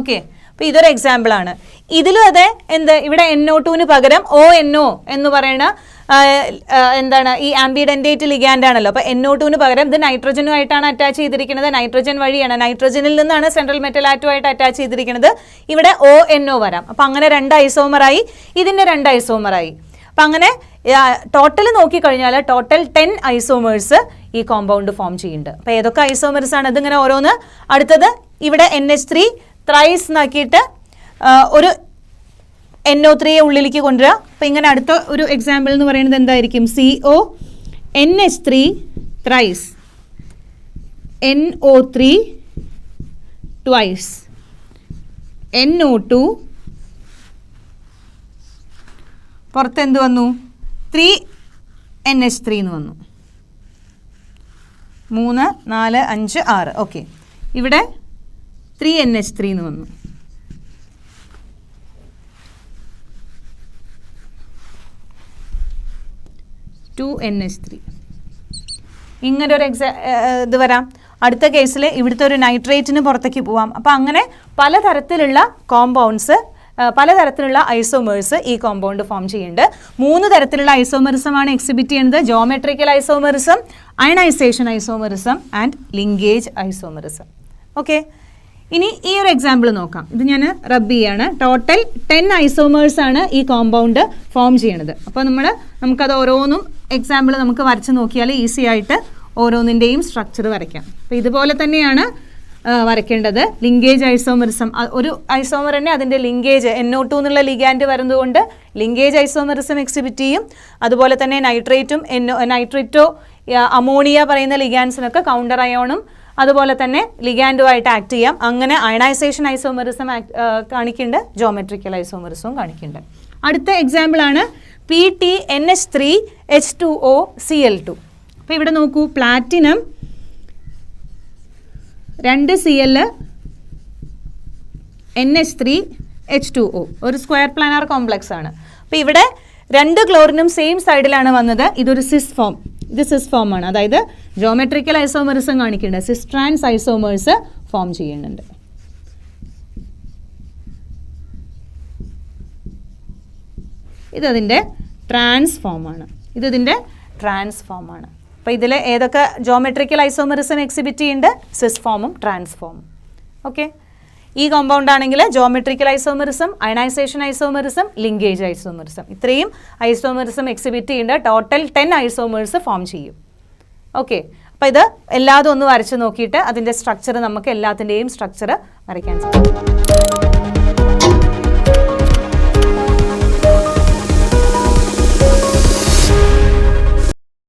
ഓക്കെ, അപ്പോൾ ഇതൊരു എക്സാമ്പിളാണ്. ഇതിലും അതെ, ഇവിടെ NO2 പകരം ONO എന്ന് പറയുന്ന എന്താണ് ഈ ആംബിഡൻറ്റേറ്റ് ലിഗാൻഡ് ആണല്ലോ. അപ്പോൾ NO2 പകരം ഇത് നൈട്രജനുമായിട്ടാണ് അറ്റാച്ച് ചെയ്തിരിക്കുന്നത്, നൈട്രജൻ വഴിയാണ്, നൈട്രജനിൽ നിന്നാണ് സെൻട്രൽ മെറ്റൽ ആറ്റോ ആയിട്ട് അറ്റാച്ച് ചെയ്തിരിക്കുന്നത്. ഇവിടെ ONO വരാം. അപ്പോൾ അങ്ങനെ 2 ഐസോമറായി, ഇതിൻ്റെ 2 ഐസോമറായി. അപ്പം അങ്ങനെ ടോട്ടൽ നോക്കിക്കഴിഞ്ഞാൽ ടോട്ടൽ 10 ഐസോമേഴ്സ് ഈ കോമ്പൗണ്ട് ഫോം ചെയ്യുന്നുണ്ട്. അപ്പോൾ ഏതൊക്കെ ഐസോമേഴ്സ് ആണ് ഇതിങ്ങനെ ഓരോന്ന്. അടുത്തത് ഇവിടെ NH3 ത്രൈസ് എന്നാക്കിയിട്ട് ഒരു NO3 ഉള്ളിലേക്ക് കൊണ്ടുവരിക. അപ്പോൾ ഇങ്ങനെ അടുത്ത ഒരു എക്സാമ്പിൾ എന്ന് പറയുന്നത് എന്തായിരിക്കും? CO NH3 thrice NO3 twice NO2 പുറത്ത് എന്ത് വന്നു? 3 NH3 എന്ന് വന്നു. 3 4 5 6. ഓക്കെ, ഇവിടെ 3 NH3 എന്ന് വന്നു. ടു NH3 ഇങ്ങനൊരു ഇത് വരാം. അടുത്ത കേസിൽ ഇവിടുത്തെ ഒരു നൈട്രേറ്റിന് പുറത്തേക്ക് പോവാം. അപ്പോൾ അങ്ങനെ പലതരത്തിലുള്ള കോമ്പൗണ്ട്സ്, പലതരത്തിലുള്ള ഐസോമേഴ്സ് ഈ കോമ്പൗണ്ട് ഫോം ചെയ്യുന്നുണ്ട്. 3 തരത്തിലുള്ള ഐസോമെറിസമാണ് എക്സിബിറ്റ് ചെയ്യുന്നത്: geometrical isomerism, ionization isomerism and linkage isomerism. Okay, ഇനി ഈ ഒരു എക്സാമ്പിൾ നോക്കാം. ഇത് ഞാൻ റബ്ബ് ചെയ്യാണ്. ടോട്ടൽ 10 ഐസോമേഴ്സ് ആണ് ഈ കോമ്പൗണ്ട് ഫോം ചെയ്യണത്. അപ്പോൾ നമുക്കത് ഓരോന്നും എക്സാമ്പിൾ നമുക്ക് വരച്ച് നോക്കിയാൽ ഈസി ആയിട്ട് ഓരോന്നിൻ്റെയും സ്ട്രക്ചർ വരയ്ക്കാം. അപ്പോൾ ഇതുപോലെ തന്നെയാണ് വരയ്ക്കേണ്ടത് ലിങ്കേജ് ഐസോമെറിസം. ഒരു ഐസോമർ തന്നെ അതിൻ്റെ ലിങ്കേജ് NO2 എന്നുള്ള ലിഗാൻഡ് വരുന്നതുകൊണ്ട് ലിങ്കേജ് ഐസോമെറിസം എക്സിബിറ്റ് ചെയ്യും. അതുപോലെ തന്നെ നൈട്രേറ്റോ അമോണിയ പറയുന്ന ലിഗാൻസിനൊക്കെ കൗണ്ടർ അയോണും അതുപോലെ തന്നെ ലിഗാൻഡുമായിട്ട് ആക്ട് ചെയ്യാം. അങ്ങനെ അയണൈസേഷൻ ഐസോമെറിസം കാണിക്കുന്നുണ്ട്, ജോമെട്രിക്കൽ ഐസോമെറിസവും കാണിക്കുന്നുണ്ട്. അടുത്ത എക്സാമ്പിളാണ് PTNH3H2OCl2. അപ്പോൾ ഇവിടെ നോക്കൂ, പ്ലാറ്റിനം 2Cl NH3H2O ഒരു സ്ക്വയർ പ്ലാനാർ കോംപ്ലക്സ് ആണ്. അപ്പോൾ ഇവിടെ 2 ക്ലോറിനും സെയിം സൈഡിലാണ് വന്നത്. ഇതൊരു സിസ് ഫോം, ഇത് സിസ് ഫോം ആണ്. അതായത് ജോമെട്രിക്കൽ ഐസോമെറിസം കാണിക്കുന്നുണ്ട്, സിസ് ട്രാൻസ് ഐസോമേഴ്സ് ഫോം ചെയ്യുന്നുണ്ട്. ഇതതിൻ്റെ ട്രാൻസ്ഫോമാണ്, ഇതിൻ്റെ ട്രാൻസ്ഫോമാണ്. അപ്പോൾ ഇതിൽ ഏതൊക്കെ ജോമെട്രിക്കൽ ഐസോമെറിസം എക്സിബിറ്റ് ചെയ്യുന്നുണ്ട്? സിസ് ഫോമും ട്രാൻസ്ഫോമും. ഓക്കെ, ഈ കോമ്പൗണ്ട് ആണെങ്കിൽ geometrical isomerism, ionization isomerism, linkage isomerism, ഇത്രയും ഐസോമെറിസം എക്സിബിറ്റ് ചെയ്യുന്നുണ്ട്. ടോട്ടൽ 10 ഐസോമേഴ്സ് ഫോം ചെയ്യും. ഓക്കെ, അപ്പോൾ ഇത് എല്ലാതും ഒന്ന് വരച്ച് നോക്കിയിട്ട് അതിൻ്റെ സ്ട്രക്ചർ നമുക്ക് എല്ലാത്തിൻ്റെയും സ്ട്രക്ചർ വരയ്ക്കാൻ സാധിക്കും.